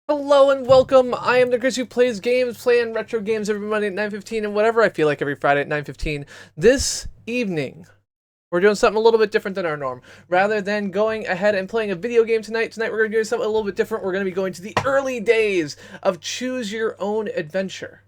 Hello and welcome. I am the Chris who plays games, playing retro games every Monday at 9:15 and whatever I feel like every Friday at 9:15. This evening, we're doing something a little bit different than our norm. Rather than going ahead and playing a video game tonight we're going to do something a little bit different. We're going to be going to the early days of Choose Your Own Adventure.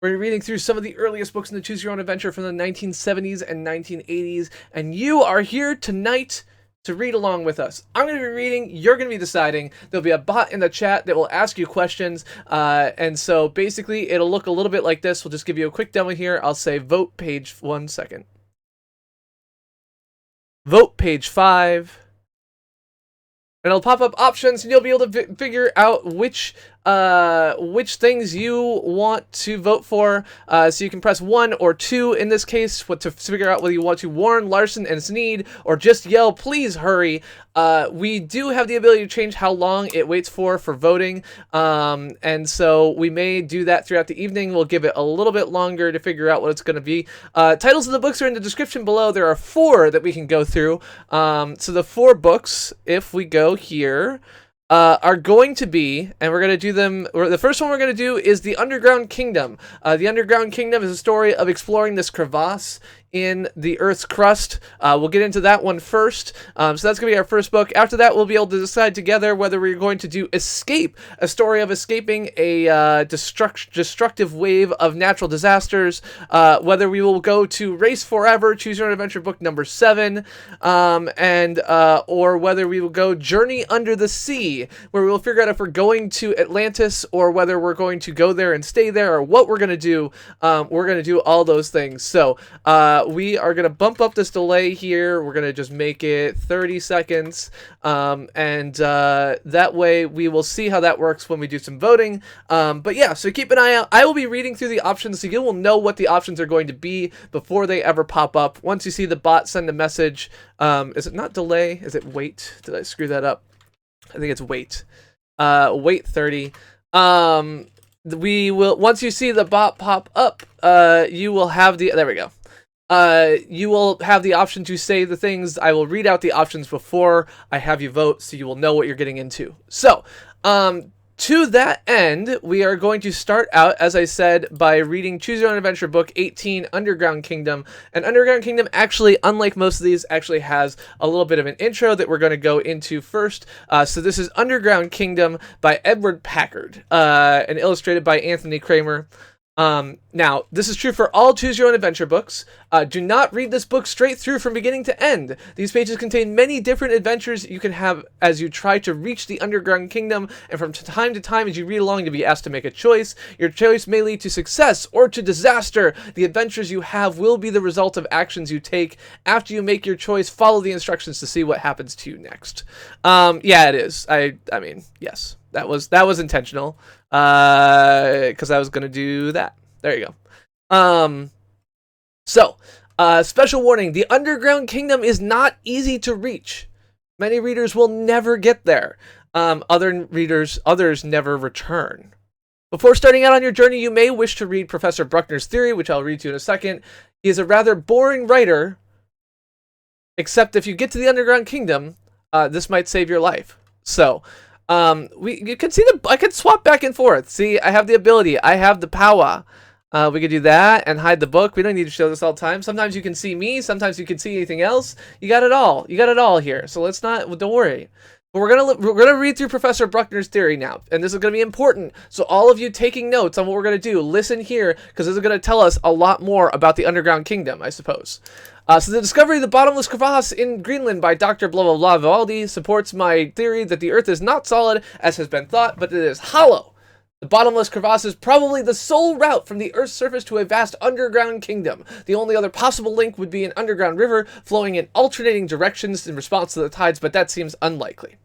We're reading through some of the earliest books in the Choose Your Own Adventure from the 1970s and 1980s, and you are here tonight to read along with us. I'm going to be reading, you're going to be deciding. There'll be a bot in the chat that will ask you questions, and so basically it'll look a little bit like this. We'll just give you a quick demo here. I'll say vote page 1 second. Vote page 5. And it'll pop up options, and you'll be able to figure out which things you want to vote for. So you can press 1 or 2 in this case to figure out whether you want to warn Larson and Sneed or just yell, "Please hurry." We do have the ability to change how long it waits for voting, and so we may do that throughout the evening. We'll give it a little bit longer to figure out what it's going to be. Titles of the books are in the description below. There are 4 that we can go through. So the 4 books, if we go here, are going to be, and we're going to do them, the first one we're going to do is The Underground Kingdom. The Underground Kingdom is a story of exploring this crevasse in the Earth's crust. We'll get into that one first. So that's going to be our first book. After that, we'll be able to decide together whether we're going to do Escape, a story of escaping a destructive wave of natural disasters, whether we will go to Race Forever, Choose Your Own Adventure book number 7, or whether we will go Journey Under the Sea, where we will figure out if we're going to Atlantis or whether we're going to go there and stay there or what we're going to do. We're going to do all those things. So, we are going to bump up this delay here. We're going to just make it 30 seconds. That way we will see how that works when we do some voting. But yeah, so keep an eye out. I will be reading through the options so you will know what the options are going to be before they ever pop up. Once you see the bot send a message, is it not delay? Is it wait? Did I screw that up? I think it's wait. Wait 30. We will, once you see the bot pop up, you will have there we go. You will have the option to say the things. I will read out the options before I have you vote, so you will know what you're getting into. So, to that end, we are going to start out, as I said, by reading Choose Your Own Adventure book 18, Underground Kingdom. And Underground Kingdom actually, unlike most of these, actually has a little bit of an intro that we're going to go into first. So this is Underground Kingdom by Edward Packard, and illustrated by Anthony Kramer. Now, this is true for all Choose Your Own Adventure books. Do not read this book straight through from beginning to end. These pages contain many different adventures you can have as you try to reach the Underground Kingdom, and from time to time as you read along, you'll be asked to make a choice. Your choice may lead to success or to disaster. The adventures you have will be the result of actions you take. After you make your choice, follow the instructions to see what happens to you next. Yeah, it is. I mean, yes, that was intentional. Because I was going to do that. There you go. Special warning. The Underground Kingdom is not easy to reach. Many readers will never get there. Others never return. Before starting out on your journey, you may wish to read Professor Bruckner's theory, which I'll read to you in a second. He is a rather boring writer, except if you get to the Underground Kingdom, this might save your life. So, you can see I can swap back and forth. See, I have the ability. I have the power. We could do that and hide the book. We don't need to show this all the time. Sometimes you can see me. Sometimes you can see anything else. You got it all. You got it all here. So don't worry. But we're gonna read through Professor Bruckner's theory now, and this is gonna be important. So all of you taking notes on what we're gonna do, listen here, because this is gonna tell us a lot more about the Underground Kingdom, I suppose. So the discovery of the bottomless crevasse in Greenland by Dr. Blah Blah Blah Vivaldi supports my theory that the Earth is not solid, as has been thought, but it is hollow. The bottomless crevasse is probably the sole route from the Earth's surface to a vast underground kingdom. The only other possible link would be an underground river flowing in alternating directions in response to the tides, but that seems unlikely.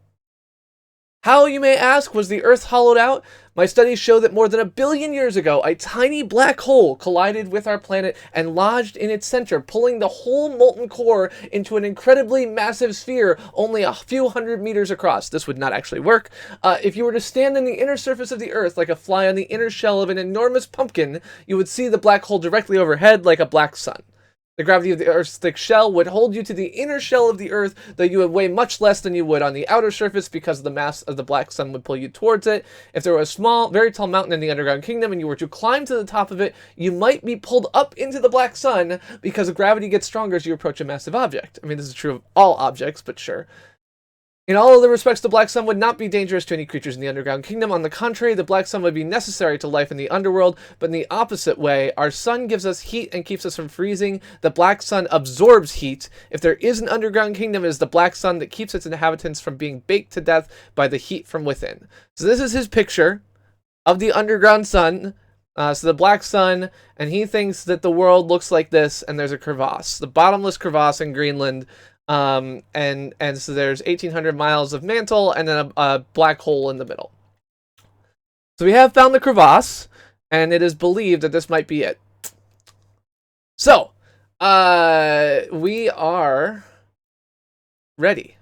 How, you may ask, was the Earth hollowed out? My studies show that more than 1 billion years ago, a tiny black hole collided with our planet and lodged in its center, pulling the whole molten core into an incredibly massive sphere only a few hundred meters across. This would not actually work. If you were to stand on the inner surface of the Earth like a fly on the inner shell of an enormous pumpkin, you would see the black hole directly overhead like a black sun. The gravity of the Earth's thick shell would hold you to the inner shell of the Earth, though you would weigh much less than you would on the outer surface because the mass of the black sun would pull you towards it. If there was a small, very tall mountain in the underground kingdom and you were to climb to the top of it, you might be pulled up into the black sun because gravity gets stronger as you approach a massive object. I mean, this is true of all objects, but sure. In all other respects, the Black Sun would not be dangerous to any creatures in the underground kingdom. On the contrary, the Black Sun would be necessary to life in the underworld, but in the opposite way. Our sun gives us heat and keeps us from freezing. The Black Sun absorbs heat. If there is an underground kingdom, it is the Black Sun that keeps its inhabitants from being baked to death by the heat from within. So this is his picture of the underground sun. So the Black Sun, and he thinks that the world looks like this, and there's a crevasse. The bottomless crevasse in Greenland. And so there's 1,800 miles of mantle and then a black hole in the middle. So we have found the crevasse, and it is believed that this might be it. So, we are ready.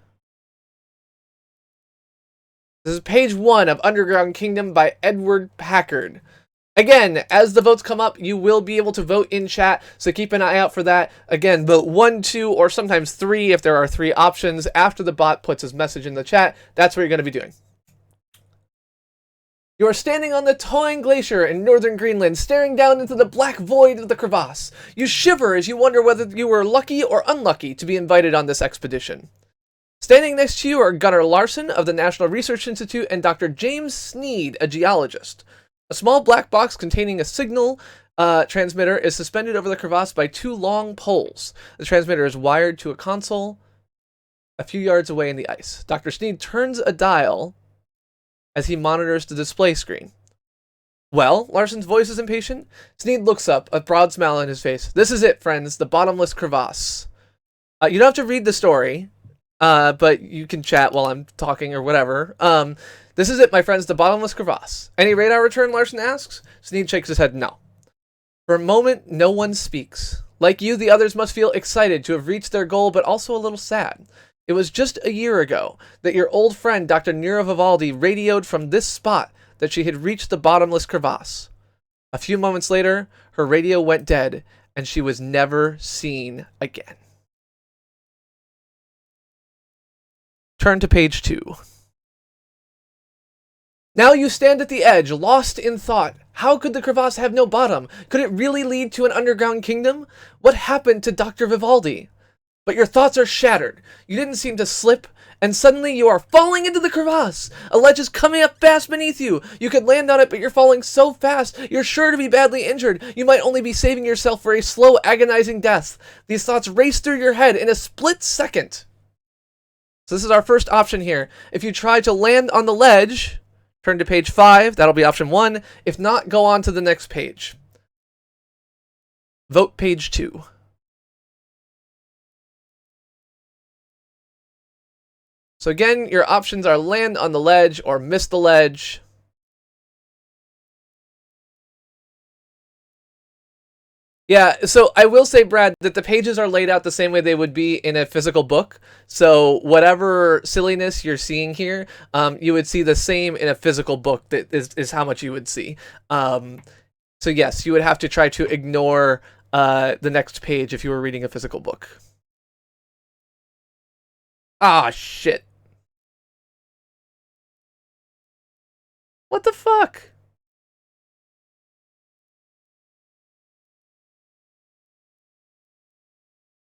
This is page 1 of Underground Kingdom by Edward Packard. Again, as the votes come up, you will be able to vote in chat, so keep an eye out for that. Again, vote 1, 2, or sometimes 3 if there are 3 options after the bot puts his message in the chat. That's what you're going to be doing. You are standing on the Toine Glacier in northern Greenland, staring down into the black void of the crevasse. You shiver as you wonder whether you were lucky or unlucky to be invited on this expedition. Standing next to you are Gunnar Larson of the National Research Institute and Dr. James Sneed, a geologist. A small black box containing a signal transmitter is suspended over the crevasse by 2 long poles. The transmitter is wired to a console a few yards away in the ice. Dr. Sneed turns a dial as he monitors the display screen. Well, Larson's voice is impatient. Sneed looks up, a broad smile on his face. This is it, friends, the bottomless crevasse. You don't have to read the story, but you can chat while I'm talking or whatever. This is it, my friends, the bottomless crevasse. Any radar return, Larson asks. Sneed shakes his head no. For a moment, no one speaks. Like you, the others must feel excited to have reached their goal, but also a little sad. It was just a year ago that your old friend, Dr. Nira Vivaldi, radioed from this spot that she had reached the bottomless crevasse. A few moments later, her radio went dead, and she was never seen again. Turn to page 2. Now you stand at the edge, lost in thought. How could the crevasse have no bottom? Could it really lead to an underground kingdom? What happened to Dr. Vivaldi? But your thoughts are shattered. You didn't seem to slip, and suddenly you are falling into the crevasse. A ledge is coming up fast beneath you. You could land on it, but you're falling so fast, you're sure to be badly injured. You might only be saving yourself for a slow, agonizing death. These thoughts race through your head in a split second. So this is our first option here. If you try to land on the ledge, turn to page 5. That'll be option 1. If not, go on to the next page. Vote page 2. So again, your options are land on the ledge or miss the ledge. Yeah, so I will say, Brad, that the pages are laid out the same way they would be in a physical book. So whatever silliness you're seeing here, you would see the same in a physical book. That is how much you would see. So yes, you would have to try to ignore the next page if you were reading a physical book. Ah, shit. What the fuck?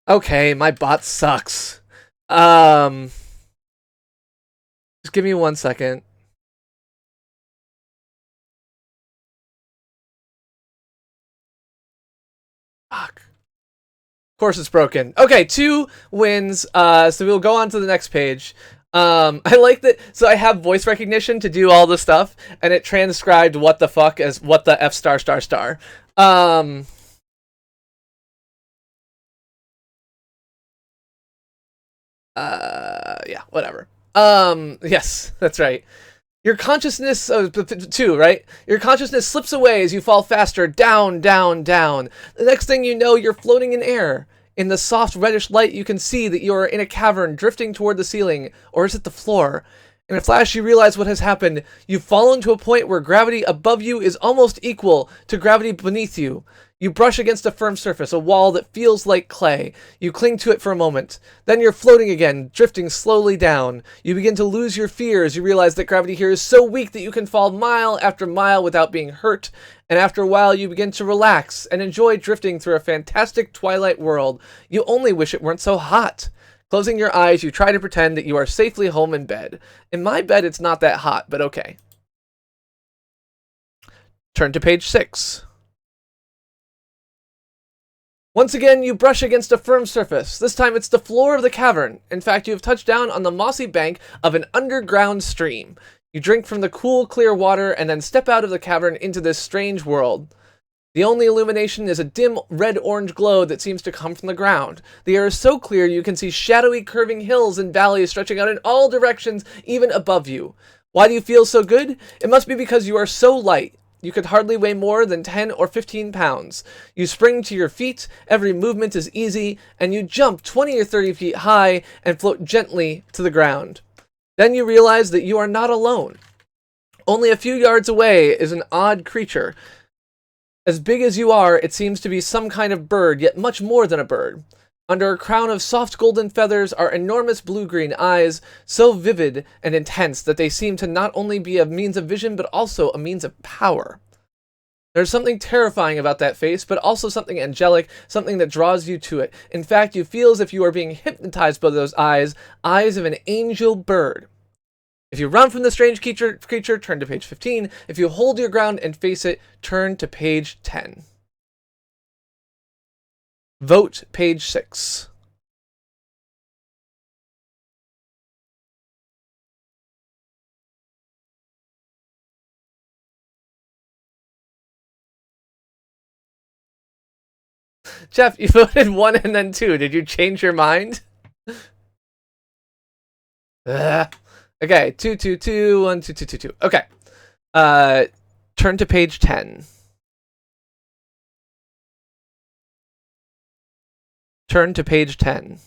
Okay, my bot sucks. Just give me 1 second. Fuck. Of course it's broken. Okay, 2 wins. So we'll go on to the next page. I like that. So I have voice recognition to do all the stuff, and it transcribed what the fuck as what the F star star star. Yeah, whatever. Yes, that's right. Your consciousness, 2, right? Your consciousness slips away as you fall faster, down, down, down. The next thing you know, you're floating in air. In the soft reddish light, you can see that you are in a cavern drifting toward the ceiling, or is it the floor? In a flash, you realize what has happened. You've fallen to a point where gravity above you is almost equal to gravity beneath you. You brush against a firm surface, a wall that feels like clay. You cling to it for a moment. Then you're floating again, drifting slowly down. You begin to lose your fear as you realize that gravity here is so weak that you can fall mile after mile without being hurt. And after a while, you begin to relax and enjoy drifting through a fantastic twilight world. You only wish it weren't so hot. Closing your eyes, you try to pretend that you are safely home in bed. In my bed, it's not that hot, but okay. Turn to page 6. Once again, you brush against a firm surface. This time it's the floor of the cavern. In fact, you have touched down on the mossy bank of an underground stream. You drink from the cool, clear water and then step out of the cavern into this strange world. The only illumination is a dim red-orange glow that seems to come from the ground. The air is so clear you can see shadowy, curving hills and valleys stretching out in all directions, even above you. Why do you feel so good? It must be because you are so light. You could hardly weigh more than 10 or 15 pounds. You spring to your feet, every movement is easy, and you jump 20 or 30 feet high and float gently to the ground. Then you realize that you are not alone. Only a few yards away is an odd creature. As big as you are, it seems to be some kind of bird, yet much more than a bird. Under a crown of soft golden feathers are enormous blue-green eyes, so vivid and intense that they seem to not only be a means of vision, but also a means of power. There's something terrifying about that face, but also something angelic, something that draws you to it. In fact, you feel as if you are being hypnotized by those eyes of an angel bird. If you run from the strange creature, turn to page 15. If you hold your ground and face it, turn to page 10. Vote page 6. Jeff, you voted 1 and then 2. Did you change your mind? Okay, 2, 2, 2, 1, 2, 2, 2, 2. Okay. Turn to page 10. Turn to page 10.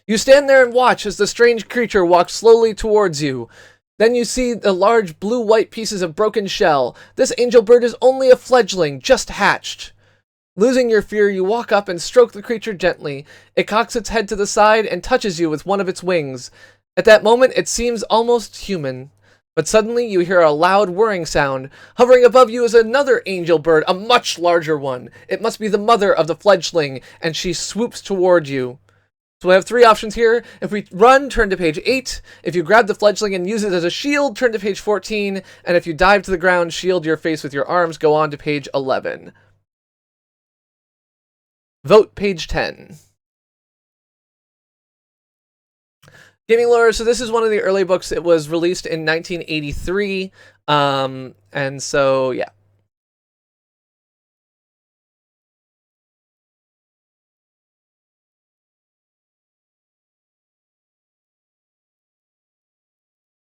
You stand there and watch as the strange creature walks slowly towards you. Then you see the large blue-white pieces of broken shell. This angel bird is only a fledgling, just hatched. Losing your fear, you walk up and stroke the creature gently. It cocks its head to the side and touches you with one of its wings. At that moment, it seems almost human. But suddenly, you hear a loud whirring sound. Hovering above you is another angel bird, a much larger one. It must be the mother of the fledgling, and she swoops toward you. So we have 3 options here. If we run, turn to page 8. If you grab the fledgling and use it as a shield, turn to page 14. And if you dive to the ground, shield your face with your arms, go on to page 11. Vote page 10. Gaming Lore, so this is one of the early books. It was released in 1983. And so, yeah.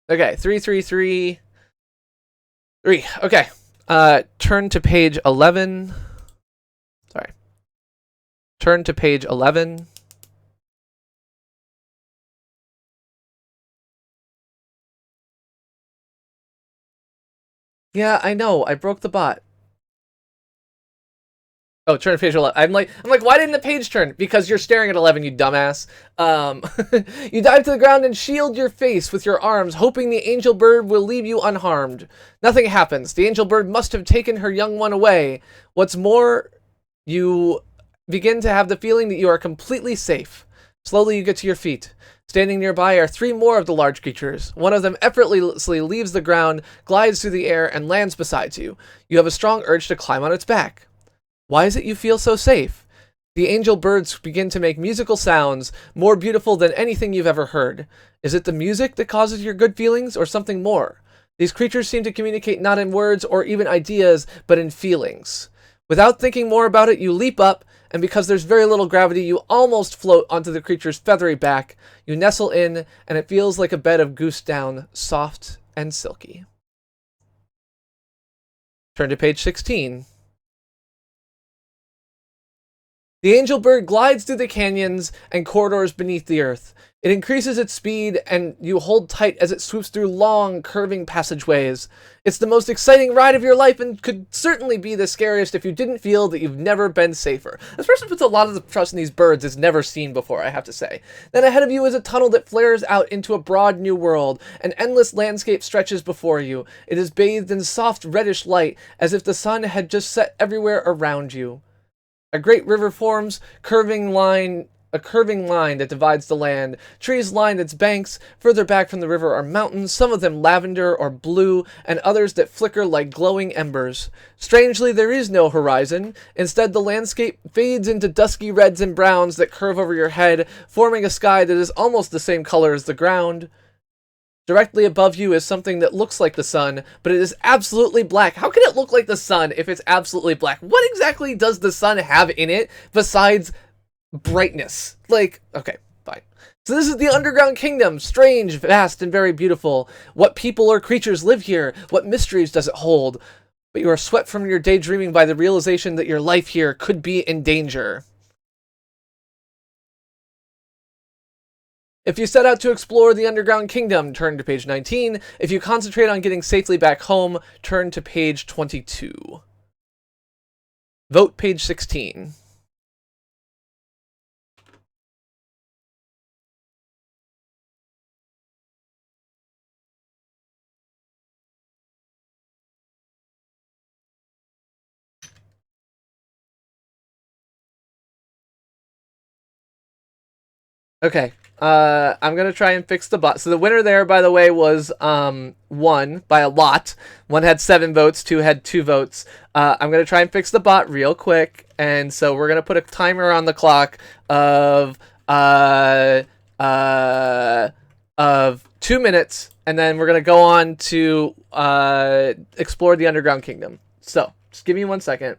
Okay, 3, 3, 3. 3. Okay. Turn to page 11. Sorry. Turn to page 11. Yeah, I know. I broke the bot. Oh, turn to page 11. I'm like, why didn't the page turn? Because you're staring at 11, you dumbass. You dive to the ground and shield your face with your arms, hoping the angel bird will leave you unharmed. Nothing happens. The angel bird must have taken her young one away. What's more, you begin to have the feeling that you are completely safe. Slowly, you get to your feet. Standing nearby are 3 more of the large creatures. One of them effortlessly leaves the ground, glides through the air, and lands beside you. You have a strong urge to climb on its back. Why is it you feel so safe? The angel birds begin to make musical sounds, more beautiful than anything you've ever heard. Is it the music that causes your good feelings, or something more? These creatures seem to communicate not in words or even ideas, but in feelings. Without thinking more about it, you leap up, and because there's very little gravity, you almost float onto the creature's feathery back. You nestle in, and it feels like a bed of goose down, soft and silky. Turn to page 16. The angel bird glides through the canyons and corridors beneath the earth. It increases its speed, and you hold tight as it swoops through long, curving passageways. It's the most exciting ride of your life and could certainly be the scariest if you didn't feel that you've never been safer. This person puts a lot of the trust in these birds it's never seen before, I have to say. Then ahead of you is a tunnel that flares out into a broad new world. An endless landscape stretches before you. It is bathed in soft reddish light, as if the sun had just set everywhere around you. A great river forms, a curving line that divides the land. Trees line its banks. Further back from the river are mountains, some of them lavender or blue, and others that flicker like glowing embers. Strangely, there is no horizon. Instead, the landscape fades into dusky reds and browns that curve over your head, forming a sky that is almost the same color as the ground. Directly above you is something that looks like the sun, but it is absolutely black. How can it look like the sun if it's absolutely black? What exactly does the sun have in it besides brightness? Like, okay, fine. So this is the underground kingdom, strange, vast, and very beautiful. What people or creatures live here? What mysteries does it hold? But you are swept from your daydreaming by the realization that your life here could be in danger. If you set out to explore the underground kingdom, turn to page 19. If you concentrate on getting safely back home, turn to page 22. Vote page 16. Okay, I'm gonna try and fix the bot. So the winner there, by the way, was one by a lot. One had 7 votes, 2 had 2 votes. I'm gonna try and fix the bot real quick, and so we're gonna put a timer on the clock of 2 minutes, and then we're gonna go on to explore the underground kingdom. So just give me 1 second.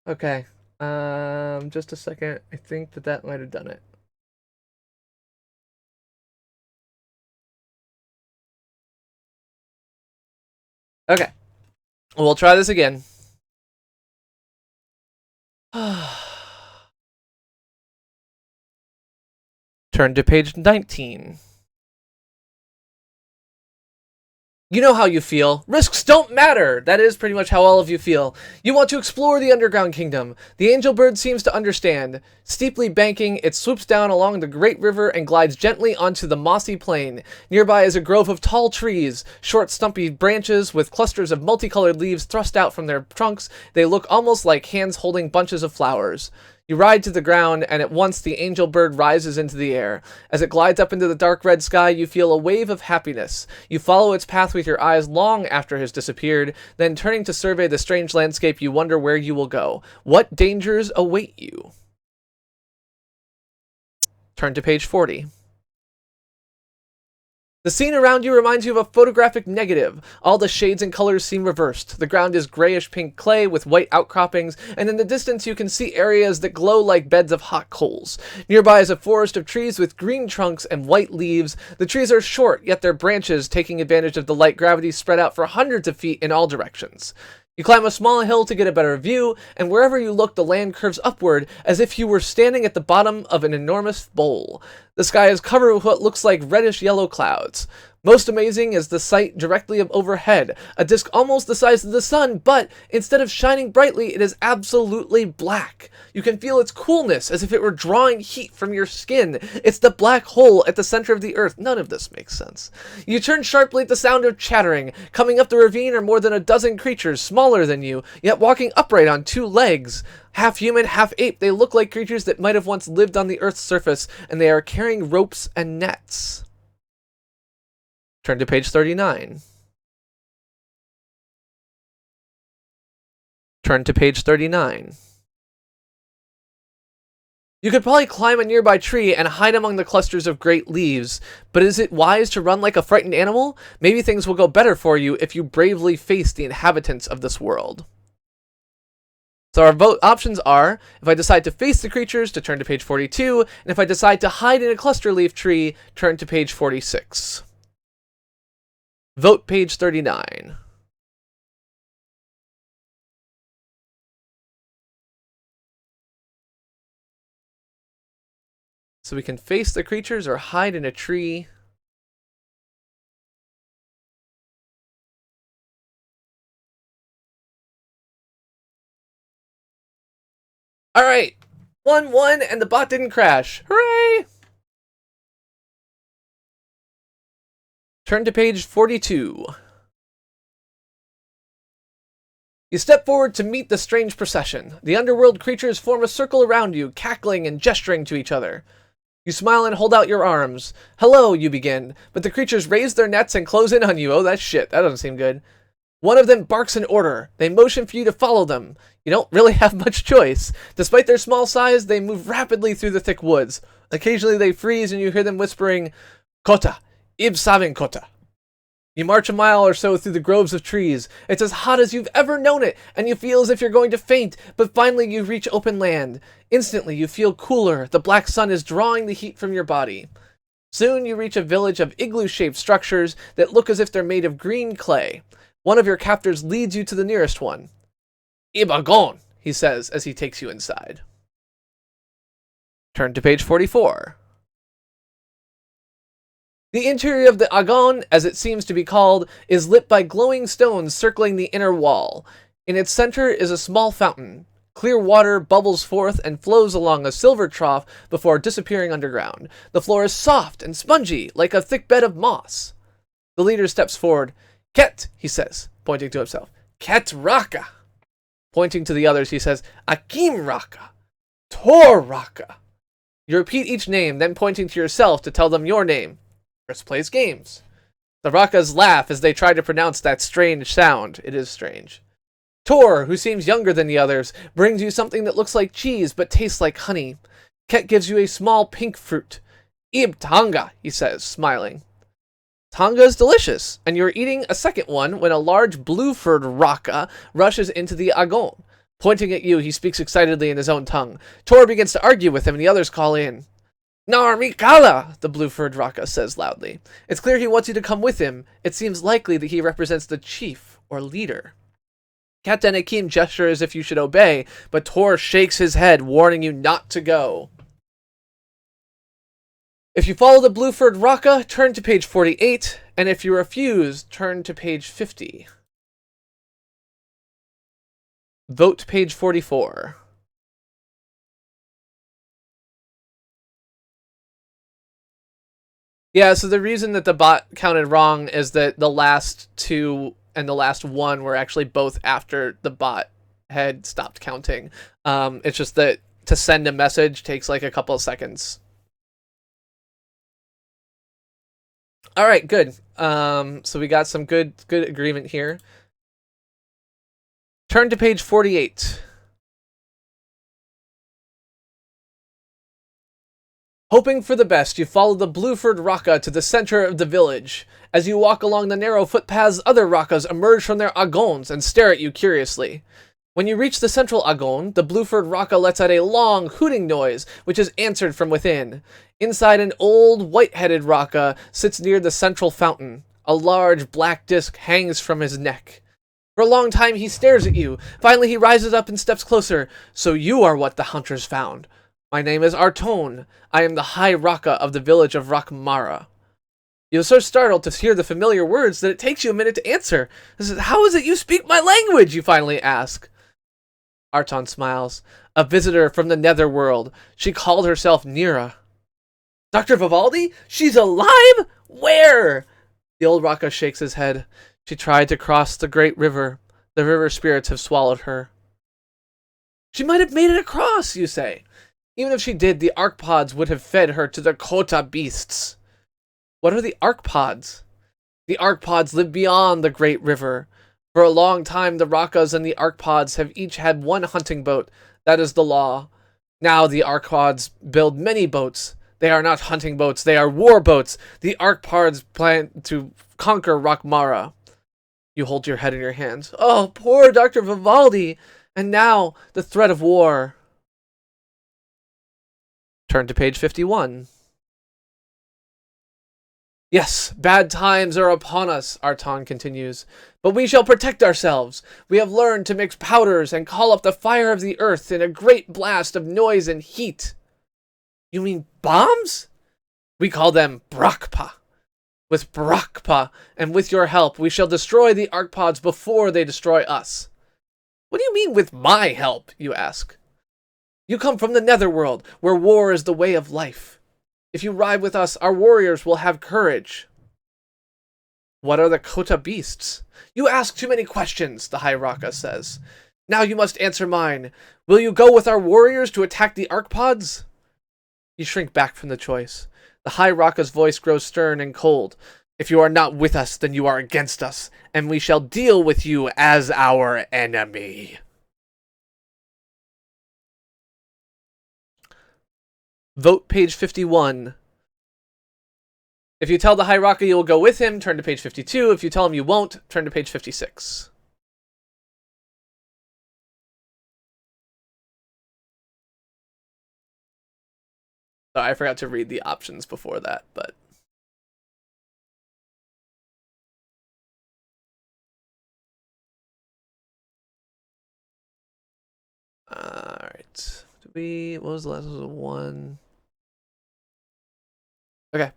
Okay. Just a second. I think that might have done it. Okay. We'll try this again. Turn to page 19. You know how you feel. Risks don't matter! That is pretty much how all of you feel. You want to explore the underground kingdom. The angel bird seems to understand. Steeply banking, it swoops down along the great river and glides gently onto the mossy plain. Nearby is a grove of tall trees, short stumpy branches with clusters of multicolored leaves thrust out from their trunks. They look almost like hands holding bunches of flowers. You ride to the ground, and at once the angel bird rises into the air. As it glides up into the dark red sky, you feel a wave of happiness. You follow its path with your eyes long after it has disappeared. Then, turning to survey the strange landscape, you wonder where you will go. What dangers await you? Turn to page 40. The scene around you reminds you of a photographic negative. All the shades and colors seem reversed. The ground is grayish-pink clay with white outcroppings, and in the distance you can see areas that glow like beds of hot coals. Nearby is a forest of trees with green trunks and white leaves. The trees are short, yet their branches, taking advantage of the light gravity, spread out for hundreds of feet in all directions. You climb a small hill to get a better view, and wherever you look, the land curves upward as if you were standing at the bottom of an enormous bowl. The sky is covered with what looks like reddish-yellow clouds. Most amazing is the sight directly overhead, a disk almost the size of the sun, but instead of shining brightly, it is absolutely black. You can feel its coolness as if it were drawing heat from your skin. It's the black hole at the center of the earth. None of this makes sense. You turn sharply at the sound of chattering. Coming up the ravine are more than a dozen creatures, smaller than you, yet walking upright on 2 legs. Half human, half ape, they look like creatures that might have once lived on the earth's surface, and they are carrying ropes and nets. Turn to page 39. Turn to page 39. You could probably climb a nearby tree and hide among the clusters of great leaves, but is it wise to run like a frightened animal? Maybe things will go better for you if you bravely face the inhabitants of this world. So our vote options are, if I decide to face the creatures, to turn to page 42, and if I decide to hide in a cluster leaf tree, turn to page 46. Vote page 39. So we can face the creatures or hide in a tree. All right, 1-1, and the bot didn't crash. Hooray! Turn to page 42. You step forward to meet the strange procession. The underworld creatures form a circle around you, cackling and gesturing to each other. You smile and hold out your arms. Hello, you begin, but the creatures raise their nets and close in on you. Oh, that's shit. That doesn't seem good. One of them barks an order. They motion for you to follow them. You don't really have much choice. Despite their small size, they move rapidly through the thick woods. Occasionally they freeze and you hear them whispering, Kota, ib saben Kota. You march a mile or so through the groves of trees. It's as hot as you've ever known it, and you feel as if you're going to faint, but finally you reach open land. Instantly you feel cooler. The black sun is drawing the heat from your body. Soon you reach a village of igloo-shaped structures that look as if they're made of green clay. One of your captors leads you to the nearest one. Ibagon, he says as he takes you inside. Turn to page 44. The interior of the Agon, as it seems to be called, is lit by glowing stones circling the inner wall. In its center is a small fountain. Clear water bubbles forth and flows along a silver trough before disappearing underground. The floor is soft and spongy, like a thick bed of moss. The leader steps forward. Ket, he says, pointing to himself. Ket Raka. Pointing to the others, he says, Akim Raka. Tor Raka. You repeat each name, then pointing to yourself to tell them your name. First plays games. The Rakas laugh as they try to pronounce that strange sound. It is strange. Tor, who seems younger than the others, brings you something that looks like cheese but tastes like honey. Ket gives you a small pink fruit. Ib tanga, he says, smiling. Tanga is delicious, and you're eating a second one when a large blue-furred Raka rushes into the Agon. Pointing at you, he speaks excitedly in his own tongue. Tor begins to argue with him, and the others call in. Narmikala, the blue-furred Raka says loudly. It's clear he wants you to come with him. It seems likely that he represents the chief or leader. Ket and Akim gesture as if you should obey, but Tor shakes his head, warning you not to go. If you follow the blue-furred Raka, turn to page 48, and if you refuse, turn to page 50. Vote page 44. Yeah, so the reason that the bot counted wrong is that the last two and the last one were actually both after the bot had stopped counting. It's just that to send a message takes like a couple of seconds. All right, good. So we got some good agreement here. Turn to page 48. Hoping for the best, you follow the blue-furred Raka to the center of the village. As you walk along the narrow footpaths, other Rakas emerge from their Agons and stare at you curiously. When you reach the central Agon, the blue-furred Raka lets out a long, hooting noise, which is answered from within. Inside, an old, white-headed Raka sits near the central fountain. A large black disc hangs from his neck. For a long time, he stares at you. Finally, he rises up and steps closer. So you are what the hunters found. My name is Artone. I am the High Raka of the village of Rakmara. You're so startled to hear the familiar words that it takes you a minute to answer. How is it you speak my language? You finally ask. Arton smiles. A visitor from the netherworld. She called herself Nira. Dr. Vivaldi? She's alive? Where? The old Raka shakes his head. She tried to cross the great river. The river spirits have swallowed her. She might have made it across, you say. Even if she did, the archpods would have fed her to the Kota beasts. What are the archpods? The arcpods live beyond the great river. For a long time, the Rakas and the arcpods have each had one hunting boat. That is the law. Now the arcpods build many boats. They are not hunting boats, they are war boats. The arcpods plan to conquer Rakmara. You hold your head in your hands. Oh, poor Dr. Vivaldi! And now, the threat of war. Turn to page 51. Yes, bad times are upon us, Arton continues. But we shall protect ourselves. We have learned to mix powders and call up the fire of the earth in a great blast of noise and heat. You mean bombs? We call them Brakpa. With Brakpa, and with your help, we shall destroy the arcpods before they destroy us. What do you mean with my help, you ask? You come from the netherworld, where war is the way of life. If you ride with us, our warriors will have courage. What are the Kota beasts? You ask too many questions, the High Raka says. Now you must answer mine. Will you go with our warriors to attack the arcpods? You shrink back from the choice. The High Raka's voice grows stern and cold. If you are not with us, then you are against us, and we shall deal with you as our enemy. Vote page 51. If you tell the High Raka you will go with him, turn to page 52. If you tell him you won't, turn to page 56. Oh, I forgot to read the options before that, but... Alright. What was the last one? Okay.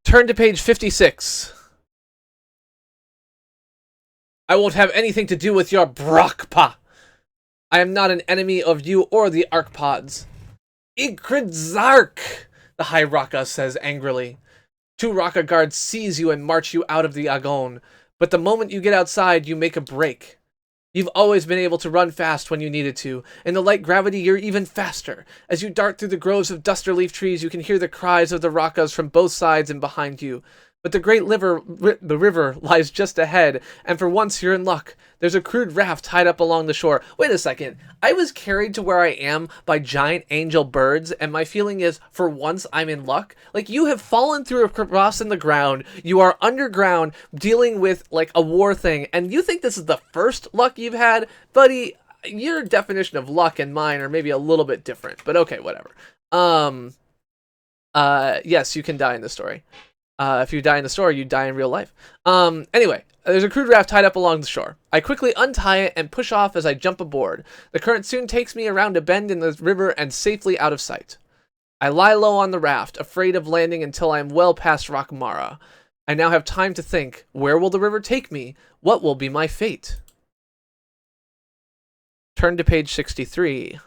Turn to page 56. I won't have anything to do with your Brakpa. I am not an enemy of you or the arcpods. Ikridzark, the High Raka says angrily. 2 Raka guards seize you and march you out of the Agon, but the moment you get outside, you make a break. You've always been able to run fast when you needed to. In the light gravity, you're even faster. As you dart through the groves of duster leaf trees, you can hear the cries of the Rakas from both sides and behind you. But the great the river lies just ahead, and for once you're in luck. There's a crude raft tied up along the shore. Wait a second. I was carried to where I am by giant angel birds, and my feeling is, for once I'm in luck. Like, you have fallen through a crevasse in the ground, you are underground, dealing with, like, a war thing, and you think this is the first luck you've had? Buddy, your definition of luck and mine are maybe a little bit different, but okay, whatever. Yes, you can die in the story. If you die in the story, you die in real life. Anyway, there's a crude raft tied up along the shore. I quickly untie it and push off as I jump aboard. The current soon takes me around a bend in the river and safely out of sight. I lie low on the raft, afraid of landing until I am well past Rakmara. I now have time to think, where will the river take me? What will be my fate? Turn to page 63.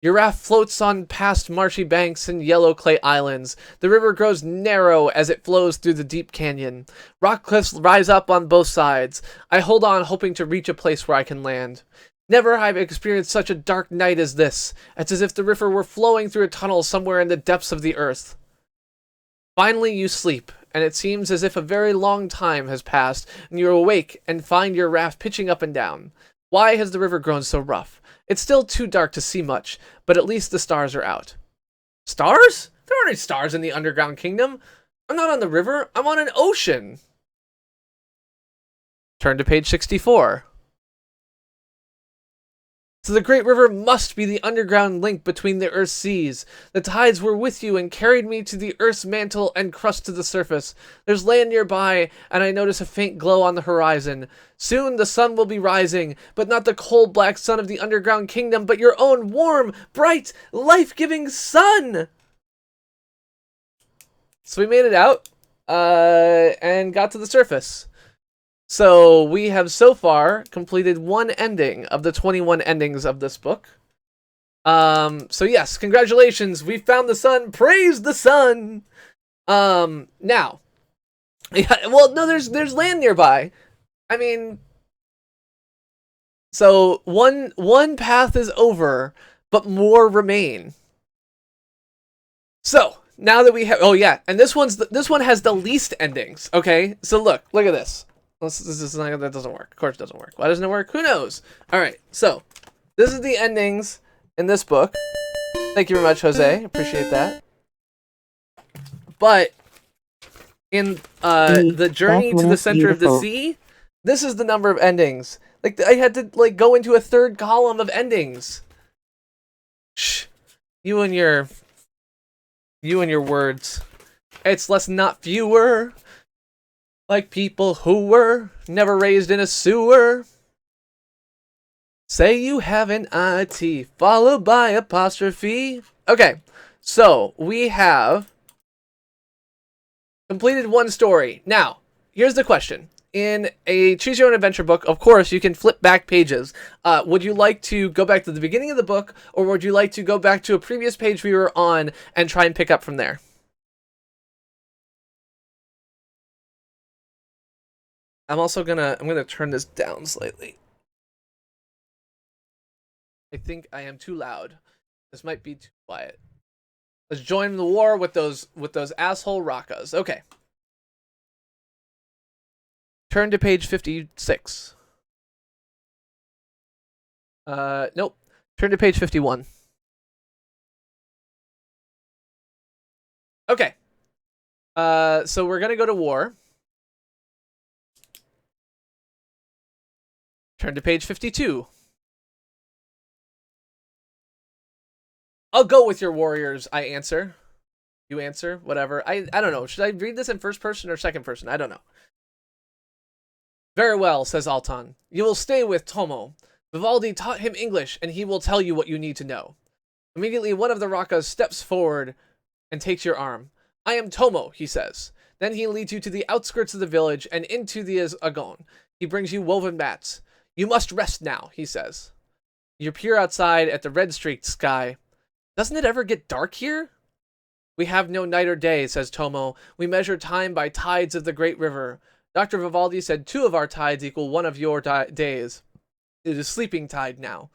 Your raft floats on past marshy banks and yellow clay islands. The river grows narrow as it flows through the deep canyon. Rock cliffs rise up on both sides. I hold on, hoping to reach a place where I can land. Never have I experienced such a dark night as this. It's as if the river were flowing through a tunnel somewhere in the depths of the earth. Finally you sleep, and it seems as if a very long time has passed, and you awake and find your raft pitching up and down. Why has the river grown so rough? It's still too dark to see much, but at least the stars are out. Stars? There aren't any stars in the underground kingdom. I'm not on the river, I'm on an ocean. Turn to page 64. So the great river must be the underground link between the earth's seas. The tides were with you and carried me to the earth's mantle and crust to the surface. There's land nearby, and I notice a faint glow on the horizon. Soon the sun will be rising, but not the cold black sun of the underground kingdom, but your own warm, bright, life-giving sun! So we made it out, and got to the surface. So we have so far completed one ending of the 21 endings of this book. So yes, congratulations, we found the sun. Praise the sun. Now, yeah, well, no, there's land nearby. I mean, so one path is over, but more remain. So now that we have, oh yeah, and this one has the least endings. Okay, so look at this. This is not, that doesn't work. Of course, it doesn't work. Why doesn't it work? Who knows? All right, so this is the endings in this book. Thank you very much, Jose. Appreciate that. But in the journey to the center of the sea, this is the number of endings. Like I had to like go into a third column of endings. Shh, you and your words. It's less, not fewer. Like people who were never raised in a sewer. Say you have an IT followed by apostrophe. Okay, so we have completed one story. Now, here's the question. In a Choose Your Own Adventure book, of course, you can flip back pages. Would you like to go back to the beginning of the book, or would you like to go back to a previous page we were on and try and pick up from there? I'm gonna turn this down slightly. I think I am too loud. This might be too quiet. Let's join the war with those asshole Rakas. Okay. Turn to page 56. Nope. Turn to page 51. Okay. So we're gonna go to war. Turn to page 52. I'll go with your warriors, I answer. You answer, whatever. I don't know. Should I read this in first person or second person? I don't know. Very well, says Altan. You will stay with Tomo. Vivaldi taught him English, and he will tell you what you need to know. Immediately, one of the Rakas steps forward and takes your arm. I am Tomo, he says. Then he leads you to the outskirts of the village and into the Agon. He brings you woven mats. You must rest now, he says. You peer outside at the red-streaked sky. Doesn't it ever get dark here? We have no night or day, says Tomo. We measure time by tides of the great river. Dr. Vivaldi said 2 of our tides equal 1 of your days. It is sleeping tide now.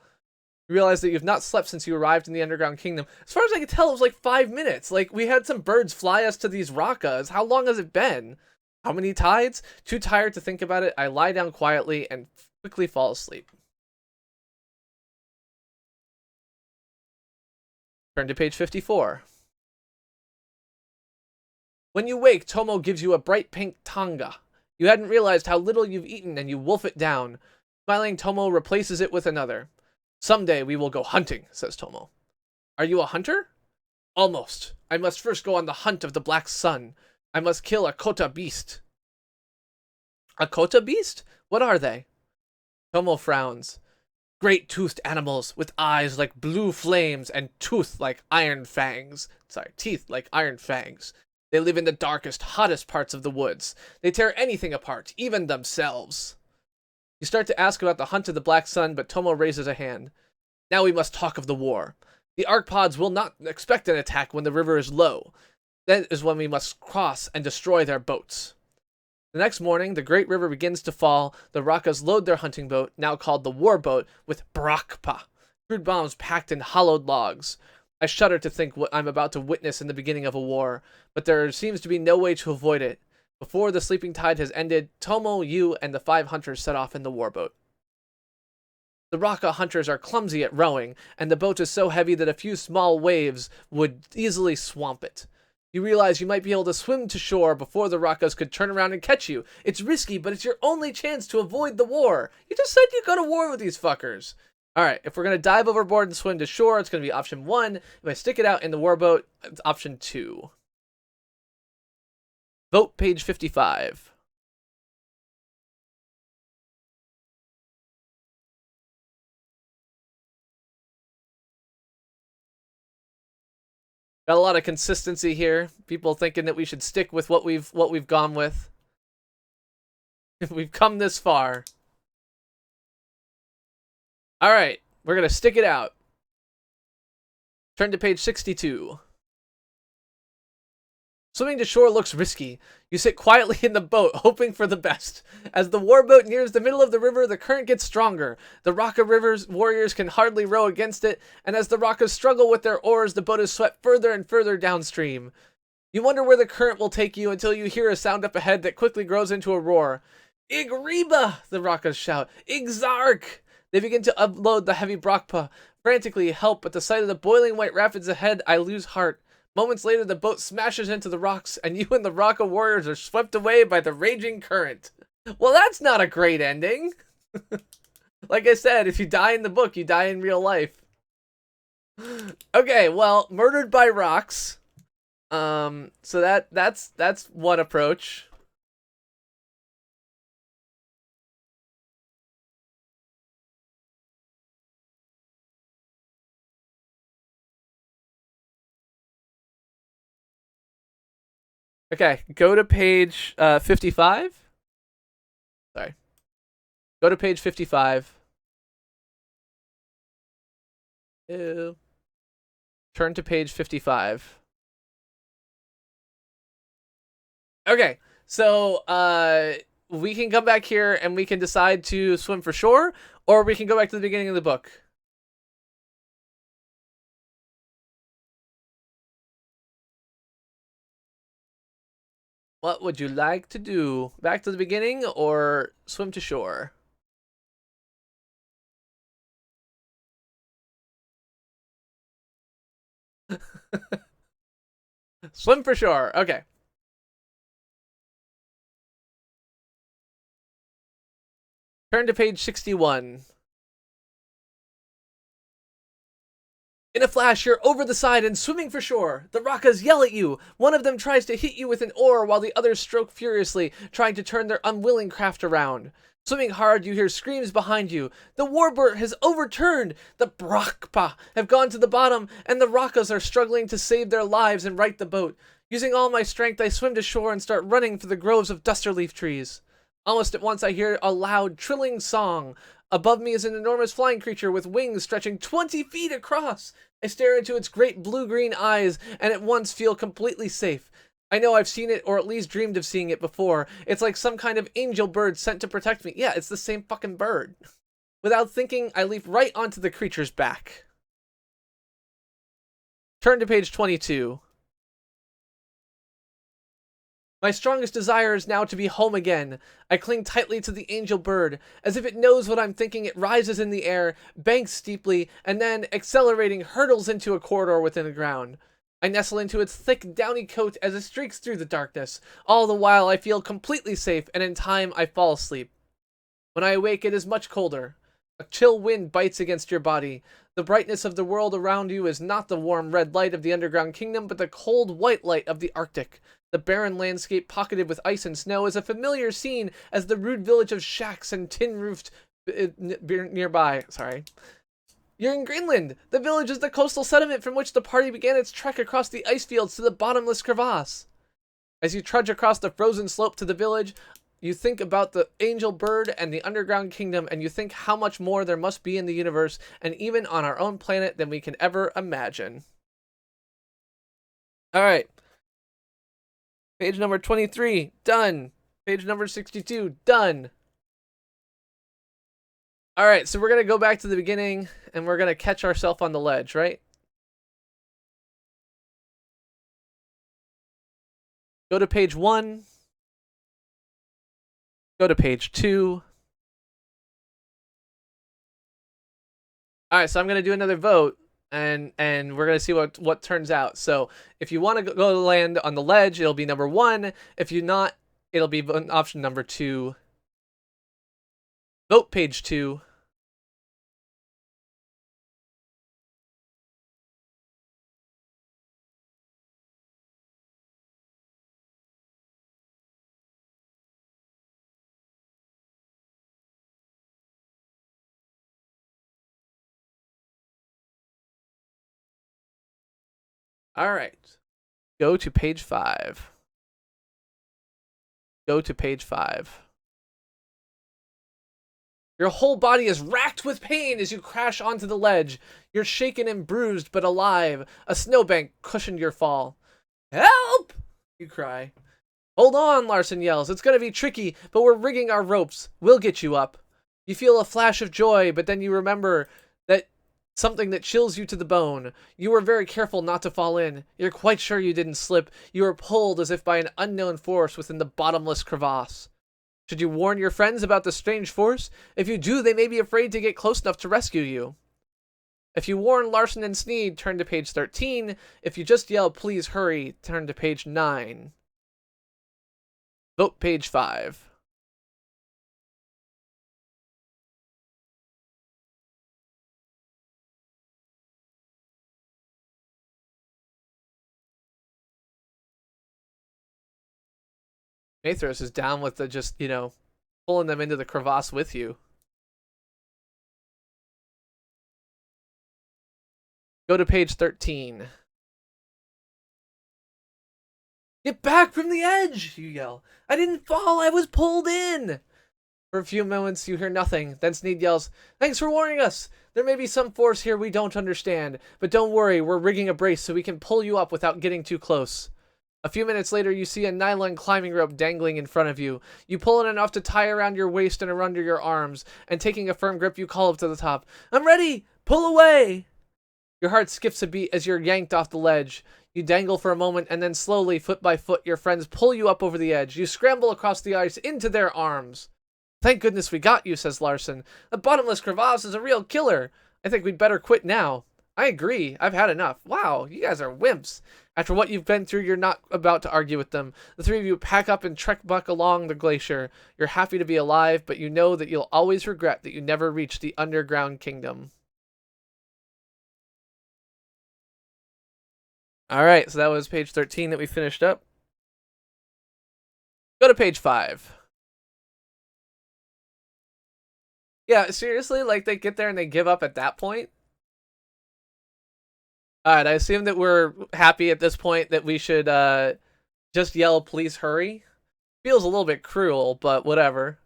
You realize that you've not slept since you arrived in the underground kingdom. As far as I can tell, it was like 5 minutes. Like, we had some birds fly us to these Rakas. How long has it been? How many tides? Too tired to think about it, I lie down quietly and quickly fall asleep. Turn to page 54. When you wake, Tomo gives you a bright pink tanga. You hadn't realized how little you've eaten and you wolf it down. Smiling, Tomo replaces it with another. Someday we will go hunting, says Tomo. Are you a hunter? Almost. I must first go on the hunt of the Black Sun. I must kill a Kota beast. A Kota beast? What are they? Tomo frowns. Great toothed animals with eyes like blue flames and teeth like iron fangs. They live in the darkest, hottest parts of the woods. They tear anything apart, even themselves. You start to ask about the hunt of the Black Sun, but Tomo raises a hand. Now we must talk of the war. The Archpods will not expect an attack when the river is low. That is when we must cross and destroy their boats. The next morning, the great river begins to fall. The Rakas load their hunting boat, now called the war boat, with brakpa, crude bombs packed in hollowed logs. I shudder to think what I'm about to witness in the beginning of a war, but there seems to be no way to avoid it. Before the sleeping tide has ended, Tomo, you, and the 5 hunters set off in the warboat. The Raka hunters are clumsy at rowing, and the boat is so heavy that a few small waves would easily swamp it. You realize you might be able to swim to shore before the Rakas could turn around and catch you. It's risky, but it's your only chance to avoid the war. You just said you'd go to war with these fuckers. Alright, if we're going to dive overboard and swim to shore, it's going to be option 1. If I stick it out in the warboat, it's option 2. Vote page 55. Got a lot of consistency here. People thinking that we should stick with what we've gone with. We've come this far. All right, we're gonna stick it out. Turn to page 62. Swimming to shore looks risky. You sit quietly in the boat, hoping for the best. As the warboat nears the middle of the river, the current gets stronger. The Raka River's warriors can hardly row against it, and as the Rakas struggle with their oars, the boat is swept further and further downstream. You wonder where the current will take you until you hear a sound up ahead that quickly grows into a roar. Igriba! The Rakas shout. Igzark! They begin to upload the heavy Brakpa. Frantically help, but the sight of the boiling white rapids ahead, I lose heart. Moments later, the boat smashes into the rocks, and you and the Raka warriors are swept away by the raging current. Well, that's not a great ending. Like I said, if you die in the book, you die in real life. Okay, well, murdered by rocks. So that's one approach. Okay, go to page 55. Sorry. Go to page 55. Ew. Turn to page 55. Okay, so we can come back here and we can decide to swim for shore, or we can go back to the beginning of the book. What would you like to do? Back to the beginning or swim to shore? Swim for shore. Okay. Turn to page 61. In a flash, you're over the side and swimming for shore. The Rakas yell at you. One of them tries to hit you with an oar while the others stroke furiously, trying to turn their unwilling craft around. Swimming hard, you hear screams behind you. The warbird has overturned. The Brakpa have gone to the bottom, and the Rakas are struggling to save their lives and right the boat. Using all my strength, I swim to shore and start running through the groves of dusterleaf trees. Almost at once, I hear a loud, trilling song. Above me is an enormous flying creature with wings stretching 20 feet across. I stare into its great blue-green eyes and at once feel completely safe. I know I've seen it, or at least dreamed of seeing it before. It's like some kind of angel bird sent to protect me. Yeah, it's the same fucking bird. Without thinking, I leap right onto the creature's back. Turn to page 22. My strongest desire is now to be home again. I cling tightly to the angel bird. As if it knows what I'm thinking, it rises in the air, banks steeply, and then, accelerating, hurtles into a corridor within the ground. I nestle into its thick, downy coat as it streaks through the darkness. All the while, I feel completely safe, and in time, I fall asleep. When I awake, it is much colder. A chill wind bites against your body. The brightness of the world around you is not the warm red light of the underground kingdom, but the cold white light of the Arctic. The barren landscape pocketed with ice and snow is a familiar scene as the rude village of shacks and tin-roofed nearby. Sorry. You're in Greenland. The village is the coastal settlement from which the party began its trek across the ice fields to the bottomless crevasse. As you trudge across the frozen slope to the village, you think about the angel bird and the underground kingdom, and you think how much more there must be in the universe, and even on our own planet, than we can ever imagine. All right. Page number 23, done. Page number 62, done. All right, so we're going to go back to the beginning, and we're going to catch ourselves on the ledge, right? Go to page 1. Go to page 2. All right, so I'm going to do another vote. And we're going to see what turns out. So if you want to go land on the ledge, it'll be number 1. If you're not, it'll be option number 2. Vote page 2. All right. Go to page 5. Go to page 5. Your whole body is racked with pain as you crash onto the ledge. You're shaken and bruised, but alive. A snowbank cushioned your fall. Help! You cry. Hold on, Larson yells. It's going to be tricky, but we're rigging our ropes. We'll get you up. You feel a flash of joy, but then you remember that Something that chills you to the bone. You were very careful not to fall in. You're quite sure you didn't slip. You were pulled as if by an unknown force within the bottomless crevasse. Should you warn your friends about the strange force? If you do, they may be afraid to get close enough to rescue you. If you warn Larson and Sneed, turn to page 13. If you just yell, please hurry, turn to page 9. Vote page 5. Mathros is down with the just, pulling them into the crevasse with you. Go to page 13. Get back from the edge, you yell. I didn't fall, I was pulled in. For a few moments, you hear nothing. Then Sneed yells, thanks for warning us. There may be some force here we don't understand, but don't worry, we're rigging a brace so we can pull you up without getting too close. A few minutes later, you see a nylon climbing rope dangling in front of you. You pull it enough to tie around your waist and around your arms, and taking a firm grip, you call up to the top, I'm ready! Pull away! Your heart skips a beat as you're yanked off the ledge. You dangle for a moment, and then slowly, foot by foot, your friends pull you up over the edge. You scramble across the ice into their arms. Thank goodness we got you, says Larson. The bottomless crevasse is a real killer. I think we'd better quit now. I agree. I've had enough. Wow, you guys are wimps. After what you've been through, you're not about to argue with them. The three of you pack up and trek back along the glacier. You're happy to be alive, but you know that you'll always regret that you never reached the underground kingdom. Alright, so that was page 13 that we finished up. Go to page 5. Yeah, seriously, like they get there and they give up at that point? Alright, I assume that we're happy at this point that we should just yell, please hurry. Feels a little bit cruel, but whatever.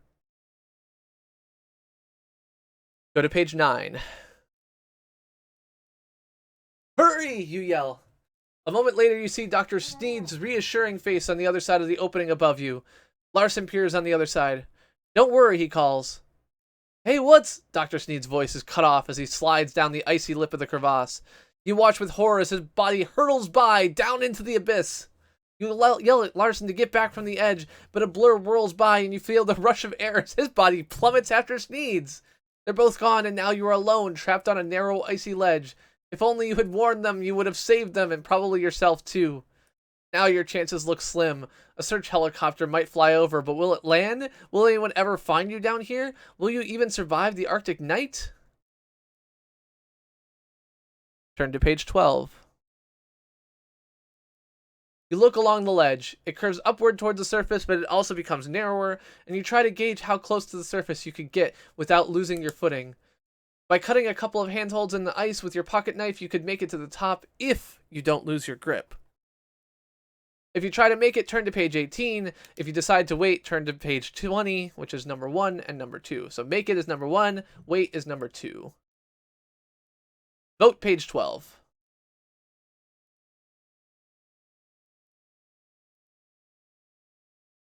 Go to page 9. Hurry, you yell. A moment later, you see Dr. Sneed's reassuring face on the other side of the opening above you. Larson peers on the other side. Don't worry, he calls. Hey, what's... Dr. Sneed's voice is cut off as he slides down the icy lip of the crevasse. You watch with horror as his body hurtles by, down into the abyss. You yell at Larson to get back from the edge, but a blur whirls by and you feel the rush of air as his body plummets after Sneed's. They're both gone and now you are alone, trapped on a narrow, icy ledge. If only you had warned them, you would have saved them and probably yourself too. Now your chances look slim. A search helicopter might fly over, but will it land? Will anyone ever find you down here? Will you even survive the Arctic night? Turn to page 12. You look along the ledge. It curves upward towards the surface, but it also becomes narrower, and you try to gauge how close to the surface you could get without losing your footing. By cutting a couple of handholds in the ice with your pocket knife, you could make it to the top if you don't lose your grip. If you try to make it, turn to page 18. If you decide to wait, turn to page 20, which is number 1 and number 2. So make it is number 1, wait is number 2. Vote page 12.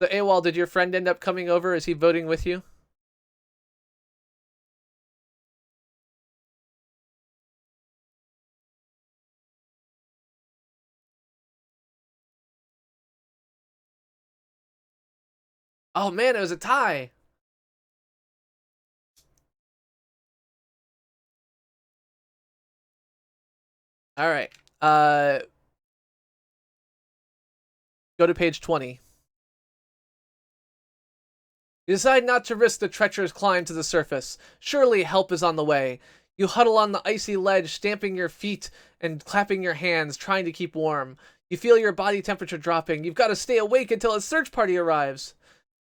So AWOL, did your friend end up coming over? Is he voting with you? Oh man, it was a tie. All right. Go to page 20. You decide not to risk the treacherous climb to the surface. Surely help is on the way. You huddle on the icy ledge, stamping your feet and clapping your hands, trying to keep warm. You feel your body temperature dropping. You've got to stay awake until a search party arrives.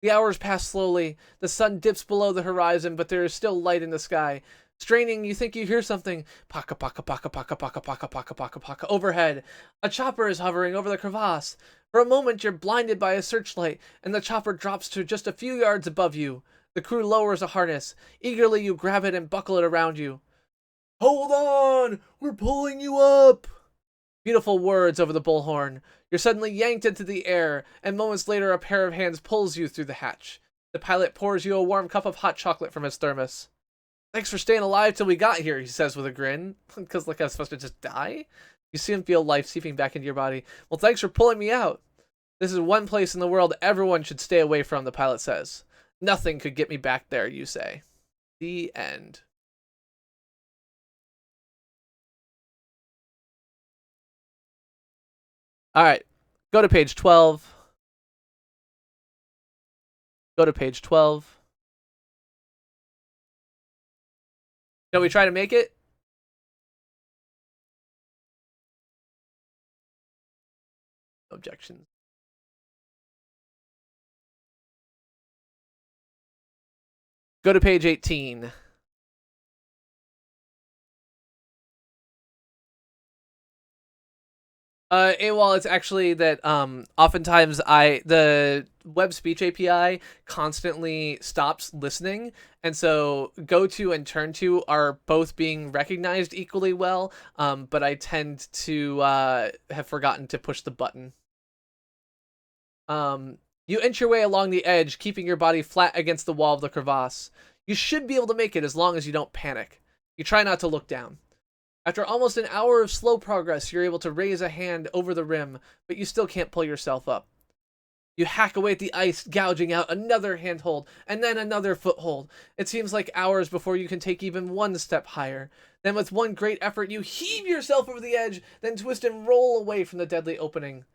The hours pass slowly. The sun dips below the horizon, but there is still light in the sky. Straining, you think you hear something. Paka paka paka paka paka paka paka paka paka overhead. A chopper is hovering over the crevasse. For a moment, you're blinded by a searchlight, and the chopper drops to just a few yards above you. The crew lowers a harness. Eagerly, you grab it and buckle it around you. Hold on! We're pulling you up! Beautiful words over the bullhorn. You're suddenly yanked into the air, and moments later a pair of hands pulls you through the hatch. The pilot pours you a warm cup of hot chocolate from his thermos. Thanks for staying alive till we got here, he says with a grin. Because, like, I was supposed to just die? You see him feel life seeping back into your body. Well, thanks for pulling me out. This is one place in the world everyone should stay away from, the pilot says. Nothing could get me back there, you say. The end. Alright, go to page 12. Go to page 12. Shall we try to make it? Objections. Go to page 18. Well, it's actually that oftentimes the web speech API constantly stops listening, and so go to and turn to are both being recognized equally well, but I tend to have forgotten to push the button. You inch your way along the edge, keeping your body flat against the wall of the crevasse. You should be able to make it as long as you don't panic. You try not to look down. After almost an hour of slow progress, you're able to raise a hand over the rim, but you still can't pull yourself up. You hack away at the ice, gouging out another handhold, and then another foothold. It seems like hours before you can take even one step higher. Then with one great effort, you heave yourself over the edge, then twist and roll away from the deadly opening.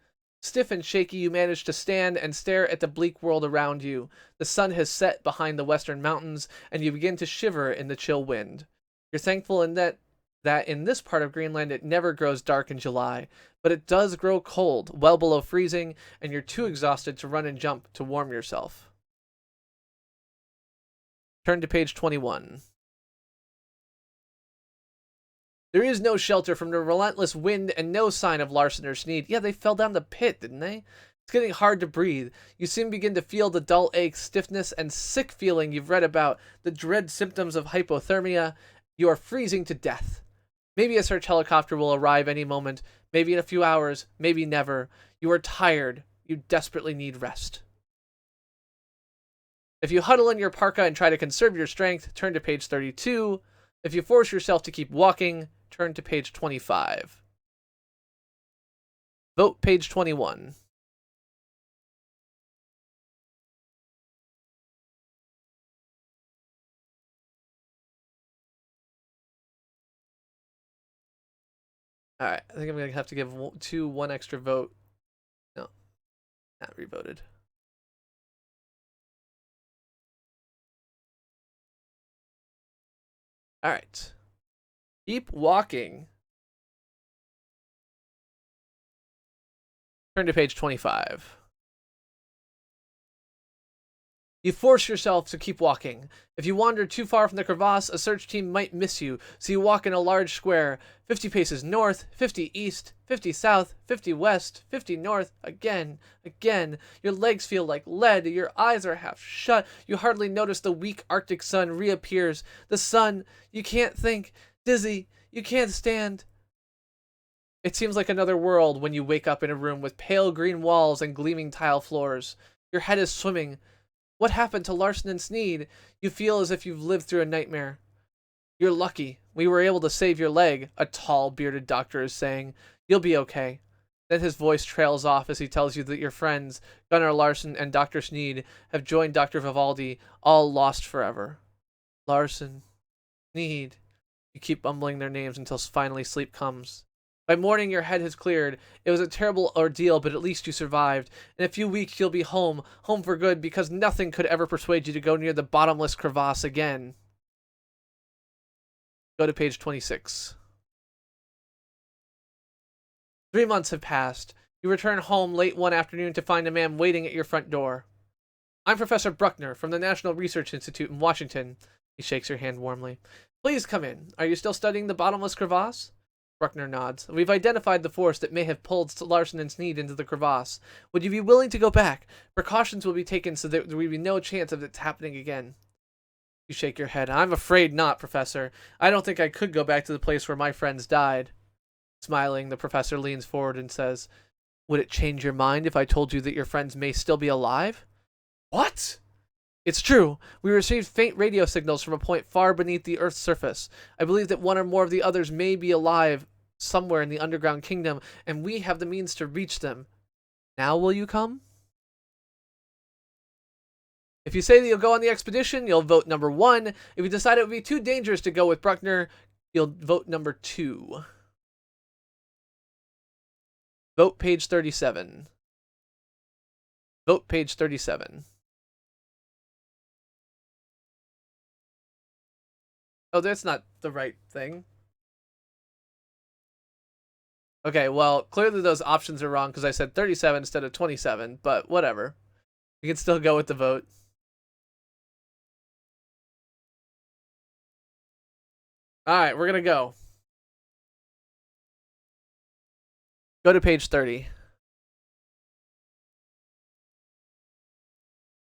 Stiff and shaky, you manage to stand and stare at the bleak world around you. The sun has set behind the western mountains, and you begin to shiver in the chill wind. You're thankful in that in this part of Greenland it never grows dark in July, but it does grow cold, well below freezing, and you're too exhausted to run and jump to warm yourself. Turn to page 21. There is no shelter from the relentless wind and no sign of Larson or Sneed. Yeah, they fell down the pit, didn't they? It's getting hard to breathe. You soon begin to feel the dull ache, stiffness, and sick feeling you've read about, the dread symptoms of hypothermia. You are freezing to death. Maybe a search helicopter will arrive any moment, maybe in a few hours, maybe never. You are tired. You desperately need rest. If you huddle in your parka and try to conserve your strength, turn to page 32. If you force yourself to keep walking, turn to page 25. Vote page 21. Alright, I think I'm going to have to give one extra vote. No, not revoted. Alright. Keep walking. Turn to page 25. You force yourself to keep walking. If you wander too far from the crevasse, a search team might miss you, so you walk in a large square, 50 paces north, 50 east, 50 south, 50 west, 50 north, again. Your legs feel like lead, your eyes are half shut, you hardly notice the weak Arctic sun reappears. The sun, you can't think, dizzy, you can't stand. It seems like another world when you wake up in a room with pale green walls and gleaming tile floors. Your head is swimming. What happened to Larson and Sneed? You feel as if you've lived through a nightmare. You're lucky. We were able to save your leg, a tall, bearded doctor is saying. You'll be okay. Then his voice trails off as he tells you that your friends, Gunnar Larson and Dr. Sneed, have joined Dr. Vivaldi, all lost forever. Larson, Sneed. You keep mumbling their names until finally sleep comes. By morning, your head has cleared. It was a terrible ordeal, but at least you survived. In a few weeks, you'll be home for good, because nothing could ever persuade you to go near the bottomless crevasse again. Go to page 26. 3 months have passed. You return home late one afternoon to find a man waiting at your front door. I'm Professor Bruckner from the National Research Institute in Washington. He shakes your hand warmly. Please come in. Are you still studying the bottomless crevasse? Bruckner nods. We've identified the force that may have pulled Larson and Sneed into the crevasse. Would you be willing to go back? Precautions will be taken so that there will be no chance of it happening again. You shake your head. I'm afraid not, Professor. I don't think I could go back to the place where my friends died. Smiling, the professor leans forward and says, Would it change your mind if I told you that your friends may still be alive? What? It's true. We received faint radio signals from a point far beneath the Earth's surface. I believe that one or more of the others may be alive somewhere in the underground kingdom, and we have the means to reach them. Now will you come? If you say that you'll go on the expedition, you'll vote number 1. If you decide it would be too dangerous to go with Bruckner, you'll vote number 2. Vote page 37. Vote page 37. Oh, that's not the right thing. Okay, well, clearly those options are wrong because I said 37 instead of 27, but whatever. We can still go with the vote. Alright, we're gonna go. Go to page 30.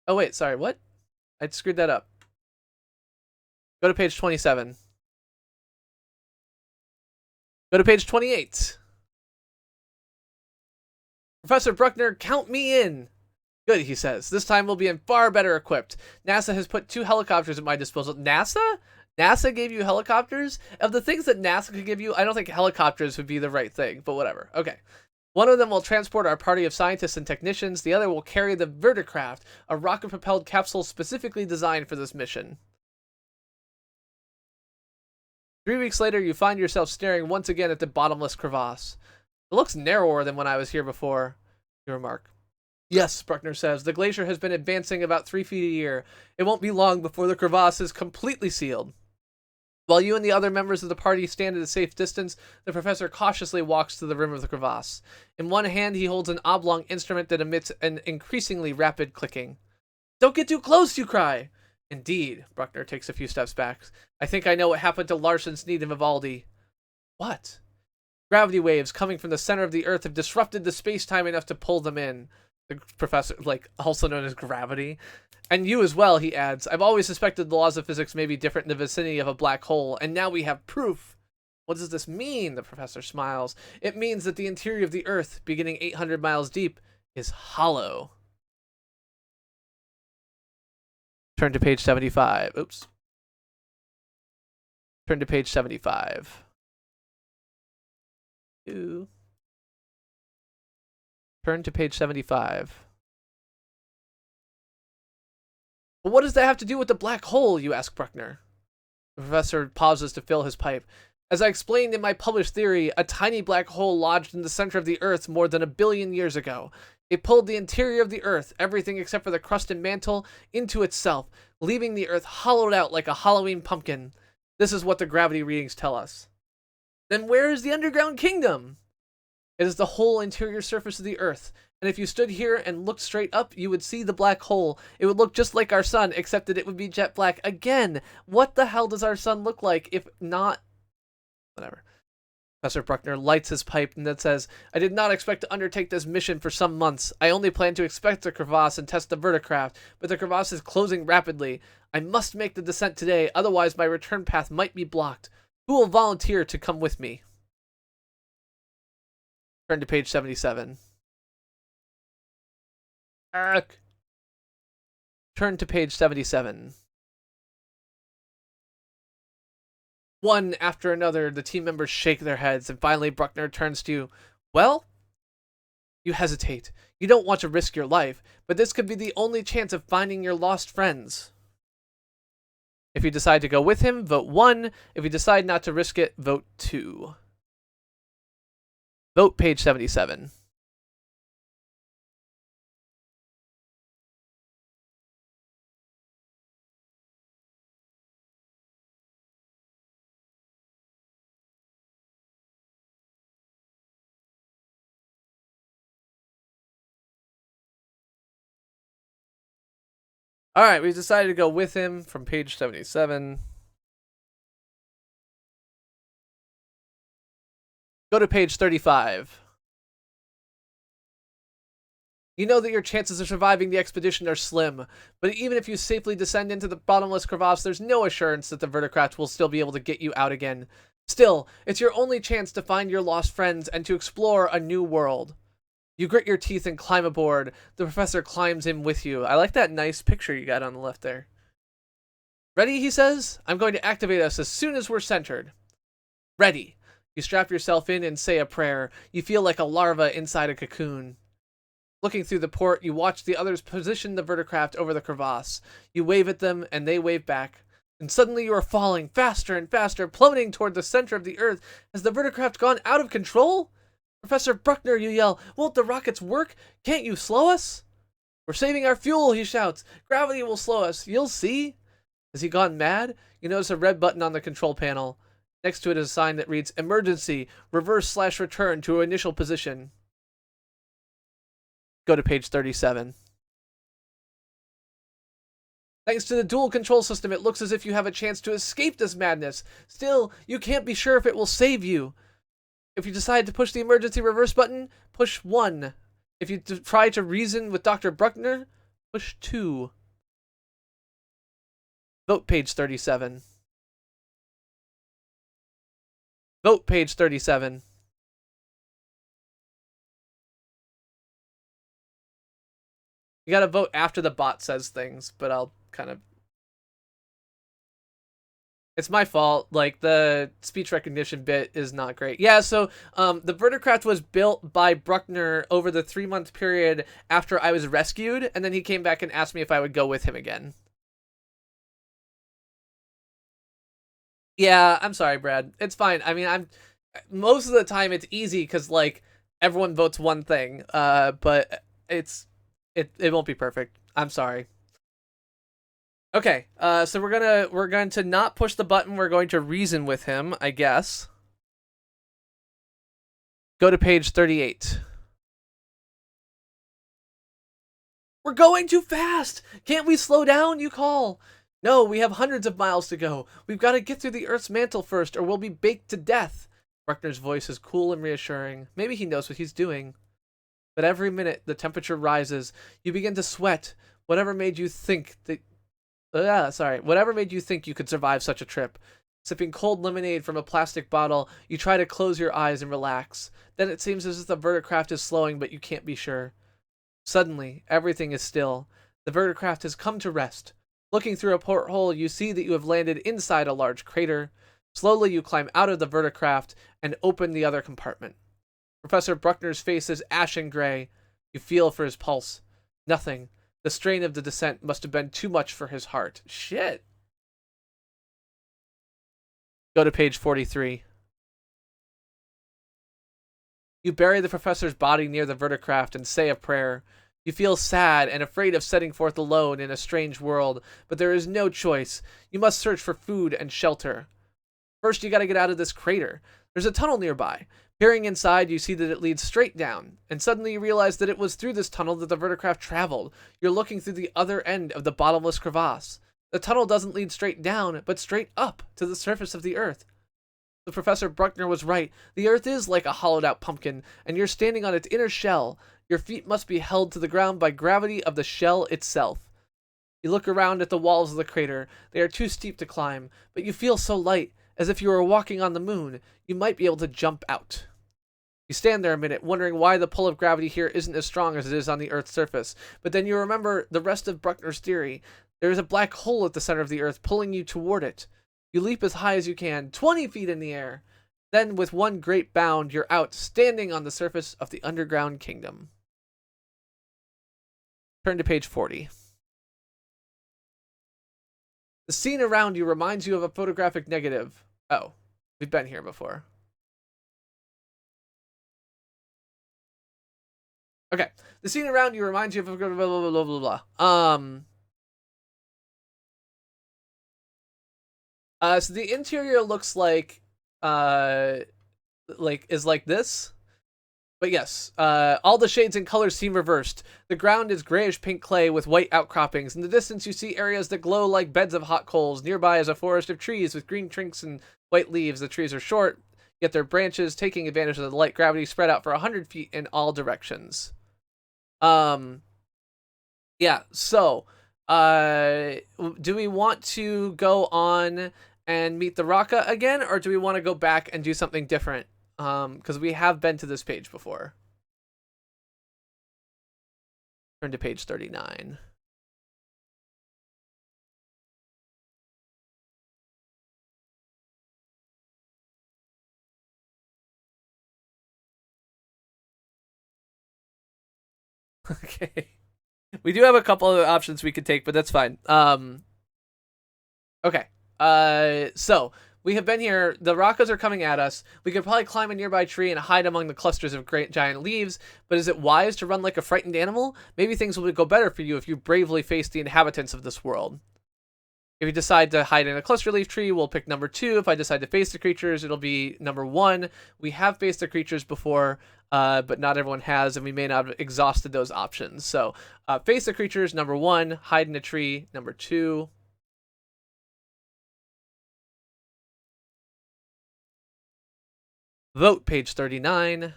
Oh, wait, sorry, what? I screwed that up. Go to page 27. Go to page 28. Professor Bruckner, count me in. Good, he says. This time we'll be far better equipped. NASA has put 2 helicopters at my disposal. NASA? NASA gave you helicopters? Of the things that NASA could give you, I don't think helicopters would be the right thing, but whatever. Okay. One of them will transport our party of scientists and technicians. The other will carry the Verticraft, a rocket-propelled capsule specifically designed for this mission. 3 weeks later, you find yourself staring once again at the bottomless crevasse. It looks narrower than when I was here before, you remark. Yes, Bruckner says. The glacier has been advancing about 3 feet a year. It won't be long before the crevasse is completely sealed. While you and the other members of the party stand at a safe distance, the professor cautiously walks to the rim of the crevasse. In one hand, he holds an oblong instrument that emits an increasingly rapid clicking. Don't get too close, you cry. Indeed, Bruckner takes a few steps back. I think I know what happened to Larsen's need and Vivaldi. What? Gravity waves coming from the center of the Earth have disrupted the space-time enough to pull them in. The professor, also known as gravity. And you as well, he adds. I've always suspected the laws of physics may be different in the vicinity of a black hole, and now we have proof. What does this mean? The professor smiles. It means that the interior of the Earth, beginning 800 miles deep, is hollow. Turn to page 75. Oops. Turn to page 75. Turn to page 75. But what does that have to do with the black hole, you ask Bruckner. The professor pauses to fill his pipe. As I explained in my published theory, a tiny black hole lodged in the center of the Earth more than 1 billion years ago. It pulled the interior of the Earth, everything except for the crust and mantle, into itself, leaving the Earth hollowed out like a Halloween pumpkin. This is what the gravity readings tell us. Then where is the underground kingdom? It is the whole interior surface of the Earth, and if you stood here and looked straight up, you would see the black hole. It would look just like our sun, except that it would be jet black. Again, what the hell does our sun look like if not... Whatever. Professor Bruckner lights his pipe and then says, I did not expect to undertake this mission for some months. I only planned to inspect the crevasse and test the verticraft, but the crevasse is closing rapidly. I must make the descent today, otherwise my return path might be blocked. Who will volunteer to come with me? Turn to page 77. Ark. Turn to page 77. One after another, the team members shake their heads, and finally Bruckner turns to you. Well? You hesitate. You don't want to risk your life, but this could be the only chance of finding your lost friends. If you decide to go with him, vote 1. If you decide not to risk it, vote 2. Vote page 77. All right, we decided to go with him from page 77. Go to page 35. You know that your chances of surviving the expedition are slim, but even if you safely descend into the bottomless crevasse, there's no assurance that the verticraft will still be able to get you out again. Still, it's your only chance to find your lost friends and to explore a new world. You grit your teeth and climb aboard. The professor climbs in with you. I like that nice picture you got on the left there. Ready, he says. I'm going to activate us as soon as we're centered. Ready. You strap yourself in and say a prayer. You feel like a larva inside a cocoon. Looking through the port, you watch the others position the verticraft over the crevasse. You wave at them, and they wave back. And suddenly you are falling faster and faster, plummeting toward the center of the Earth. Has the verticraft gone out of control? Professor Bruckner, you yell. Won't the rockets work? Can't you slow us? We're saving our fuel, he shouts. Gravity will slow us. You'll see. Has he gone mad? You notice a red button on the control panel. Next to it is a sign that reads, Emergency, reverse/return to initial position. Go to page 37. Thanks to the dual control system, it looks as if you have a chance to escape this madness. Still, you can't be sure if it will save you. If you decide to push the emergency reverse button, push 1. If you try to reason with Dr. Bruckner, push 2. Vote page 37. Vote page 37. You gotta vote after the bot says things, but I'll kind of... It's my fault. Like, the speech recognition bit is not great. Yeah, so the verticraft was built by Bruckner over the 3-month period after I was rescued, and then he came back and asked me if I would go with him again. Yeah, I'm sorry, Brad. It's fine. I mean, most of the time it's easy because, like, everyone votes one thing, but it won't be perfect. I'm sorry. Okay, so we're going to not push the button. We're going to reason with him, I guess. Go to page 38. We're going too fast! Can't we slow down, you call? No, we have hundreds of miles to go. We've got to get through the Earth's mantle first, or we'll be baked to death. Bruckner's voice is cool and reassuring. Maybe he knows what he's doing. But every minute, the temperature rises. You begin to sweat. Whatever made you think you could survive such a trip? Sipping cold lemonade from a plastic bottle, you try to close your eyes and relax. Then it seems as if the verticraft is slowing, but you can't be sure. Suddenly, everything is still. The verticraft has come to rest. Looking through a porthole, you see that you have landed inside a large crater. Slowly, you climb out of the verticraft and open the other compartment. Professor Bruckner's face is ashen gray. You feel for his pulse. Nothing. The strain of the descent must have been too much for his heart. Shit. Go to page 43. You bury the professor's body near the verticraft and say a prayer. You feel sad and afraid of setting forth alone in a strange world, but there is no choice. You must search for food and shelter. First, you gotta get out of this crater. There's a tunnel nearby. Peering inside, you see that it leads straight down, and suddenly you realize that it was through this tunnel that the verticraft traveled. You're looking through the other end of the bottomless crevasse. The tunnel doesn't lead straight down, but straight up to the surface of the Earth. The Professor Bruckner was right. The Earth is like a hollowed-out pumpkin, and you're standing on its inner shell. Your feet must be held to the ground by gravity of the shell itself. You look around at the walls of the crater. They are too steep to climb, but you feel so light, as if you were walking on the moon. You might be able to jump out. You stand there a minute, wondering why the pull of gravity here isn't as strong as it is on the Earth's surface. But then you remember the rest of Bruckner's theory. There is a black hole at the center of the Earth, pulling you toward it. You leap as high as you can, 20 feet in the air. Then, with one great bound, you're out, standing on the surface of the underground kingdom. Turn to page 40. The scene around you reminds you of a photographic negative. Oh, we've been here before. Okay, the scene around you reminds you of blah, blah, blah, blah, blah, blah. So the interior looks like is like this. But yes, all the shades and colors seem reversed. The ground is grayish pink clay with white outcroppings. In the distance, you see areas that glow like beds of hot coals. Nearby is a forest of trees with green trunks and white leaves. The trees are short, yet their branches, taking advantage of the light gravity, spread out for 100 feet in all directions. Yeah, so, do we want to go on and meet the Raka again, or do we want to go back and do something different? Because we have been to this page before. Turn to page 39. Okay. We do have a couple of options we could take, but that's fine. Okay. So we have been here. The Rakas are coming at us. We could probably climb a nearby tree and hide among the clusters of great giant leaves, but is it wise to run like a frightened animal? Maybe things will go better for you if you bravely face the inhabitants of this world. If you decide to hide in a cluster leaf tree, we'll pick number 2. If I decide to face the creatures, it'll be number 1. We have faced the creatures before, but not everyone has, and we may not have exhausted those options. So face the creatures, number 1. Hide in a tree, number 2. Vote, page 39.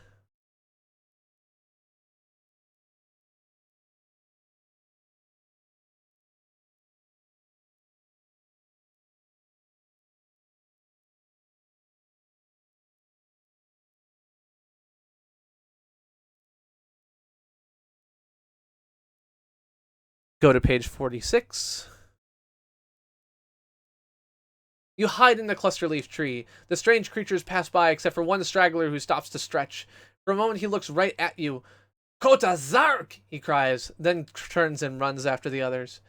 Go to page 46. You hide in the cluster leaf tree. The strange creatures pass by except for one straggler who stops to stretch. For a moment he looks right at you. Kota Zark! He cries, then turns and runs after the others.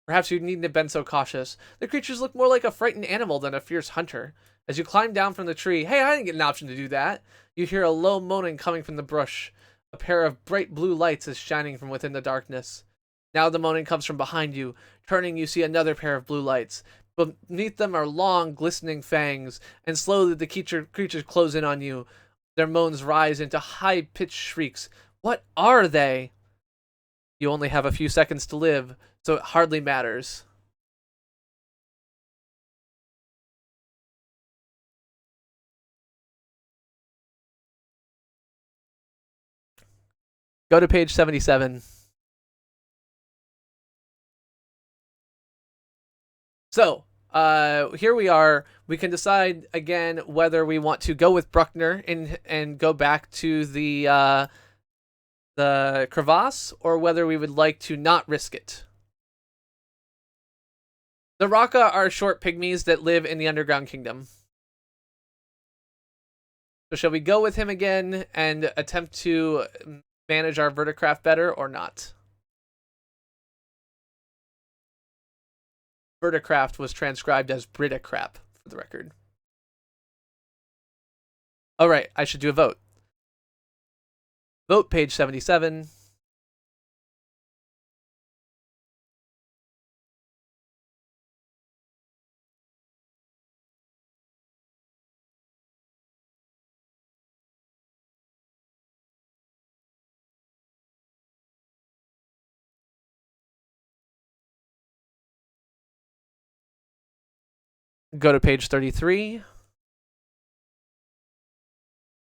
Perhaps you needn't have been so cautious. The creatures look more like a frightened animal than a fierce hunter. As you climb down from the tree, hey, I didn't get an option to do that. You hear a low moaning coming from the brush. A pair of bright blue lights is shining from within the darkness. Now the moaning comes from behind you. Turning, you see another pair of blue lights. Beneath them are long, glistening fangs, and slowly the creatures close in on you. Their moans rise into high-pitched shrieks. What are they? You only have a few seconds to live, so it hardly matters. Go to page 77. So, here we are. We can decide again whether we want to go with Bruckner and go back to the crevasse, or whether we would like to not risk it. The Raka are short pygmies that live in the underground kingdom. So shall we go with him again and attempt to manage our verticraft better, or not? Verticraft was transcribed as Britacrap, for the record. All right, I should do a vote. Vote, page 77. Go to page 33.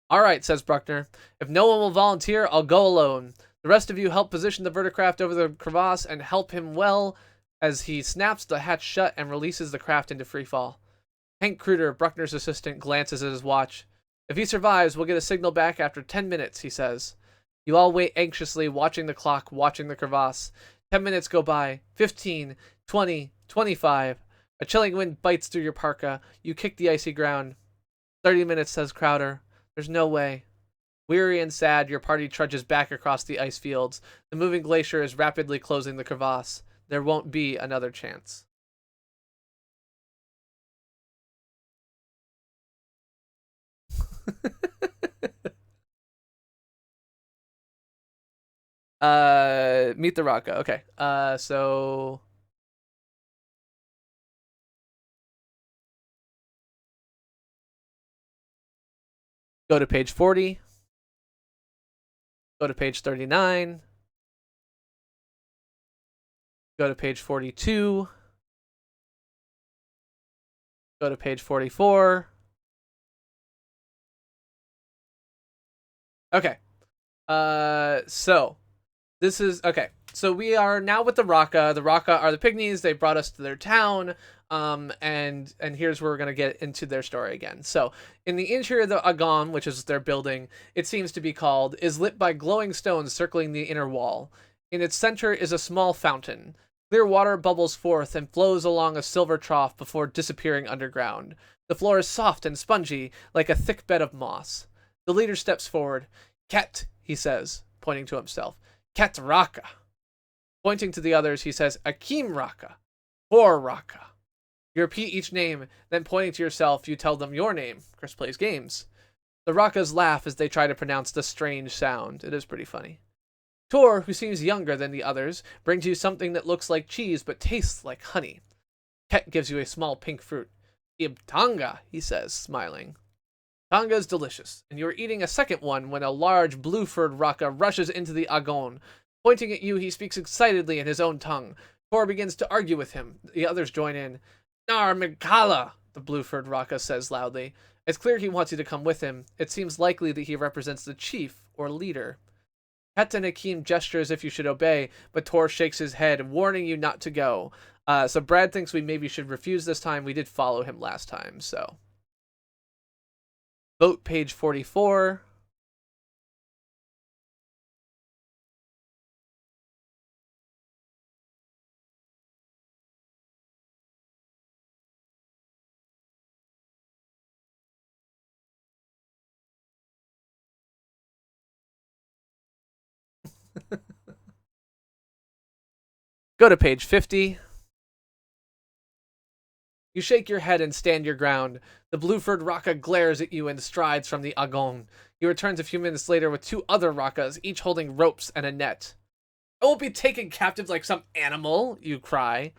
All right, says Bruckner. If no one will volunteer, I'll go alone. The rest of you help position the verticraft over the crevasse and help him well as he snaps the hatch shut and releases the craft into freefall. Hank Kruder, Bruckner's assistant, glances at his watch. If he survives, we'll get a signal back after 10 minutes, he says. You all wait anxiously, watching the clock, watching the crevasse. 10 minutes go by. 15, 20, 25. A chilling wind bites through your parka. You kick the icy ground. 30 minutes, says Crowder. There's no way. Weary and sad, your party trudges back across the ice fields. The moving glacier is rapidly closing the crevasse. There won't be another chance. Meet the Raka. Okay. So go to page 40. Go to page 39. Go to page 42. Go to page 44. Okay. So this is okay. So we are now with the Raka. The Raka are the pygmies. They brought us to their town. And here's where we're gonna get into their story again. So in the interior of the Agon, which is their building, it seems to be called, is lit by glowing stones circling the inner wall. In its center is a small fountain. Clear water bubbles forth and flows along a silver trough before disappearing underground. The floor is soft and spongy, like a thick bed of moss. The leader steps forward. Ket, he says, pointing to himself. Ket Raka. Pointing to the others, he says, Akim Raka. For Raka. You repeat each name, then pointing to yourself, you tell them your name. Chris plays games. The Rakas laugh as they try to pronounce the strange sound. It is pretty funny. Tor, who seems younger than the others, brings you something that looks like cheese but tastes like honey. Ket gives you a small pink fruit. Ibtanga, he says, smiling. Tanga is delicious, and you are eating a second one when a large blue-furred Raka rushes into the Agon. Pointing at you, he speaks excitedly in his own tongue. Tor begins to argue with him. The others join in. Nar Mikala, the blue-furred Raka says loudly. It's clear he wants you to come with him. It seems likely that he represents the chief or leader. Ket and Akim gesture as if you should obey, but Tor shakes his head, warning you not to go. So Brad thinks we maybe should refuse this time. We did follow him last time, so. Vote page 44. Go to page 50. You shake your head and stand your ground. The blue-furred Raka glares at you and strides from the Agon. He returns a few minutes later with two other Rakas, each holding ropes and a net. I won't be taken captive like some animal, you cry.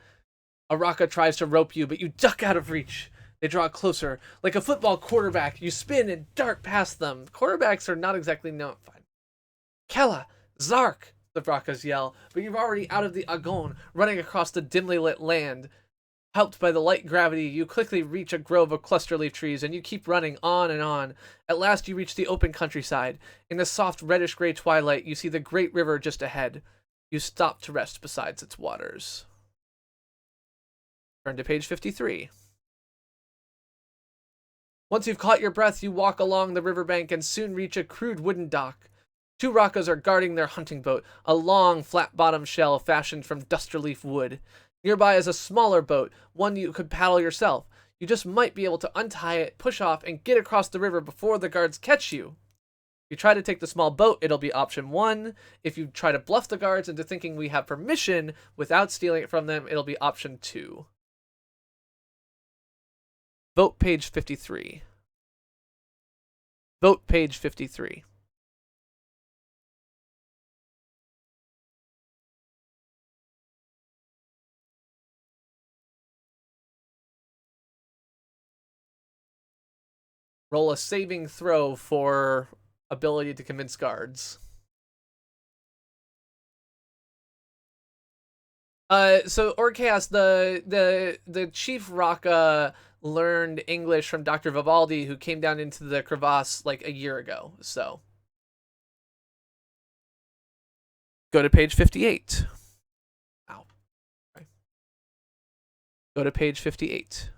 A Raka tries to rope you, but you duck out of reach. They draw closer. Like a football quarterback, you spin and dart past them. Quarterbacks are not exactly known. Fine. Kella, Zark, the Rakas yell, but you're already out of the Agon, running across the dimly lit land. Helped by the light gravity, you quickly reach a grove of cluster-leaf trees, and you keep running on and on. At last, you reach the open countryside. In the soft reddish-gray twilight, you see the great river just ahead. You stop to rest beside its waters. Turn to page 53. Once you've caught your breath, you walk along the riverbank and soon reach a crude wooden dock. Two Rakas are guarding their hunting boat, a long, flat-bottomed shell fashioned from duster-leaf wood. Nearby is a smaller boat, one you could paddle yourself. You just might be able to untie it, push off, and get across the river before the guards catch you. If you try to take the small boat, it'll be option 1. If you try to bluff the guards into thinking we have permission without stealing it from them, it'll be option 2. Vote page 53. Vote page 53. Roll a saving throw for ability to convince guards. So Orcas, the chief Raka learned English from Dr. Vivaldi, who came down into the crevasse like a year ago. So go to page 58. Ow. Okay. Go to page 58.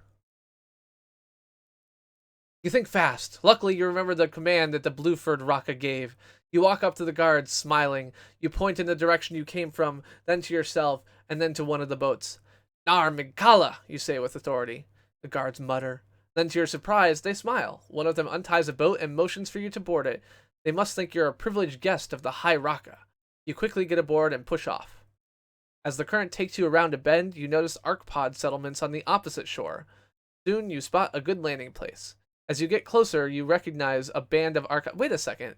You think fast. Luckily, you remember the command that the blue-furred Raka gave. You walk up to the guards, smiling. You point in the direction you came from, then to yourself, and then to one of the boats. Nar Mikala, you say with authority. The guards mutter. Then to your surprise, they smile. One of them unties a boat and motions for you to board it. They must think you're a privileged guest of the High Raka. You quickly get aboard and push off. As the current takes you around a bend, you notice arcpod settlements on the opposite shore. Soon, you spot a good landing place. As you get closer, you recognize a band of Wait a second.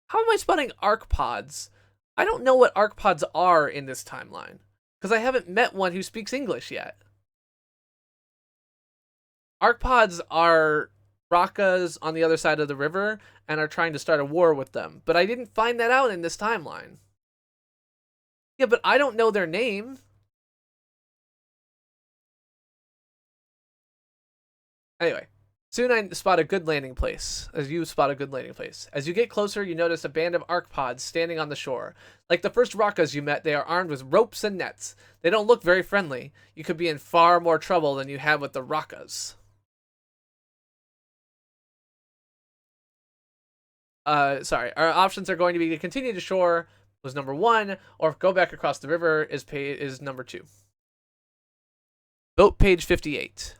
How am I spotting arcpods? I don't know what arcpods are in this timeline, because I haven't met one who speaks English yet. Arcpods are Rakas on the other side of the river and are trying to start a war with them, but I didn't find that out in this timeline. Yeah, but I don't know their name. Anyway, soon I spot a good landing place. As you get closer, you notice a band of arcpods standing on the shore. Like the first Rakas you met, they are armed with ropes and nets. They don't look very friendly. You could be in far more trouble than you have with the Rakas. Sorry. Our options are going to be to continue to shore, was number 1, or go back across the river is number 2. Vote page 58.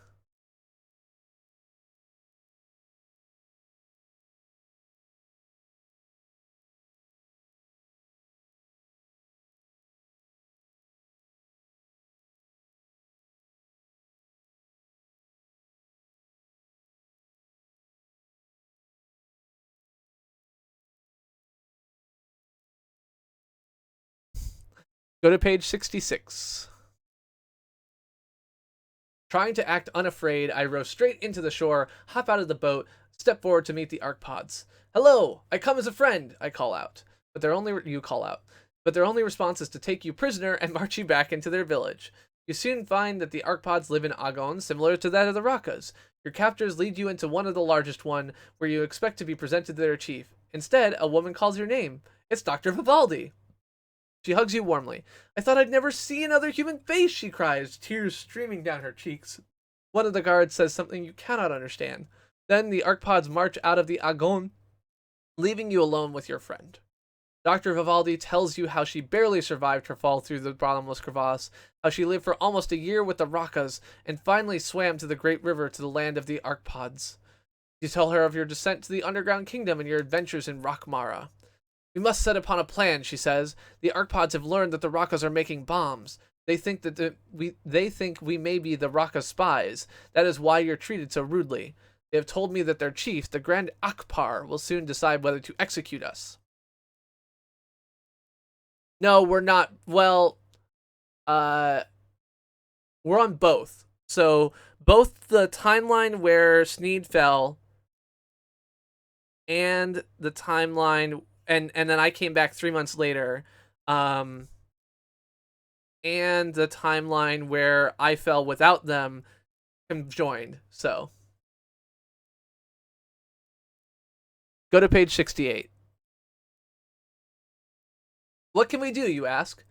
Go to page 66. Trying to act unafraid, I row straight into the shore, hop out of the boat, step forward to meet the arcpods. Hello, I come as a friend, I call out. But their only response is to take you prisoner and march you back into their village. You soon find that the arcpods live in Agon, similar to that of the Rakas. Your captors lead you into one of the largest one, where you expect to be presented to their chief. Instead, a woman calls your name. It's Dr. Vivaldi. She hugs you warmly. I thought I'd never see another human face, she cries, tears streaming down her cheeks. One of the guards says something you cannot understand. Then the arcpods march out of the Agon, leaving you alone with your friend. Dr. Vivaldi tells you how she barely survived her fall through the bottomless crevasse, how she lived for almost a year with the Rakas, and finally swam to the great river to the land of the arcpods. You tell her of your descent to the underground kingdom and your adventures in Rakmara. We must set upon a plan, she says. The arcpods have learned that the Rakas are making bombs. They think we may be the Raka spies. That is why you're treated so rudely. They have told me that their chief, the Grand Akpar, will soon decide whether to execute us. No, we're not. Well, we're on both. So both the timeline where Sneed fell and the timeline, and then I came back 3 months later, and the timeline where I fell without them conjoined. So go to page 68. What can we do, you ask?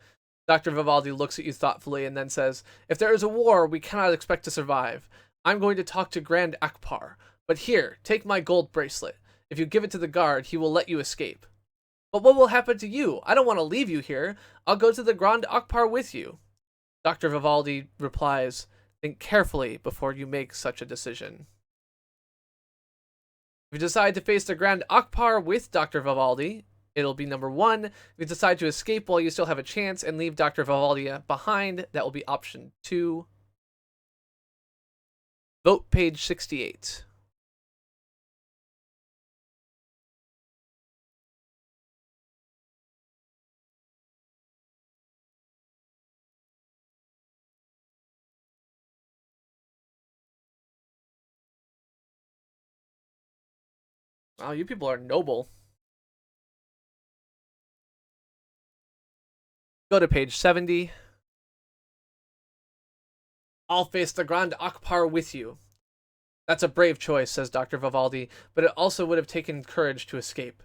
Dr. Vivaldi looks at you thoughtfully and then says, if there is a war, we cannot expect to survive. I'm going to talk to Grand Akpar. But here, take my gold bracelet. If you give it to the guard, he will let you escape. But what will happen to you? I don't want to leave you here. I'll go to the Grand Akpar with you. Dr. Vivaldi replies, think carefully before you make such a decision. If you decide to face the Grand Akpar with Dr. Vivaldi, it'll be number 1. If you decide to escape while you still have a chance and leave Dr. Vivaldi behind, that will be option 2. Vote page 68. Wow, you people are noble. Go to page 70. I'll face the Grand Akpar with you. That's a brave choice, says Dr. Vivaldi, but it also would have taken courage to escape.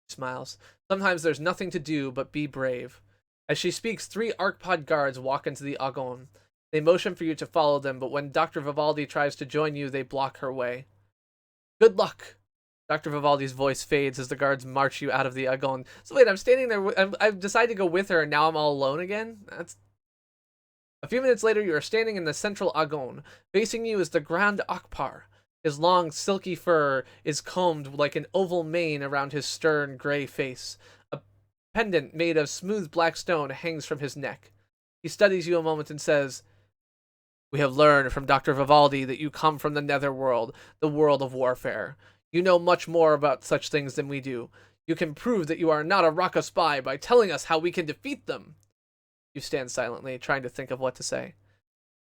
He smiles. Sometimes there's nothing to do but be brave. As she speaks, 3 Arcpod guards walk into the Agon. They motion for you to follow them, but when Dr. Vivaldi tries to join you, they block her way. Good luck! Dr. Vivaldi's voice fades as the guards march you out of the Agon. So wait, I'm standing there, I've decided to go with her, and now I'm all alone again? That's... A few minutes later, you are standing in the central Agon. Facing you is the Grand Akpar. His long, silky fur is combed like an oval mane around his stern, gray face. A pendant made of smooth black stone hangs from his neck. He studies you a moment and says, we have learned from Dr. Vivaldi that you come from the netherworld, the world of warfare. You know much more about such things than we do. You can prove that you are not a Raka spy by telling us how we can defeat them. You stand silently, trying to think of what to say.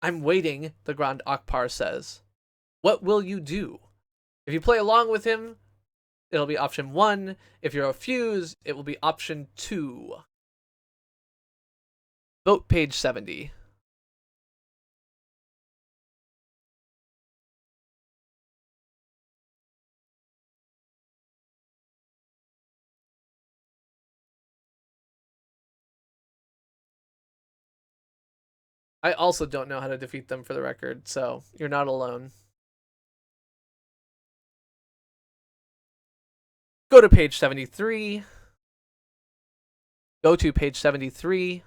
I'm waiting, the Grand Akpar says. What will you do? If you play along with him, it'll be option 1. If you refuse, it will be option 2. Vote page 70. I also don't know how to defeat them, for the record, so you're not alone. Go to page 73. Go to page 73.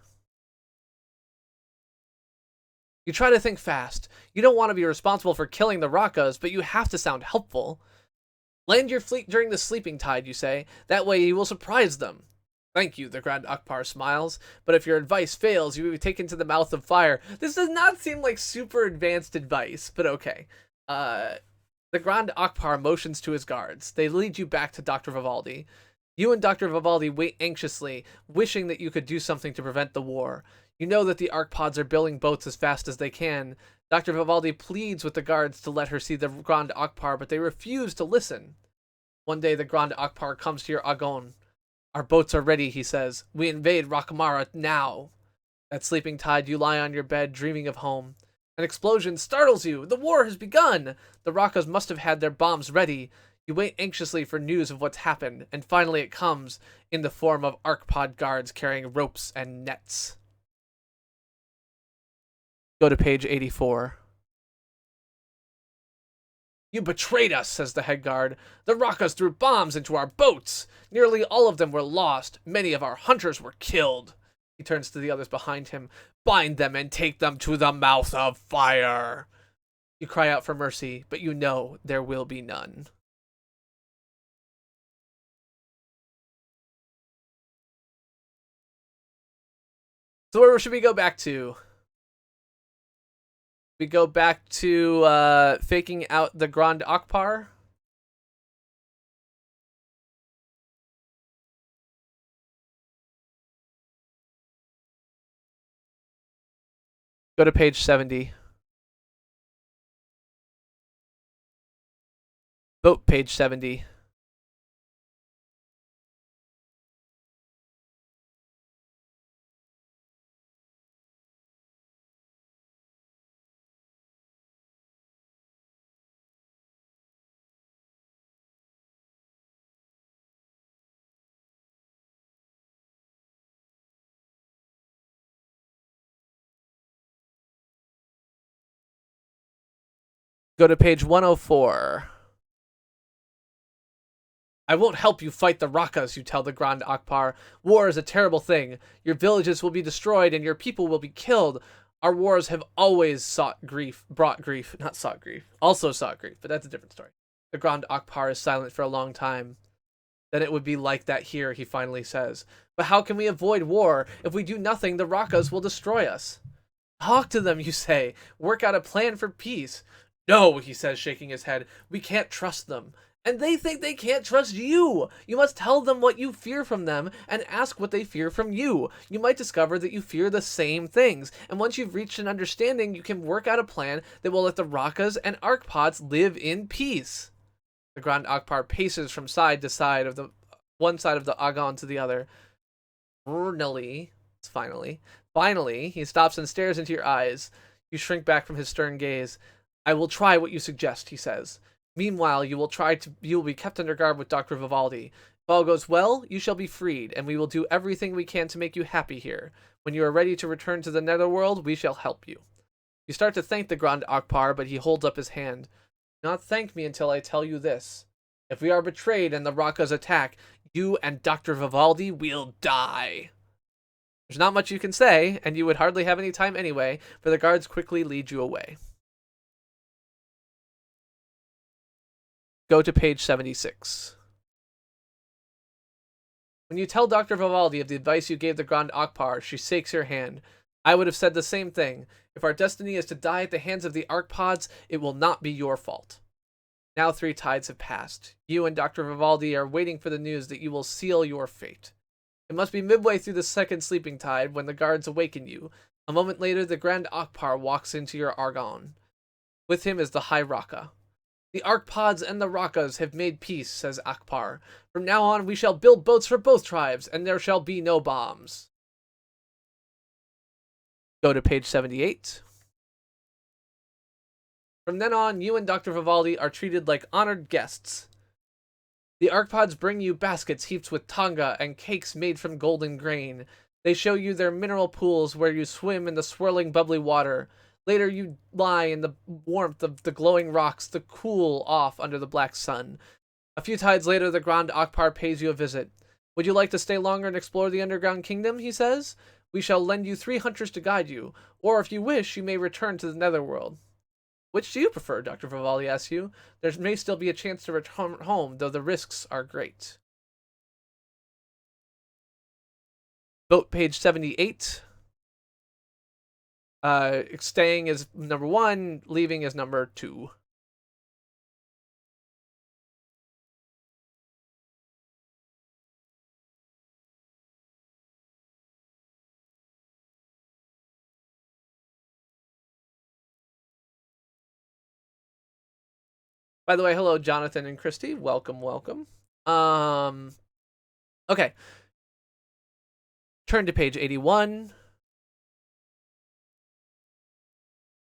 You try to think fast. You don't want to be responsible for killing the Rakas, but you have to sound helpful. Land your fleet during the sleeping tide, you say. That way you will surprise them. Thank you, the Grand Akbar smiles. But if your advice fails, you will be taken to the mouth of fire. This does not seem like super advanced advice, but okay. The Grand Akbar motions to his guards. They lead you back to Dr. Vivaldi. You and Dr. Vivaldi wait anxiously, wishing that you could do something to prevent the war. You know that the Arcpods are building boats as fast as they can. Dr. Vivaldi pleads with the guards to let her see the Grand Akbar, but they refuse to listen. One day the Grand Akbar comes to your Agon. Our boats are ready, he says. We invade Rakamara now. At sleeping tide, you lie on your bed, dreaming of home. An explosion startles you. The war has begun. The Rakas must have had their bombs ready. You wait anxiously for news of what's happened, and finally it comes, in the form of Arcpod guards carrying ropes and nets. Go to page 84. You betrayed us, says the head guard. The Rakas threw bombs into our boats. Nearly all of them were lost. Many of our hunters were killed. He turns to the others behind him. Bind them and take them to the mouth of fire. You cry out for mercy, but you know there will be none. So where should we go back to? We go back to faking out the Grand Akbar. Go to page 70. Vote page 70. Go to page 104. I won't help you fight the Rakas, you tell the Grand Akbar. War is a terrible thing. Your villages will be destroyed and your people will be killed. Our wars have always brought grief, not sought grief, also sought grief, but that's a different story. The Grand Akbar is silent for a long time. Then it would be like that here, he finally says. But how can we avoid war? If we do nothing, the Rakas will destroy us. Talk to them, you say. Work out a plan for peace. No, he says, shaking his head. We can't trust them. And they think they can't trust you. You must tell them what you fear from them and ask what they fear from you. You might discover that you fear the same things. And once you've reached an understanding, you can work out a plan that will let the Rakas and Arcpods live in peace. The Grand Akbar paces from side to side of the one side of the Agon to the other. Finally, he stops and stares into your eyes. You shrink back from his stern gaze. I will try what you suggest, he says. Meanwhile, you will be kept under guard with Dr. Vivaldi. If all goes well, you shall be freed, and we will do everything we can to make you happy here. When you are ready to return to the netherworld, we shall help you. You start to thank the Grand Akbar, but he holds up his hand. Do not thank me until I tell you this. If we are betrayed and the Rakas attack, you and Dr. Vivaldi will die. There's not much you can say, and you would hardly have any time anyway, for the guards quickly lead you away. Go to page 76. When you tell Dr. Vivaldi of the advice you gave the Grand Akbar, she shakes your hand. I would have said the same thing. If our destiny is to die at the hands of the Arcpods, it will not be your fault. Now 3 tides have passed. You and Dr. Vivaldi are waiting for the news that you will seal your fate. It must be midway through the second sleeping tide when the guards awaken you. A moment later, the Grand Akbar walks into your Argon. With him is the High Raka. The Arcpods and the Rakas have made peace, says Akbar. From now on, we shall build boats for both tribes, and there shall be no bombs. Go to page 78. From then on, you and Dr. Vivaldi are treated like honored guests. The Arcpods bring you baskets heaped with tonga and cakes made from golden grain. They show you their mineral pools where you swim in the swirling bubbly water. Later you lie in the warmth of the glowing rocks to cool off under the black sun. A few tides later, the Grand Akbar pays you a visit. Would you like to stay longer and explore the underground kingdom, he says. We shall lend you 3 hunters to guide you, or if you wish, you may return to the netherworld. Which do you prefer, Dr. Vivaldi asks you. There may still be a chance to return home, though the risks are great. Vote page 78. Staying is number 1, leaving is number 2. By the way, hello, Jonathan and Christy. Welcome, welcome. Okay. Turn to page 81.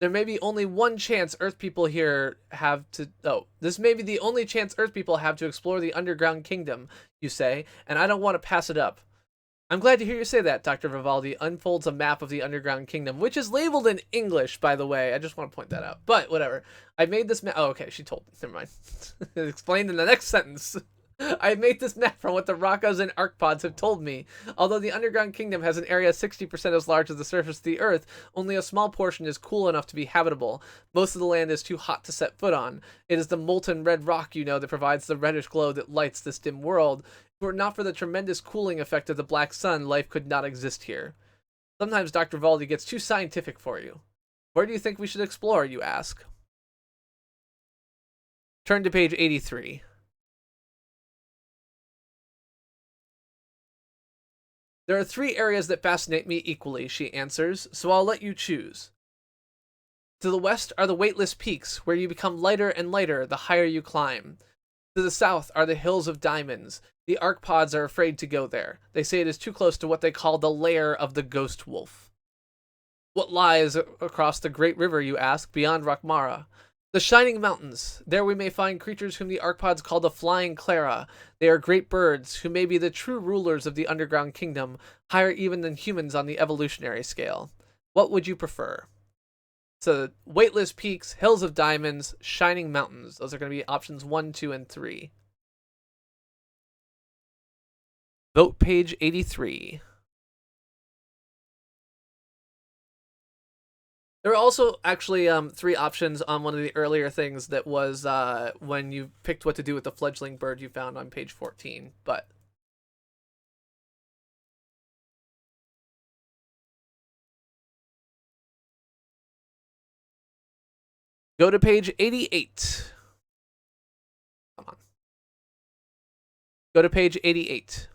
There may be only one chance Earth people here have to... Oh, this may be the only chance Earth people have to explore the underground kingdom, you say, and I don't want to pass it up. I'm glad to hear you say that, Dr. Vivaldi unfolds a map of the underground kingdom, which is labeled in English, by the way. I just want to point that out. But whatever. I made this map... Oh, okay, she told me. Never mind. Explained in the next sentence. I made this map from what the Rakas and archpods have told me. Although the underground kingdom has an area 60% as large as the surface of the Earth, only a small portion is cool enough to be habitable. Most of the land is too hot to set foot on. It is the molten red rock, you know, that provides the reddish glow that lights this dim world. If it were not for the tremendous cooling effect of the black sun, life could not exist here. Sometimes Dr. Vivaldi gets too scientific for you. Where do you think we should explore, you ask? Turn to page 83. There are 3 areas that fascinate me equally, she answers, so I'll let you choose. To the west are the Weightless Peaks, where you become lighter and lighter the higher you climb. To the south are the Hills of Diamonds. The archpods are afraid to go there. They say it is too close to what they call the lair of the ghost wolf. What lies across the great river, you ask, beyond Rakmara? The Shining Mountains. There we may find creatures whom the archpods call the Flying Clara. They are great birds, who may be the true rulers of the underground kingdom, higher even than humans on the evolutionary scale. What would you prefer? So, Weightless Peaks, Hills of Diamonds, Shining Mountains. Those are going to be options 1, 2, and 3. Vote page 83. There are also actually 3 options on one of the earlier things that was when you picked what to do with the fledgling bird you found on page 14, but... Go to page 88. Come on. Go to page 88.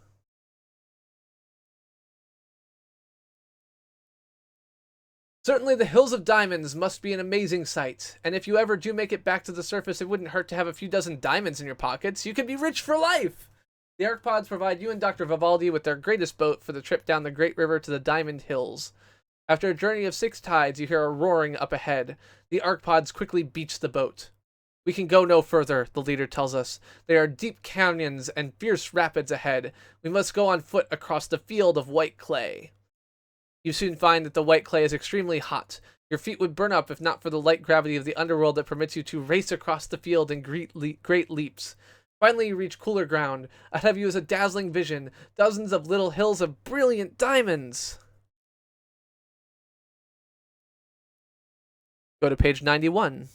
Certainly the Hills of Diamonds must be an amazing sight, and if you ever do make it back to the surface, it wouldn't hurt to have a few dozen diamonds in your pockets. You can be rich for life! The archpods provide you and Dr. Vivaldi with their greatest boat for the trip down the Great River to the Diamond Hills. After a journey of 6 tides, you hear a roaring up ahead. The archpods quickly beach the boat. We can go no further, the leader tells us. There are deep canyons and fierce rapids ahead. We must go on foot across the field of white clay. You soon find that the white clay is extremely hot. Your feet would burn up if not for the light gravity of the underworld that permits you to race across the field in great leaps. Finally, you reach cooler ground. Ahead of you is a dazzling vision, dozens of little hills of brilliant diamonds. Go to page 91.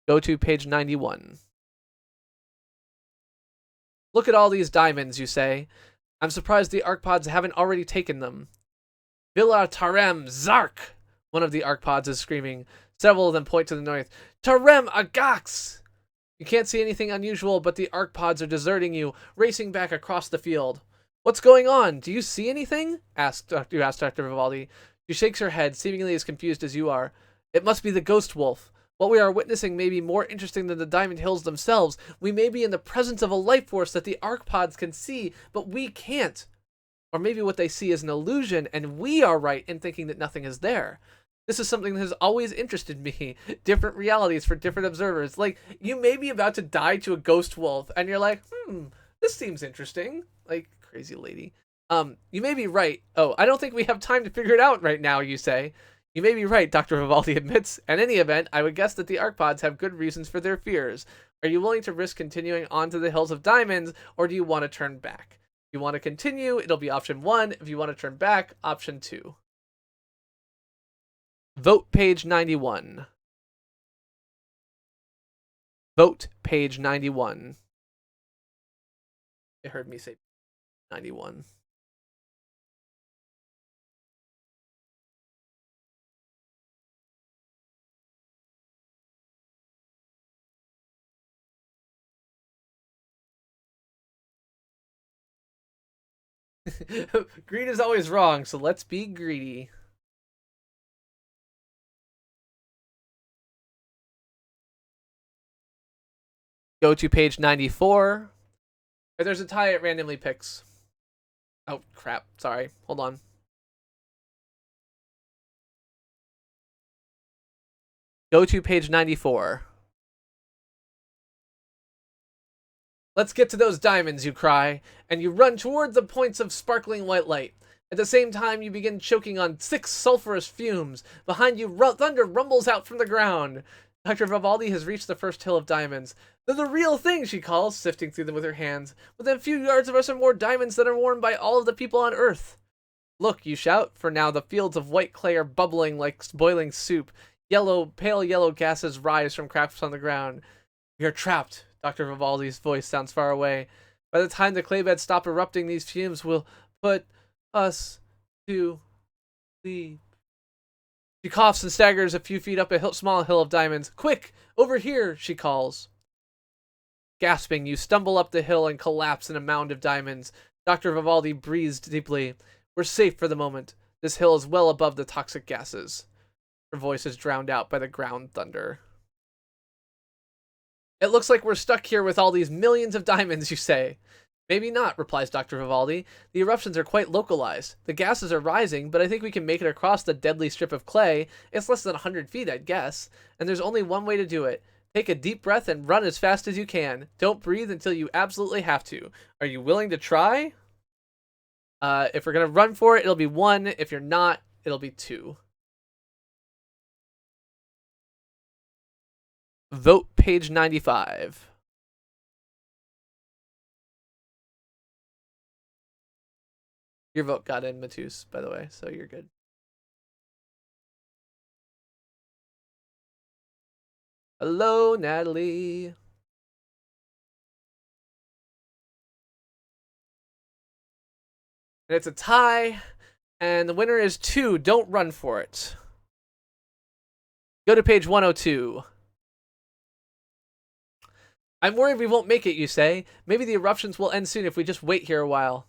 Go to page 91. Look at all these diamonds, you say. I'm surprised the archpods haven't already taken them. Villa Tarem Zark! One of the archpods is screaming. Several of them point to the north. Tarem Agax! You can't see anything unusual, but the archpods are deserting you, racing back across the field. What's going on? Do you see anything? You asked Dr. Vivaldi. She shakes her head, seemingly as confused as you are. It must be the ghost wolf. What we are witnessing may be more interesting than the Diamond Hills themselves. We may be in the presence of a life force that the archpods can see, but we can't. Or maybe what they see is an illusion, and we are right in thinking that nothing is there. This is something that has always interested me. Different realities for different observers. Like, you may be about to die to a ghost wolf, and you're like, this seems interesting. Like, crazy lady. You may be right. Oh, I don't think we have time to figure it out right now, you say. You may be right, Dr. Vivaldi admits. In any event, I would guess that the Archpods have good reasons for their fears. Are you willing to risk continuing onto the Hills of Diamonds, or do you want to turn back? If you want to continue, it'll be option 1. If you want to turn back, option 2. Vote page 91. Vote page 91. It heard me say 91. Greed is always wrong, so let's be greedy. Go to page 94. There's a tie it randomly picks. Oh, crap. Sorry. Hold on. Go to page 94. Let's get to those diamonds, you cry, and you run toward the points of sparkling white light. At the same time, you begin choking on 6 sulfurous fumes. Behind you, thunder rumbles out from the ground. Dr. Vivaldi has reached the first hill of diamonds. They're the real thing, she calls, sifting through them with her hands. Within a few yards of us are more diamonds than are worn by all of the people on Earth. Look, you shout, for now the fields of white clay are bubbling like boiling soup. Pale yellow gases rise from cracks on the ground. We are trapped. Dr. Vivaldi's voice sounds far away. By the time the clay beds stop erupting, these fumes will put us to sleep. She coughs and staggers a few feet up a small hill of diamonds. Quick! Over here! She calls. Gasping, you stumble up the hill and collapse in a mound of diamonds. Dr. Vivaldi breathes deeply. We're safe for the moment. This hill is well above the toxic gases. Her voice is drowned out by the ground thunder. It looks like we're stuck here with all these millions of diamonds, you say. Maybe not, replies Dr. Vivaldi. The eruptions are quite localized. The gases are rising, but I think we can make it across the deadly strip of clay. It's less than 100 feet, I'd guess. And there's only one way to do it. Take a deep breath and run as fast as you can. Don't breathe until you absolutely have to. Are you willing to try? If we're going to run for it, it'll be 1. If you're not, it'll be 2. Vote page 95. Your vote got in, Matus, by the way, so you're good. Hello, Natalie. And it's a tie, and the winner is 2. Don't run for it. Go to page 102. I'm worried we won't make it, you say. Maybe the eruptions will end soon if we just wait here a while.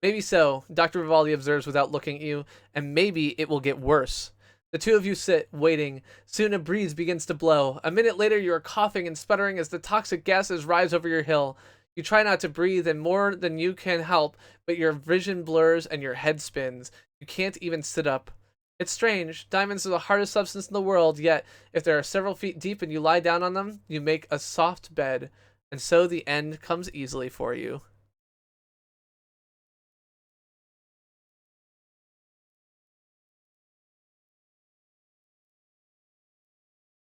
Maybe so, Dr. Vivaldi observes without looking at you, and maybe it will get worse. The two of you sit, waiting. Soon a breeze begins to blow. A minute later, you are coughing and sputtering as the toxic gases rise over your hill. You try not to breathe, and more than you can help, but your vision blurs and your head spins. You can't even sit up. It's strange. Diamonds are the hardest substance in the world, yet if they are several feet deep and you lie down on them, you make a soft bed, and so the end comes easily for you.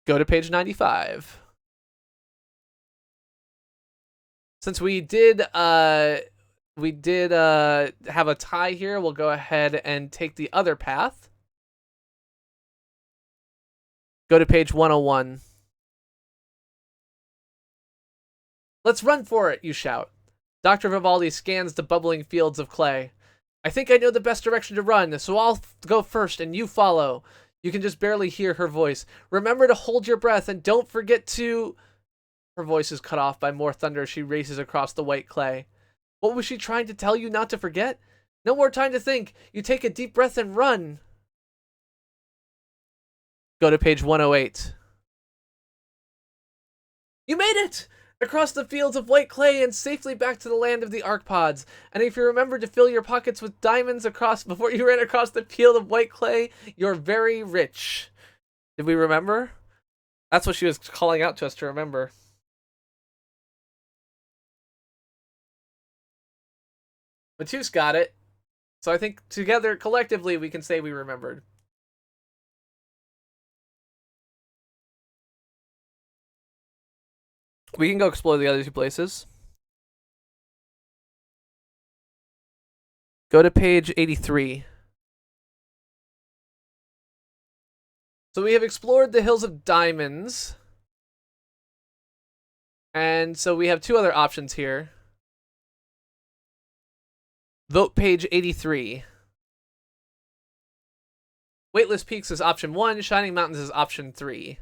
Go to page 95. Since we did have a tie here, we'll go ahead and take the other path. Go to page 101. Let's run for it, you shout. Dr. Vivaldi scans the bubbling fields of clay. I think I know the best direction to run, so I'll go first and you follow. You can just barely hear her voice. Remember to hold your breath and don't forget to... Her voice is cut off by more thunder as she races across the white clay. What was she trying to tell you not to forget? No more time to think. You take a deep breath and run. Go to page 108. You made it! Across the fields of white clay and safely back to the land of the Archpods. And if you remember to fill your pockets with diamonds before you ran across the field of white clay, you're very rich. Did we remember? That's what she was calling out to us to remember. Matus got it. So I think together, collectively, we can say we remembered. We can go explore the other two places. Go to page 83. So we have explored the Hills of Diamonds. And so we have two other options here. Vote page 83. Weightless Peaks is option 1. Shining Mountains is option 3.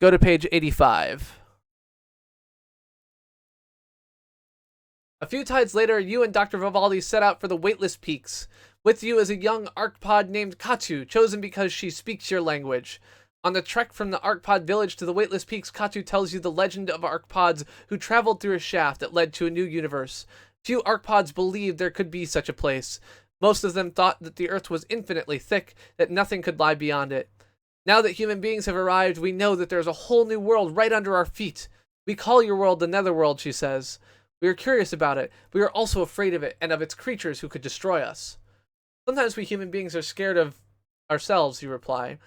Go to page 85. A few tides later, you and Dr. Vivaldi set out for the Weightless Peaks. With you is a young archpod named Katu, chosen because she speaks your language. On the trek from the archpod village to the Weightless Peaks, Katu tells you the legend of archpods who traveled through a shaft that led to a new universe. Few archpods believed there could be such a place. Most of them thought that the earth was infinitely thick, that nothing could lie beyond it. Now that human beings have arrived, we know that there's a whole new world right under our feet. We call your world the Netherworld, she says. We are curious about it. We are also afraid of it and of its creatures who could destroy us. Sometimes we human beings are scared of ourselves, you reply.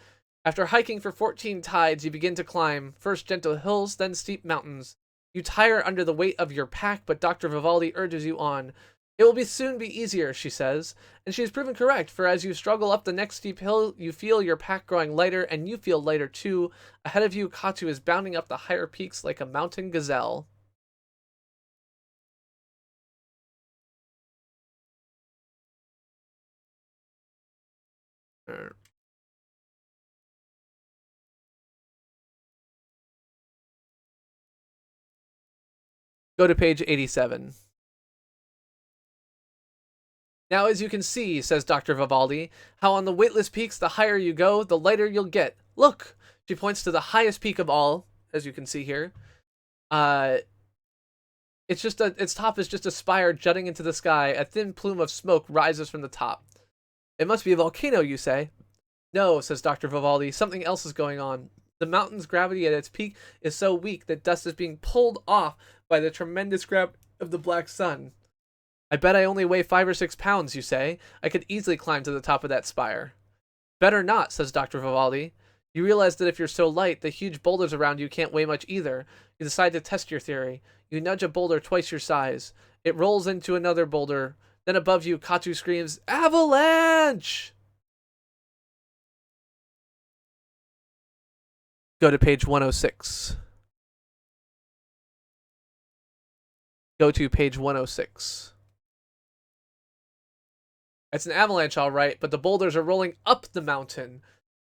After hiking for 14 tides, you begin to climb, first gentle hills, then steep mountains. You tire under the weight of your pack, but Dr. Vivaldi urges you on. It will soon be easier, she says, and she has proven correct, for as you struggle up the next steep hill, you feel your pack growing lighter, and you feel lighter too. Ahead of you, Katu is bounding up the higher peaks like a mountain gazelle. Go to page 87. Now, as you can see, says Dr. Vivaldi, how on the Weightless Peaks, the higher you go, the lighter you'll get. Look! She points to the highest peak of all, as you can see here. Its top is just a spire jutting into the sky. A thin plume of smoke rises from the top. It must be a volcano, you say. No, says Dr. Vivaldi, something else is going on. The mountain's gravity at its peak is so weak that dust is being pulled off by the tremendous gravity of the black sun. I bet I only weigh 5 or 6 pounds, you say. I could easily climb to the top of that spire. Better not, says Dr. Vivaldi. You realize that if you're so light, the huge boulders around you can't weigh much either. You decide to test your theory. You nudge a boulder twice your size. It rolls into another boulder. Then above you, Katu screams, "Avalanche!" Go to page 106. Go to page 106. It's an avalanche, all right, but the boulders are rolling up the mountain.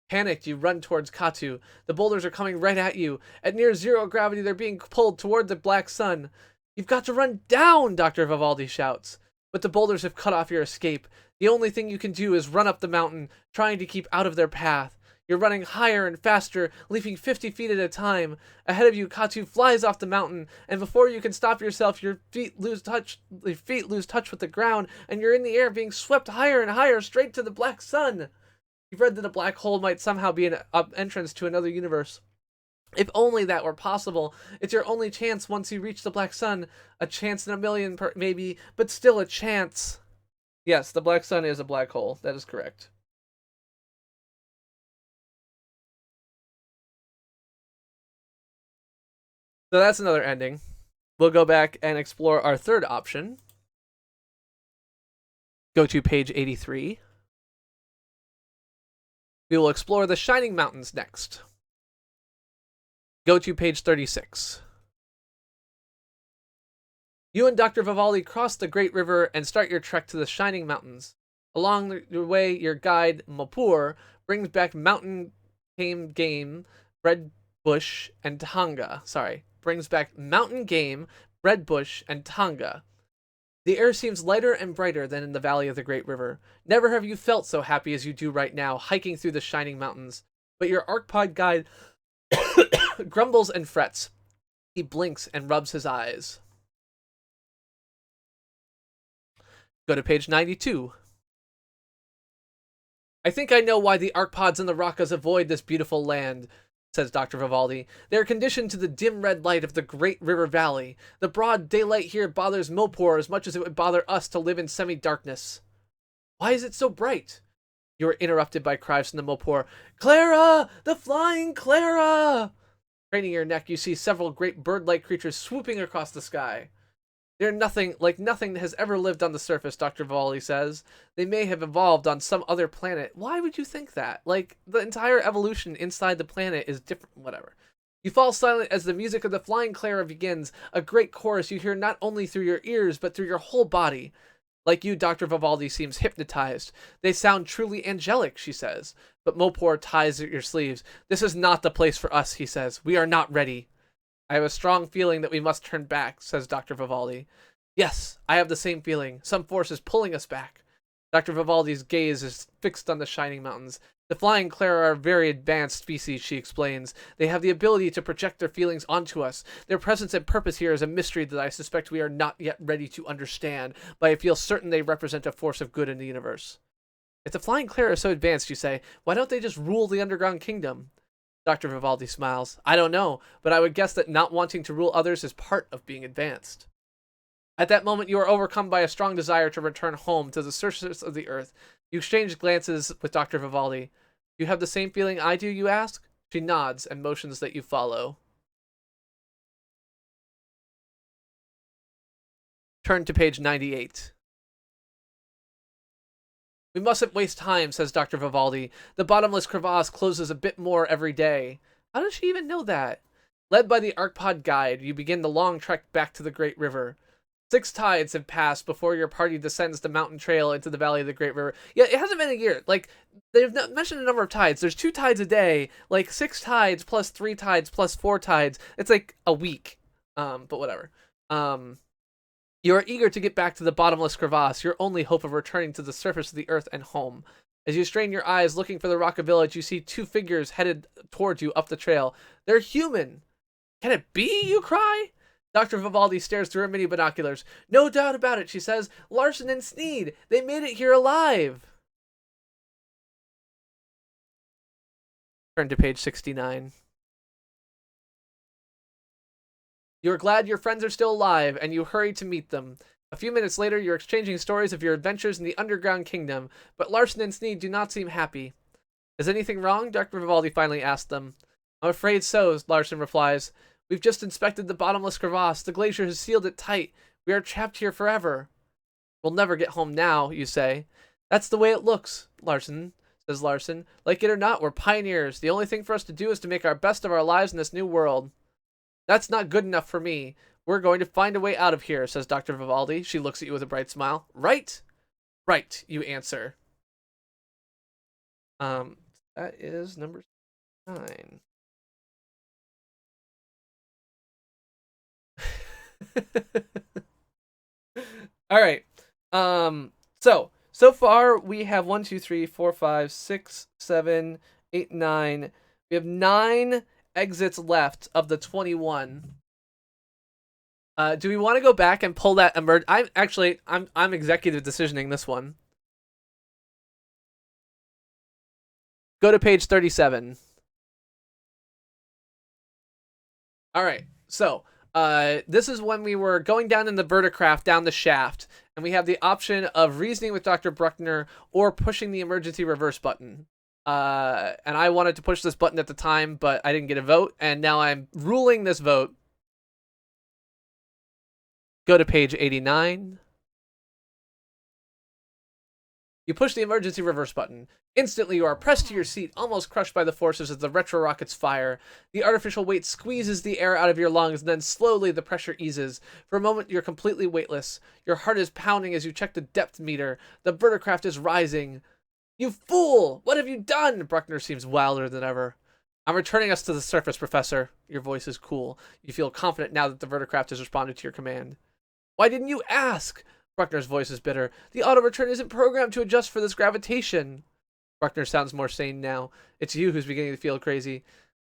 Panicked, you run towards Katu. The boulders are coming right at you. At near zero gravity, they're being pulled toward the black sun. You've got to run down, Dr. Vivaldi shouts. But the boulders have cut off your escape. The only thing you can do is run up the mountain, trying to keep out of their path. You're running higher and faster, leaping 50 feet at a time. Ahead of you, Katu flies off the mountain, and before you can stop yourself, your feet lose touch with the ground, and you're in the air being swept higher and higher straight to the black sun. You've read that a black hole might somehow be an entrance to another universe. If only that were possible. It's your only chance once you reach the black sun. A chance in a million, maybe, but still a chance. Yes, the black sun is a black hole. That is correct. So that's another ending. We'll go back and explore our third option. Go to page 83. We will explore the Shining Mountains next. Go to page 36. You and Dr. Vivaldi cross the Great River and start your trek to the Shining Mountains. Along the way, your guide, Mapur, brings back mountain game, bread bush, and tanga. Brings back mountain game, bread bush, and tanga. The air seems lighter and brighter than in the valley of the Great River. Never have you felt so happy as you do right now, hiking through the Shining Mountains. But your archpod guide grumbles and frets. He blinks and rubs his eyes. Go to page 92. I think I know why the archpods and the Rakas avoid this beautiful land. says Dr. Vivaldi. They are conditioned to the dim red light of the great river valley. The broad daylight here bothers Mopor as much as it would bother us to live in semi-darkness. Why is it so bright? You are interrupted by cries from the Mopor. Clara! The flying Clara! Craning your neck, you see several great bird-like creatures swooping across the sky. They're nothing that has ever lived on the surface, Dr. Vivaldi says. They may have evolved on some other planet. Why would you think that? Like, the entire evolution inside the planet is different. Whatever. You fall silent as the music of the flying Clara begins, a great chorus you hear not only through your ears, but through your whole body. Like you, Dr. Vivaldi seems hypnotized. They sound truly angelic, she says. But Mopor ties at your sleeves. This is not the place for us, he says. We are not ready. I have a strong feeling that we must turn back, says Dr. Vivaldi. Yes, I have the same feeling. Some force is pulling us back. Dr. Vivaldi's gaze is fixed on the shining mountains. The flying Clara are a very advanced species, she explains. They have the ability to project their feelings onto us. Their presence and purpose here is a mystery that I suspect we are not yet ready to understand, but I feel certain they represent a force of good in the universe. If the flying Clara is so advanced, you say, why don't they just rule the underground kingdom? Dr. Vivaldi smiles. I don't know, but I would guess that not wanting to rule others is part of being advanced. At that moment, you are overcome by a strong desire to return home to the surface of the earth. You exchange glances with Dr. Vivaldi. You have the same feeling I do, you ask? She nods and motions that you follow. Turn to page 98. We mustn't waste time, says Dr. Vivaldi. The bottomless crevasse closes a bit more every day. How does she even know that? Led by the Arcpod guide, you begin the long trek back to the Great River. 6 tides have passed before your party descends the mountain trail into the valley of the Great River. Yeah, it hasn't been a year. Like, they've not mentioned a number of tides. There's 2 tides a day. Like, 6 tides plus 3 tides plus 4 tides. It's like a week. But whatever. You are eager to get back to the bottomless crevasse, your only hope of returning to the surface of the earth and home. As you strain your eyes looking for the Raka village, you see 2 figures headed towards you up the trail. They're human. Can it be, you cry? Dr. Vivaldi stares through her mini binoculars. No doubt about it, she says. Larson and Sneed, they made it here alive. Turn to page 69. You are glad your friends are still alive, and you hurry to meet them. A few minutes later, you're exchanging stories of your adventures in the underground kingdom, but Larson and Sneed do not seem happy. Is anything wrong? Dr. Vivaldi finally asked them. I'm afraid so, Larson replies. We've just inspected the bottomless crevasse. The glacier has sealed it tight. We are trapped here forever. We'll never get home now, you say. That's the way it looks, says Larson. Like it or not, we're pioneers. The only thing for us to do is to make our best of our lives in this new world. That's not good enough for me. We're going to find a way out of here, says Dr. Vivaldi. She looks at you with a bright smile. Right? Right, you answer. That is number 9. All right. So far we have 1, 2, 3, 4, 5, 6, 7, 8, 9. We have 9 exits left of the 21. Do we want to go back and pull that I'm executive decisioning this one. Go to page 37. All right. So, this is when we were going down in the verticraft down the shaft, and we have the option of reasoning with Dr. Bruckner or pushing the emergency reverse button. And I wanted to push this button at the time, but I didn't get a vote, and now I'm ruling this vote. Go to page 89. You push the emergency reverse button. Instantly, you are pressed to your seat, almost crushed by the forces as the retro rockets fire. The artificial weight squeezes the air out of your lungs, and then slowly the pressure eases. For a moment, you're completely weightless. Your heart is pounding as you check the depth meter. The verticraft is rising. You fool! What have you done? Bruckner seems wilder than ever. I'm returning us to the surface, Professor. Your voice is cool. You feel confident now that the verticraft has responded to your command. Why didn't you ask? Bruckner's voice is bitter. The auto-return isn't programmed to adjust for this gravitation. Bruckner sounds more sane now. It's you who's beginning to feel crazy.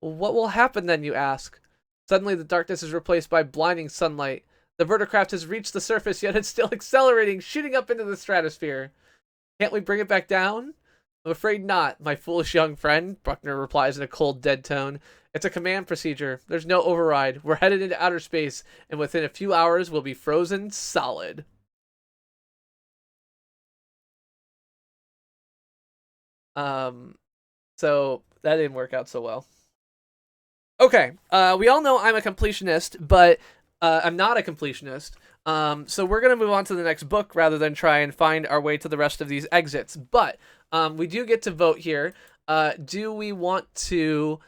What will happen then, you ask? Suddenly, the darkness is replaced by blinding sunlight. The verticraft has reached the surface, yet it's still accelerating, shooting up into the stratosphere. Can't we bring it back down? I'm afraid not, my foolish young friend, Bruckner replies in a cold, dead tone. It's a command procedure. There's no override. We're headed into outer space, and within a few hours, we'll be frozen solid. Um, so that didn't work out so well. Okay, we all know I'm a completionist, but I'm not a completionist. So we're gonna move on to the next book rather than try and find our way to the rest of these exits. But we do get to vote here. Do we want to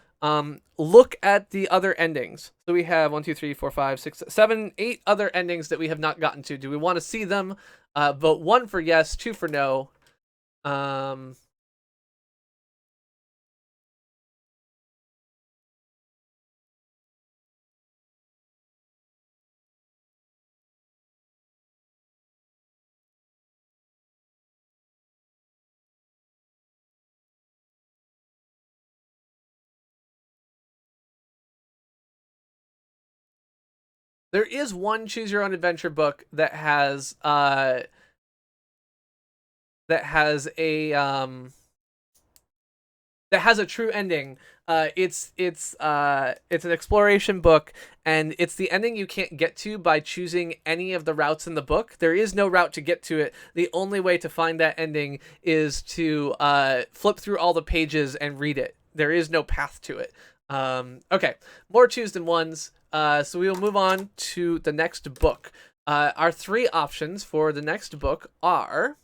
look at the other endings? So we have 1, 2, 3, 4, 5, 6, 7, 8 other endings that we have not gotten to. Do we want to see them? Vote 1 for yes, 2 for no. There is one choose your own adventure book that has a that has a true ending. It's an exploration book, and it's the ending you can't get to by choosing any of the routes in the book. There is no route to get to it. The only way to find that ending is to flip through all the pages and read it. There is no path to it. Okay, more twos than ones. So we will move on to the next book. Our 3 options for the next book are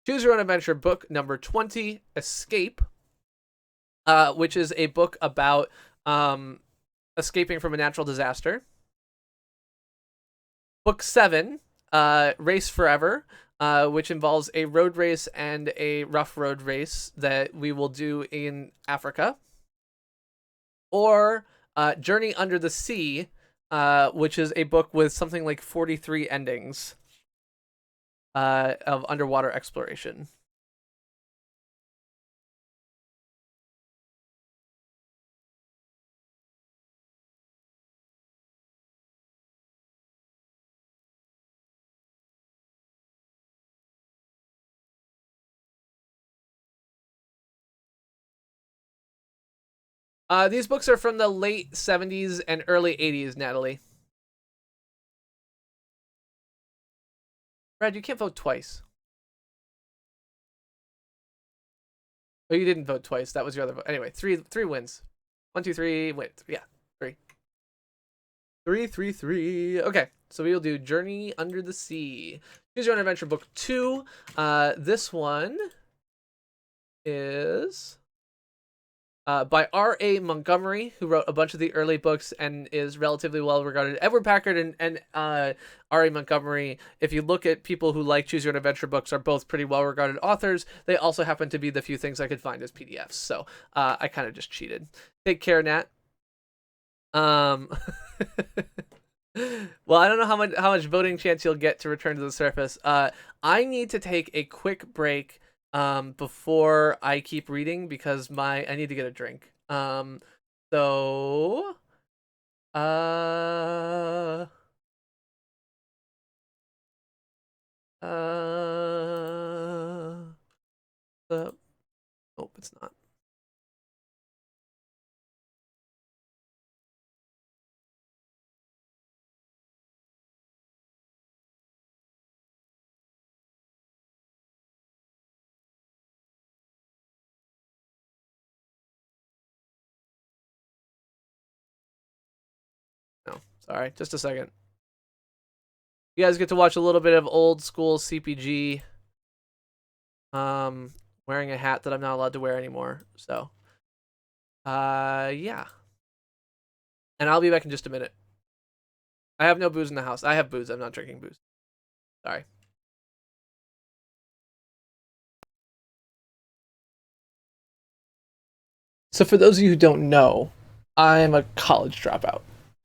Choose Your Own Adventure book number 20, Escape, which is a book about escaping from a natural disaster. Book 7, Race Forever, which involves a road race and a rough road race that we will do in Africa. Or Journey Under the Sea, which is a book with something like 43 endings of underwater exploration. These books are from the late 70s and early 80s, Natalie. Brad, you can't vote twice. Oh, you didn't vote twice. That was your other vote. Anyway, three wins. 1, 2, 3 wins. Yeah, 3. 3, 3, 3. Okay, so we will do Journey Under the Sea. Choose Your Own Adventure book 2. This one is by R.A. Montgomery, who wrote a bunch of the early books and is relatively well regarded. Edward Packard and R.A. Montgomery, if you look at people who like Choose Your Own Adventure books, are both pretty well regarded authors. They also happen to be the few things I could find as PDFs, so I kind of just cheated. Take care, Nat. Well, I don't know how much voting chance you'll get to return to the surface. I need to take a quick break before I keep reading because I need to get a drink. So oh, it's not. No, sorry. Just a second. You guys get to watch a little bit of old school CPG. Wearing a hat that I'm not allowed to wear anymore. So, yeah. And I'll be back in just a minute. I have no booze in the house. I have booze. I'm not drinking booze. Sorry. So for those of you who don't know, I'm a college dropout.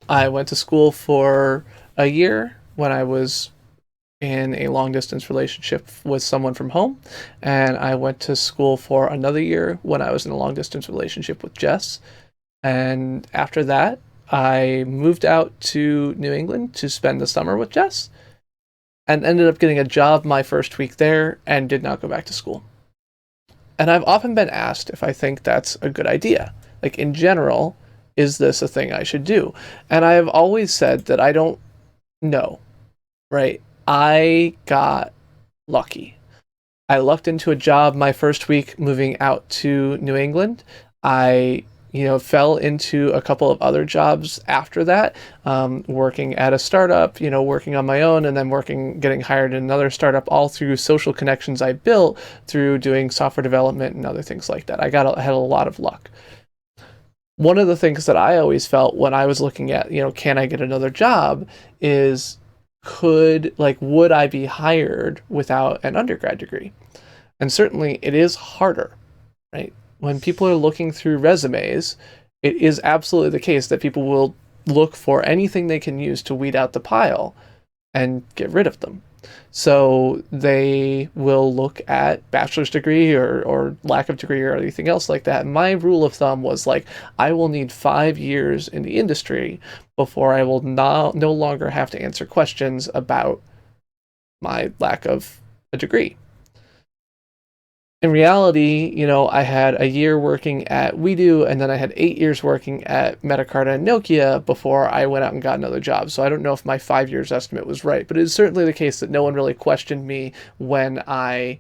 I went to school for a year when I was in a long distance relationship with someone from home, and I went to school for another year when I was in a long distance relationship with Jess. And after that, I moved out to New England to spend the summer with Jess. and ended up getting a job my first week there and did not go back to school. And I've often been asked if I think that's a good idea. Like, in general, is this a thing I should do? And I have always said that I don't know, right? I got lucky. I lucked into a job my first week moving out to New England. I, fell into a couple of other jobs after that, working at a startup, working on my own, and then getting hired in another startup, all through social connections I built through doing software development and other things like that. I had a lot of luck. One of the things that I always felt when I was looking at, can I get another job, is would I be hired without an undergrad degree? And certainly it is harder, right? When people are looking through resumes, it is absolutely the case that people will look for anything they can use to weed out the pile and get rid of them. So they will look at bachelor's degree or lack of degree or anything else like that. My rule of thumb was like, I will need 5 years in the industry before I will no longer have to answer questions about my lack of a degree. In reality, I had a year working at WeDo, and then I had 8 years working at Metacarta and Nokia before I went out and got another job. So I don't know if my 5 years estimate was right, but it is certainly the case that no one really questioned me when I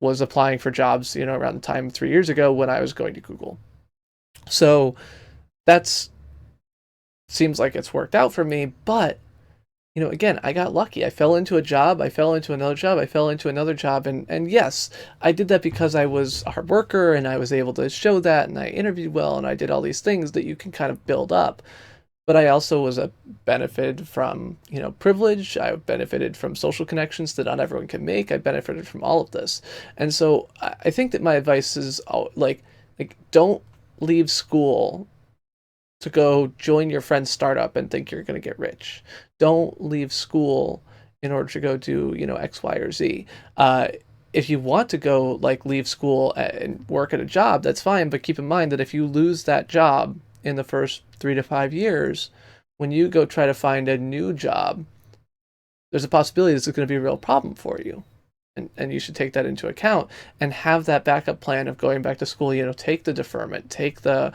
was applying for jobs, around the time 3 years ago when I was going to Google. So that's seems like it's worked out for me, but again, I got lucky. I fell into a job, I fell into another job, I fell into another job, and yes, I did that because I was a hard worker and I was able to show that, and I interviewed well, and I did all these things that you can kind of build up. But I also was benefited from, privilege. I benefited from social connections that not everyone can make. I benefited from all of this. And so I think that my advice is like don't leave school to go join your friend's startup and think you're going to get rich. Don't leave school in order to go do, X, Y, or Z. If you want to go leave school and work at a job, that's fine. But keep in mind that if you lose that job in the first 3 to 5 years, when you go try to find a new job, there's a possibility this is going to be a real problem for you. And you should take that into account and have that backup plan of going back to school, take the deferment, take the,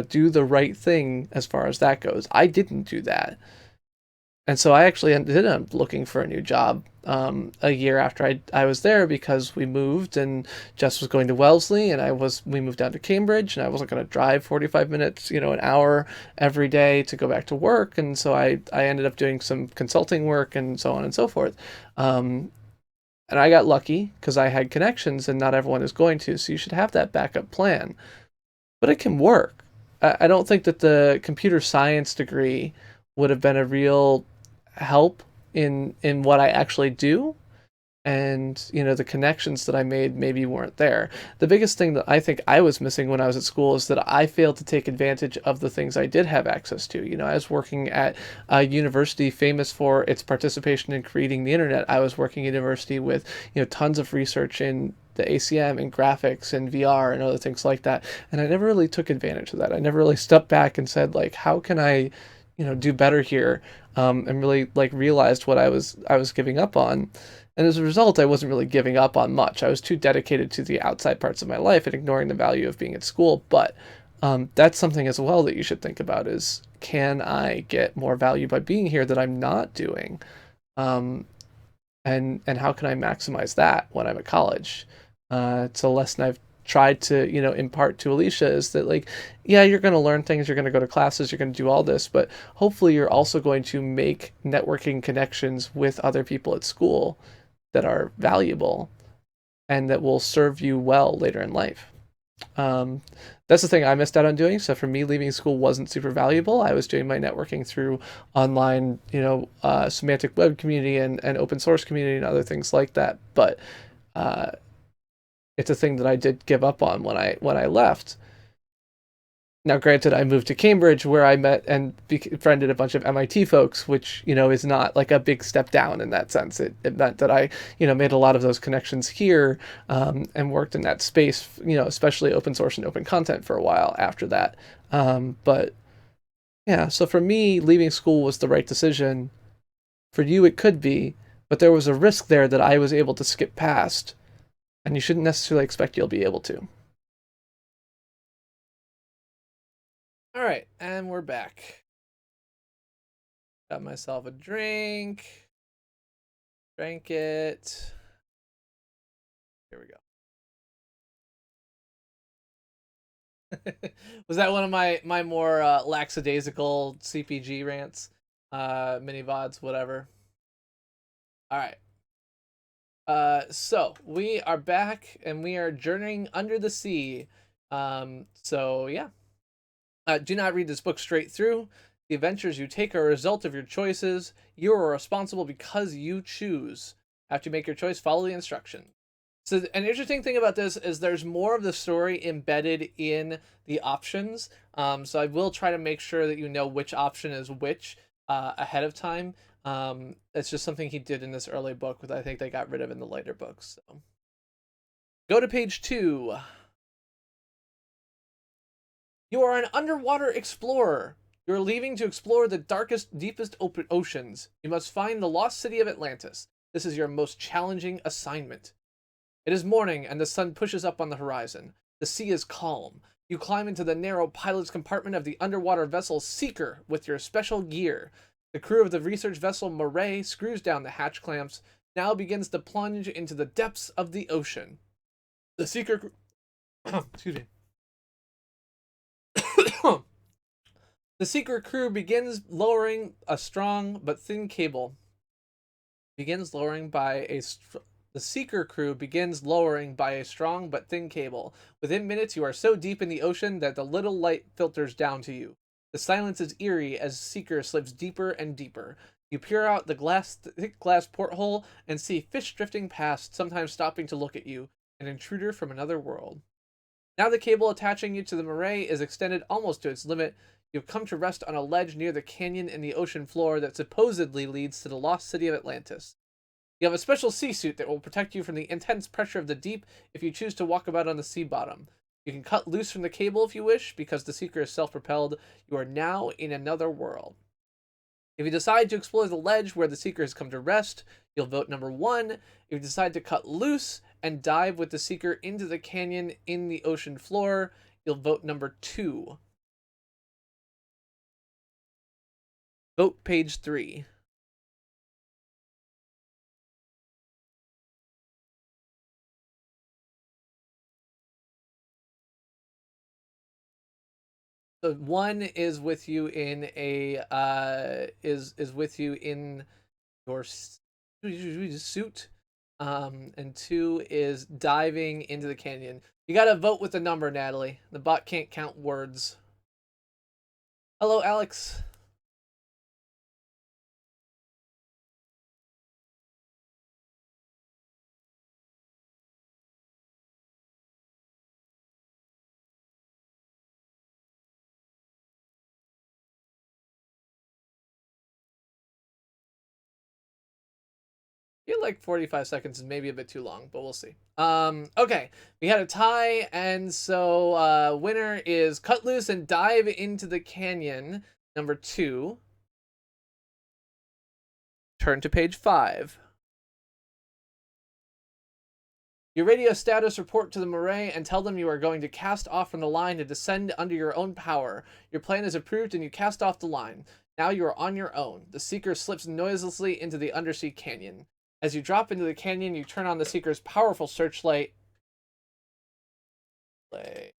do the right thing as far as that goes. I didn't do that. And so I actually ended up looking for a new job a year after I was there, because we moved and Jess was going to Wellesley and we moved down to Cambridge, and I wasn't going to drive 45 minutes, an hour every day to go back to work. And so I ended up doing some consulting work and so on and so forth. And I got lucky because I had connections, and not everyone is going to. So you should have that backup plan. But it can work. I don't think that the computer science degree would have been a real help in what I actually do. And, the connections that I made maybe weren't there. The biggest thing that I think I was missing when I was at school is that I failed to take advantage of the things I did have access to. I was working at a university famous for its participation in creating the internet. I was working at a university with, tons of research in the ACM and graphics and VR and other things like that. And I never really took advantage of that. I never really stepped back and said, how can I, do better here? And really realized what I was giving up on. And as a result, I wasn't really giving up on much. I was too dedicated to the outside parts of my life and ignoring the value of being at school. But that's something as well that you should think about is, can I get more value by being here that I'm not doing? And how can I maximize that when I'm at college? It's a lesson I've tried to, impart to Alicia, is that yeah, you're going to learn things, you're going to go to classes, you're going to do all this, but hopefully you're also going to make networking connections with other people at school that are valuable and that will serve you well later in life. That's the thing I missed out on doing. So for me, leaving school wasn't super valuable. I was doing my networking through online, semantic web community and open source community and other things like that. But it's a thing that I did give up on when I left. Now, granted, I moved to Cambridge, where I met and befriended a bunch of MIT folks, which, is not a big step down in that sense. It meant that I, made a lot of those connections here, and worked in that space, especially open source and open content for a while after that. But yeah, so for me, leaving school was the right decision. For you, it could be, but there was a risk there that I was able to skip past, and you shouldn't necessarily expect you'll be able to. All right, and we're back. Got myself a drink. Drank it. Here we go. Was that one of my more lackadaisical CPG rants? Mini VODs, whatever. All right. So we are back and we are journeying under the sea. So yeah. Do not read this book straight through. The adventures you take are a result of your choices. You are responsible because you choose. After you make your choice, follow the instruction. So an interesting thing about this is there's more of the story embedded in the options. So I will try to make sure that you know which option is which ahead of time. It's just something he did in this early book that I think they got rid of in the later books. So go to page 2. You are an underwater explorer. You're leaving to explore the darkest, deepest oceans. You must find the lost city of Atlantis. This is your most challenging assignment. It is morning, and the sun pushes up on the horizon. The sea is calm. You climb into the narrow pilot's compartment of the underwater vessel Seeker with your special gear. The crew of the research vessel Murray screws down the hatch clamps, now begins to plunge into the depths of the ocean. The Seeker... Excuse me. The Seeker crew begins lowering a strong but thin cable. The Seeker crew begins lowering by a strong but thin cable. Within minutes, you are so deep in the ocean that the little light filters down to you. The silence is eerie as Seeker slips deeper and deeper. You peer out the thick glass porthole and see fish drifting past, sometimes stopping to look at you, an intruder from another world. Now the cable attaching you to the Murray is extended almost to its limit. You've come to rest on a ledge near the canyon in the ocean floor that supposedly leads to the lost city of Atlantis. You have a special sea suit that will protect you from the intense pressure of the deep if you choose to walk about on the sea bottom. You can cut loose from the cable if you wish, because the Seeker is self-propelled. You are now in another world. If you decide to explore the ledge where the Seeker has come to rest, you'll vote number 1. If you decide to cut loose and dive with the Seeker into the canyon in the ocean floor, you'll vote number 2. Vote page 3. So 1 is with you in a is with you in your suit, and 2 is diving into the canyon. You gotta vote with the number, Natalie. The bot can't count words. Hello, Alex. I feel like 45 seconds is maybe a bit too long, but we'll see. Okay, we had a tie, and so winner is cut loose and dive into the canyon, number 2. Turn to page 5. Your radio status report to the Murray and tell them you are going to cast off from the line and descend under your own power. Your plan is approved and you cast off the line. Now you are on your own. The Seeker slips noiselessly into the undersea canyon. As you drop into the canyon, you turn on the Seeker's powerful searchlight. Straight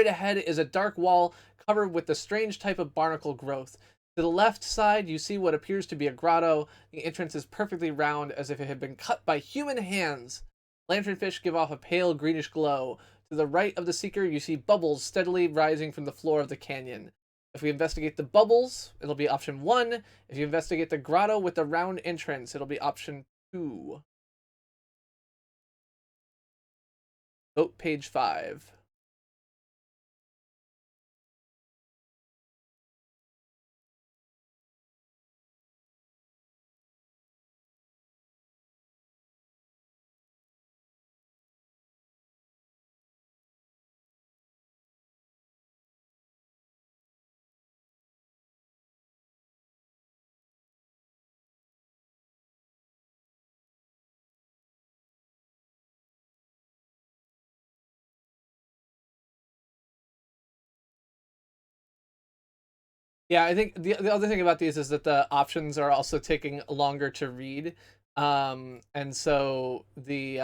ahead is a dark wall covered with a strange type of barnacle growth. To the left side, you see what appears to be a grotto. The entrance is perfectly round, as if it had been cut by human hands. Lanternfish give off a pale greenish glow. To the right of the Seeker, you see bubbles steadily rising from the floor of the canyon. If we investigate the bubbles, it'll be option 1. If you investigate the grotto with the round entrance, it'll be option 2. Vote page 5. Yeah, I think the other thing about these is that the options are also taking longer to read. And so the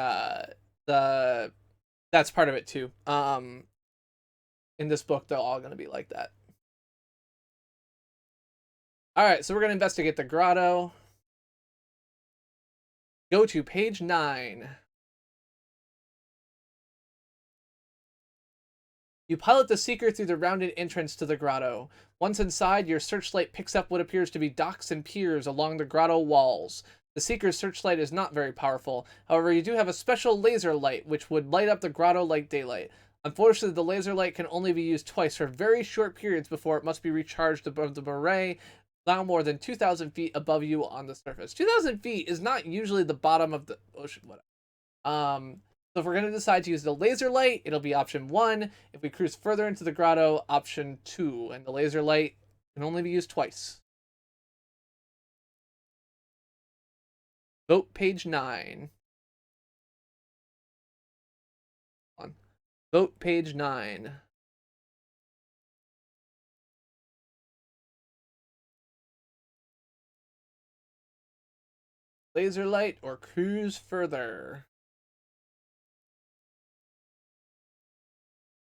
that's part of it too. In this book, they're all going to be like that. All right, so we're going to investigate the grotto. Go to page 9. You pilot the seeker through the rounded entrance to the grotto. Once inside, your searchlight picks up what appears to be docks and piers along the grotto walls. The seeker's searchlight is not very powerful. However, you do have a special laser light which would light up the grotto like daylight. Unfortunately, the laser light can only be used twice for very short periods before it must be recharged above the moray, now more than 2,000 feet above you on the surface. 2,000 feet is not usually the bottom of the ocean. Whatever. So if we're going to decide to use the laser light, it'll be option 1. If we cruise further into the grotto, option 2. And the laser light can only be used twice. Vote page 9. On. Vote page 9. Laser light or cruise further.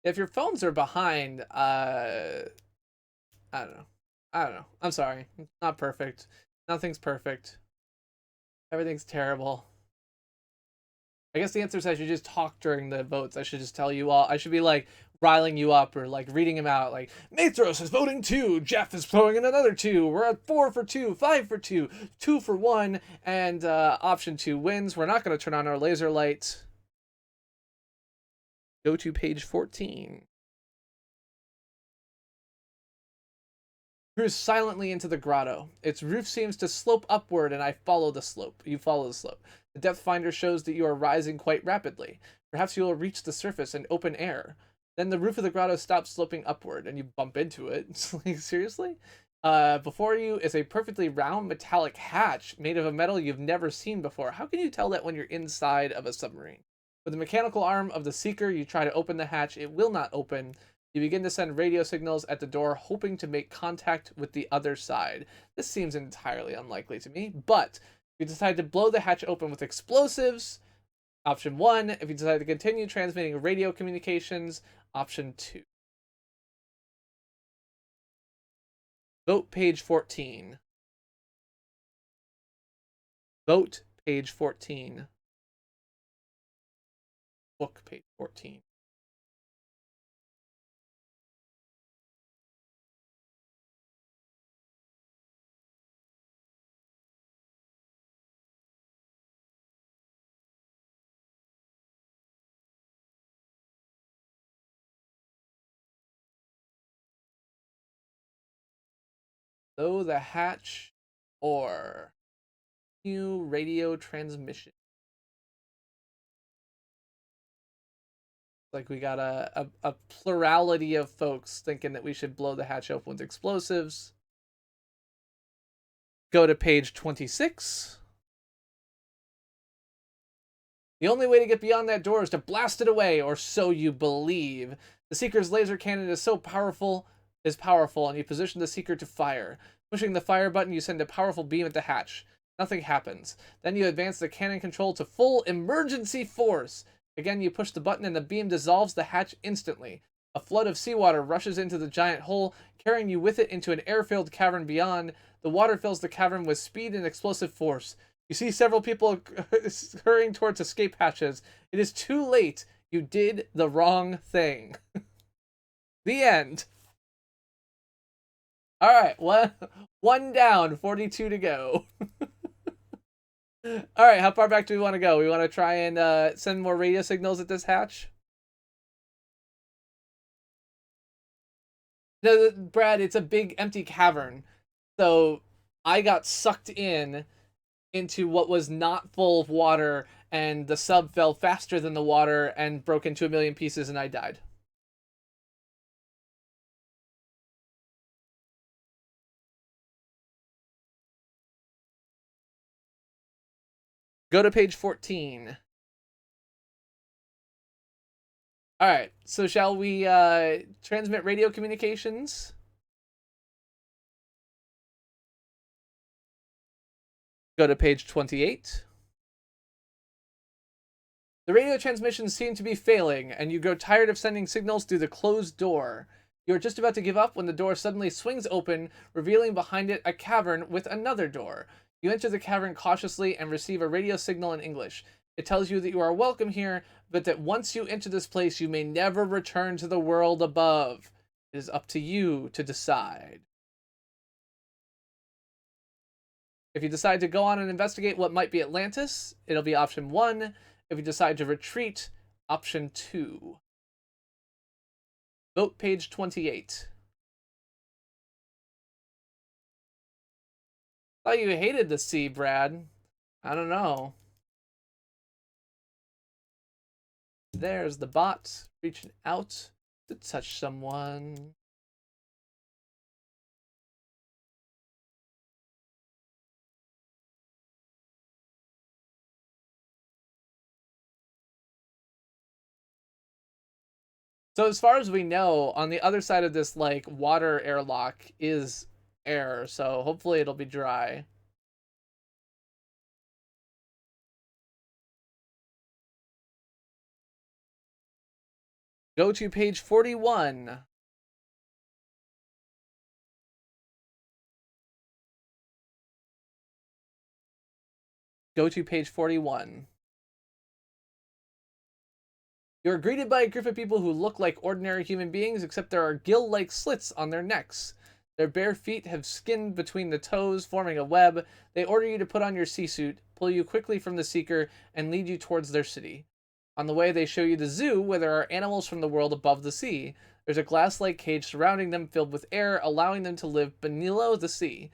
If your phones are behind, I don't know. I don't know. I'm sorry. It's not perfect. Nothing's perfect. Everything's terrible. I guess the answer is I should just talk during the votes. I should just tell you all. I should be like riling you up or like reading them out. Like Mathros is voting 2. Jeff is throwing in another 2. We're at 4 for 2, 5 for 2, 2 for 1, and option 2 wins. We're not going to turn on our laser light. Go to page 14. Cruise silently into the grotto. Its roof seems to slope upward, and I follow the slope. You follow the slope. The depth finder shows that you are rising quite rapidly. Perhaps you will reach the surface and open air. Then the roof of the grotto stops sloping upward, and you bump into it. It's like, seriously? Before you is a perfectly round metallic hatch made of a metal you've never seen before. How can you tell that when you're inside of a submarine? With the mechanical arm of the seeker, you try to open the hatch. It will not open. You begin to send radio signals at the door, hoping to make contact with the other side. This seems entirely unlikely to me, but if you decide to blow the hatch open with explosives, option 1. If you decide to continue transmitting radio communications, option 2. Vote page 14. Vote page 14. Book page 14. Blow the hatch or new radio transmission. Like we got a plurality of folks thinking that we should blow the hatch open with explosives. Go to page 26. The only way to get beyond that door is to blast it away, or so you believe. The Seeker's laser cannon is powerful, and you position the Seeker to fire. Pushing the fire button, you send a powerful beam at the hatch. Nothing happens. Then you advance the cannon control to full emergency force. Again, you push the button and the beam dissolves the hatch instantly. A flood of seawater rushes into the giant hole, carrying you with it into an air-filled cavern beyond. The water fills the cavern with speed and explosive force. You see several people hurrying towards escape hatches. It is too late. You did the wrong thing. The end. All right, one down, 42 to go. All right, how far back do we want to go? We want to try and send more radio signals at this hatch? No, Brad, it's a big empty cavern. So I got sucked into what was not full of water, and the sub fell faster than the water and broke into a million pieces, and I died. Go to page 14. All right, so shall we transmit radio communications? Go to page 28. The radio transmissions seem to be failing, and you grow tired of sending signals through the closed door. You are just about to give up when the door suddenly swings open, revealing behind it a cavern with another door. You enter the cavern cautiously and receive a radio signal in English. It tells you that you are welcome here, but that once you enter this place, you may never return to the world above. It is up to you to decide. If you decide to go on and investigate what might be Atlantis, it'll be option 1. If you decide to retreat, option 2. Vote page 28. Thought you hated the sea, Brad. I don't know. There's the bot reaching out to touch someone. So as far as we know, on the other side of this like water airlock is air, so hopefully it'll be dry. Go to page 41. Go to page 41. You're greeted by a group of people who look like ordinary human beings, except there are gill-like slits on their necks. Their bare feet have skin between the toes, forming a web. They order you to put on your sea suit, pull you quickly from the seeker, and lead you towards their city. On the way, they show you the zoo, where there are animals from the world above the sea. There's a glass-like cage surrounding them filled with air, allowing them to live below the sea.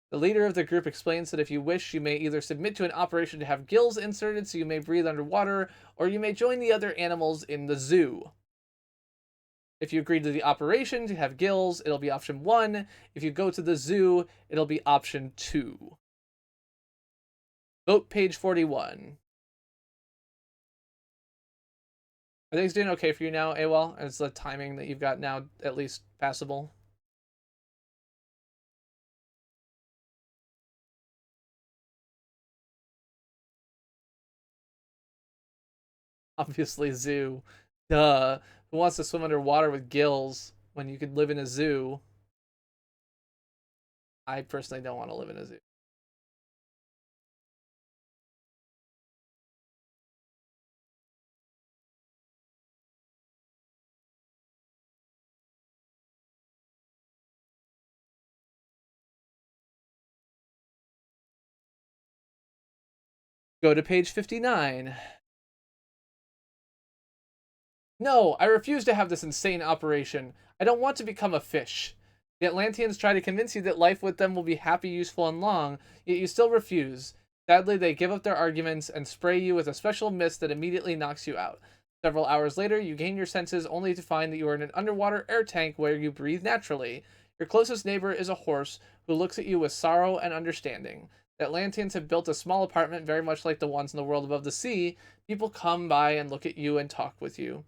The leader of the group explains that if you wish, you may either submit to an operation to have gills inserted so you may breathe underwater, or you may join the other animals in the zoo. If you agree to the operation to have gills, it'll be option 1. If you go to the zoo, it'll be option 2. Vote page 41. Are things doing okay for you now, AWOL? Is the timing that you've got now at least passable? Obviously, zoo. Duh. Who wants to swim underwater with gills when you could live in a zoo? I personally don't want to live in a zoo. Go to page 59. No, I refuse to have this insane operation. I don't want to become a fish. The Atlanteans try to convince you that life with them will be happy, useful, and long, yet you still refuse. Sadly, they give up their arguments and spray you with a special mist that immediately knocks you out. Several hours later, you gain your senses only to find that you are in an underwater air tank where you breathe naturally. Your closest neighbor is a horse who looks at you with sorrow and understanding. The Atlanteans have built a small apartment very much like the ones in the world above the sea. People come by and look at you and talk with you.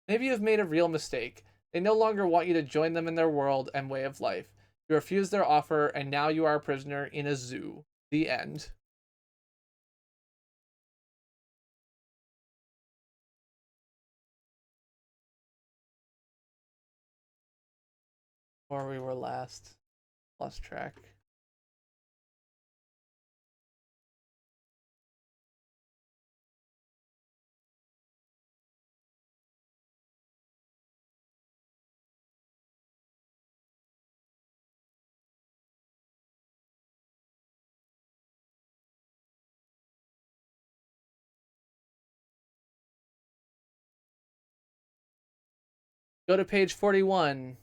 Maybe you have made a real mistake. They no longer want you to join them in their world and way of life. You refuse their offer, and now you are a prisoner in a zoo. The end. Where we were last. Lost track. Go to page 41.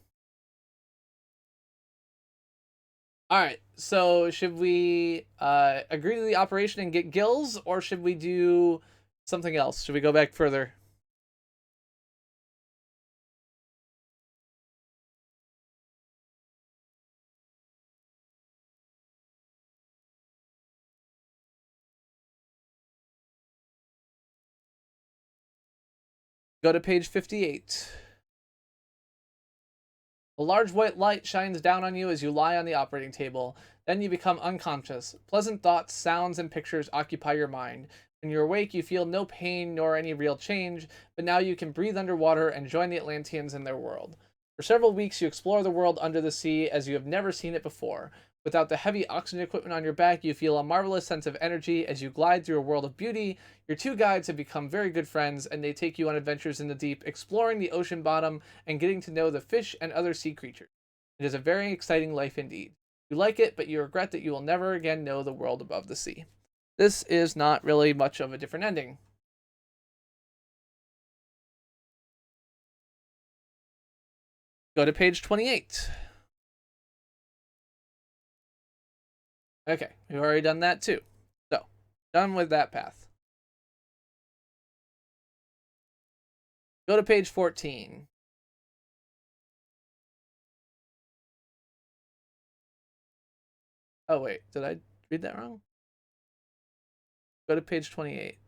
All right, so should we agree to the operation and get gills, or should we do something else? Should we go back further? Go to page 58. A large white light shines down on you as you lie on the operating table. Then you become unconscious. Pleasant thoughts, sounds, and pictures occupy your mind. When you're awake, you feel no pain nor any real change, but now you can breathe underwater and join the Atlanteans in their world. For several weeks, you explore the world under the sea as you have never seen it before. Without the heavy oxygen equipment on your back, you feel a marvelous sense of energy as you glide through a world of beauty. Your two guides have become very good friends, and they take you on adventures in the deep, exploring the ocean bottom and getting to know the fish and other sea creatures. It is a very exciting life indeed. You like it, but you regret that you will never again know the world above the sea. This is not really much of a different ending. Go to page 28. Okay, we've already done that too. So, done with that path. Go to page 14. Oh, wait, did I read that wrong? Go to page 28.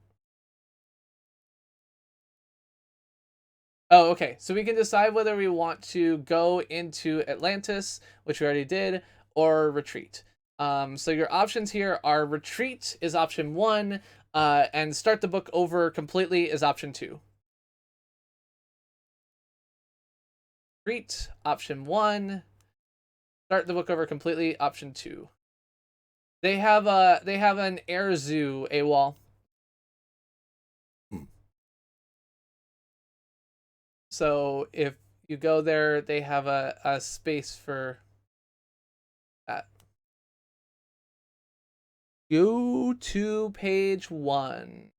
Oh, okay. So we can decide whether we want to go into Atlantis, which we already did, or retreat. So your options here are retreat is option 1, and start the book over completely is option 2. Retreat, option 1. Start the book over completely, option 2. They have an air zoo AWOL. So if you go there, they have a space for that. Go to page 1.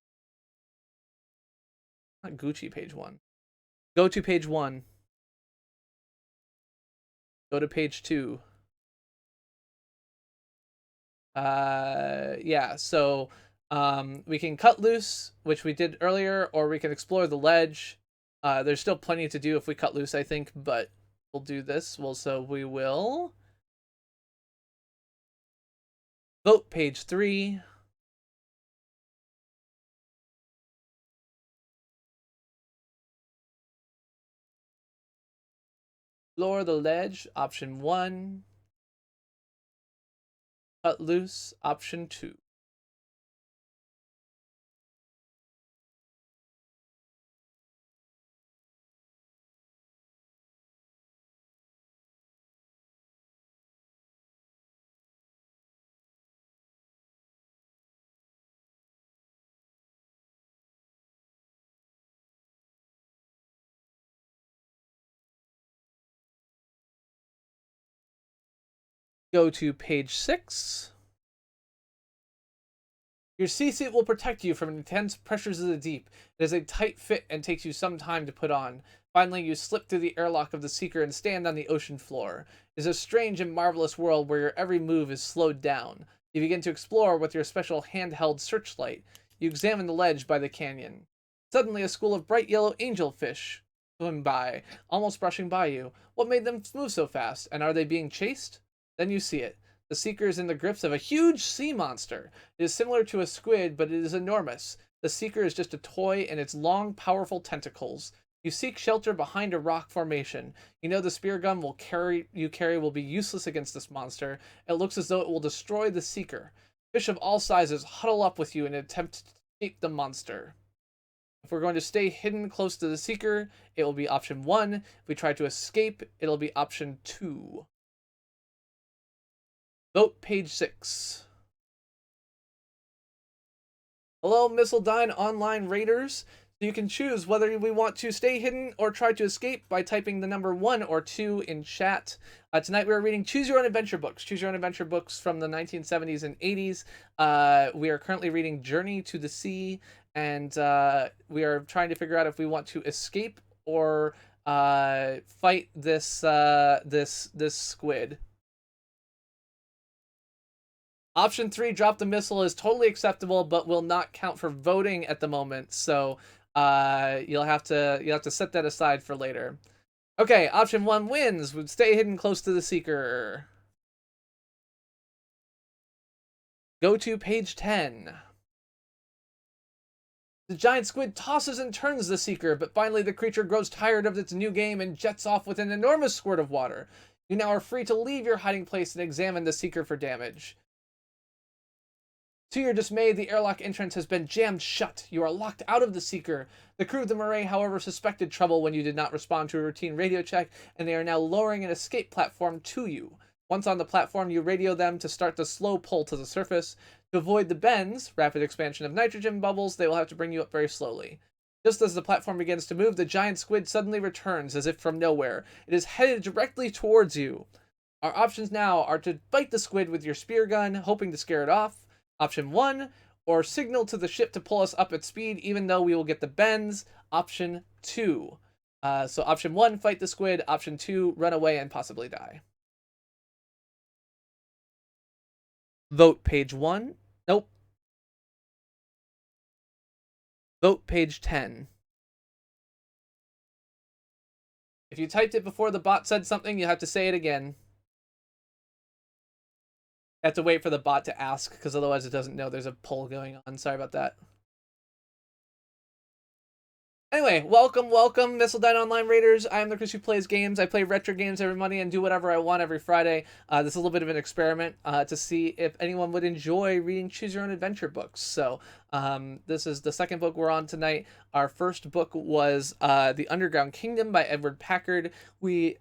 Not Gucci page 1. Go to page 1. Go to page 2. Yeah, so we can cut loose, which we did earlier, or we can explore the ledge. There's still plenty to do if we cut loose, I think, but we'll do this. So we will vote page 3. Explore the ledge, option 1. Cut loose, option 2. Go to page 6. Your sea suit will protect you from intense pressures of the deep. It is a tight fit and takes you some time to put on. Finally, you slip through the airlock of the Seeker and stand on the ocean floor. It is a strange and marvelous world where your every move is slowed down. You begin to explore with your special handheld searchlight. You examine the ledge by the canyon. Suddenly, a school of bright yellow angelfish swim by, almost brushing by you. What made them move so fast? And are they being chased? Then you see it. The Seeker is in the grips of a huge sea monster. It is similar to a squid, but it is enormous. The Seeker is just a toy in its long, powerful tentacles. You seek shelter behind a rock formation. You know the spear gun you carry will be useless against this monster. It looks as though it will destroy the Seeker. Fish of all sizes huddle up with you in an attempt to escape the monster. If we're going to stay hidden close to the Seeker, it will be option 1. If we try to escape, it'll be option 2. Vote page 6. Hello, Missildine Online Raiders. You can choose whether we want to stay hidden or try to escape by typing the number 1 or 2 in chat. Tonight we are reading Choose Your Own Adventure books. Choose Your Own Adventure books from the 1970s and 80s. We are currently reading Journey to the Sea, and we are trying to figure out if we want to escape or fight this squid. Option 3, drop the missile, is totally acceptable, but will not count for voting at the moment. So you'll have to set that aside for later. Okay, option 1 wins. Would stay hidden close to the Seeker. Go to page 10. The giant squid tosses and turns the Seeker, but finally the creature grows tired of its new game and jets off with an enormous squirt of water. You now are free to leave your hiding place and examine the Seeker for damage. To your dismay, the airlock entrance has been jammed shut. You are locked out of the Seeker. The crew of the Murray, however, suspected trouble when you did not respond to a routine radio check, and they are now lowering an escape platform to you. Once on the platform, you radio them to start the slow pull to the surface. To avoid the bends, rapid expansion of nitrogen bubbles, they will have to bring you up very slowly. Just as the platform begins to move, the giant squid suddenly returns, as if from nowhere. It is headed directly towards you. Our options now are to bite the squid with your spear gun, hoping to scare it off. Option 1, or signal to the ship to pull us up at speed, even though we will get the bends. Option 2. So option 1, fight the squid. Option 2, run away and possibly die. Vote page 1. Nope. Vote page 10. If you typed it before the bot said something, you have to say it again. I have to wait for the bot to ask, because otherwise it doesn't know there's a poll going on. Sorry about that. Anyway, welcome, Missile Dine Online Raiders. I am the Chris who plays games. I play retro games every Monday and do whatever I want every Friday. This is a little bit of an experiment to see if anyone would enjoy reading Choose Your Own Adventure books. So this is the second book we're on tonight. Our first book was The Underground Kingdom by Edward Packard. We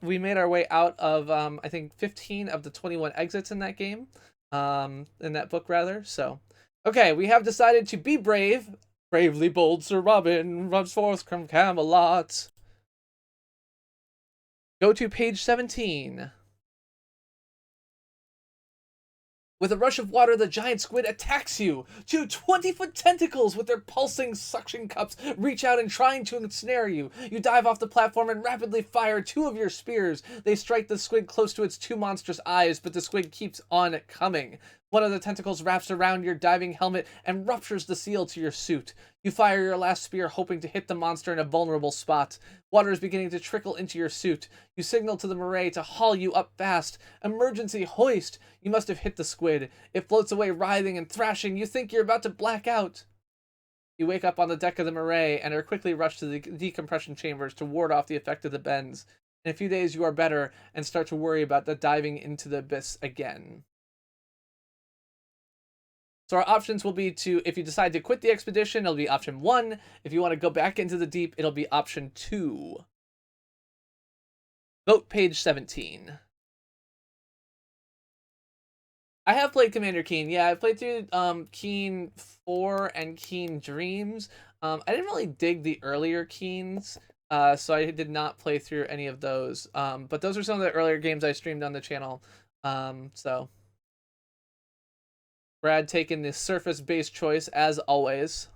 made our way out of, I think, 15 of the 21 exits in that game, in that book, rather. So, okay, we have decided to be brave. Bravely bold Sir Robin runs forth from Camelot. Go to page 17. With a rush of water, the giant squid attacks you. 2 20-foot tentacles with their pulsing suction cups reach out and trying to ensnare you. You dive off the platform and rapidly fire 2 of your spears. They strike the squid close to its 2 monstrous eyes, but the squid keeps on coming. One of the tentacles wraps around your diving helmet and ruptures the seal to your suit. You fire your last spear, hoping to hit the monster in a vulnerable spot. Water is beginning to trickle into your suit. You signal to the Murray to haul you up fast. Emergency hoist! You must have hit the squid. It floats away writhing and thrashing. You think you're about to black out. You wake up on the deck of the Murray and are quickly rushed to the decompression chambers to ward off the effect of the bends. In a few days you are better and start to worry about the diving into the abyss again. So our options will be to, if you decide to quit the expedition, it'll be option 1. If you want to go back into the deep, it'll be option 2. Vote page 17. I have played Commander Keen. Yeah, I played through Keen 4 and Keen Dreams. I didn't really dig the earlier Keens, so I did not play through any of those. But those are some of the earlier games I streamed on the channel. So Brad taking the surface-based choice, as always.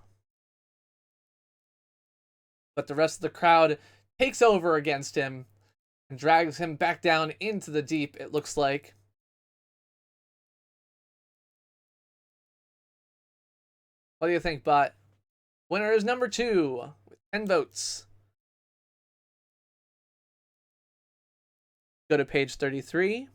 But the rest of the crowd takes over against him and drags him back down into the deep, it looks like. What do you think, bot? Winner is number 2 with 10 votes. Go to page 33.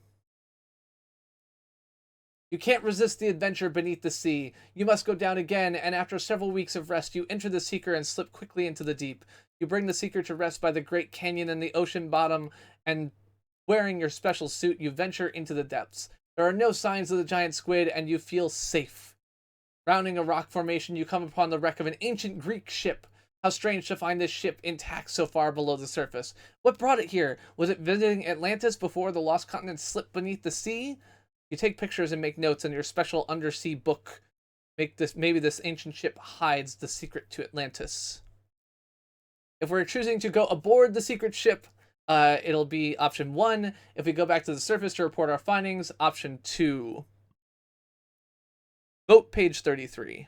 You can't resist the adventure beneath the sea. You must go down again, and after several weeks of rest, you enter the Seeker and slip quickly into the deep. You bring the Seeker to rest by the Great Canyon and the ocean bottom, and wearing your special suit, you venture into the depths. There are no signs of the giant squid, and you feel safe. Rounding a rock formation, you come upon the wreck of an ancient Greek ship. How strange to find this ship intact so far below the surface. What brought it here? Was it visiting Atlantis before the lost continent slipped beneath the sea? You take pictures and make notes in your special undersea book. Maybe this ancient ship hides the secret to Atlantis. If we're choosing to go aboard the secret ship, it'll be option 1. If we go back to the surface to report our findings, option 2. Vote page 33.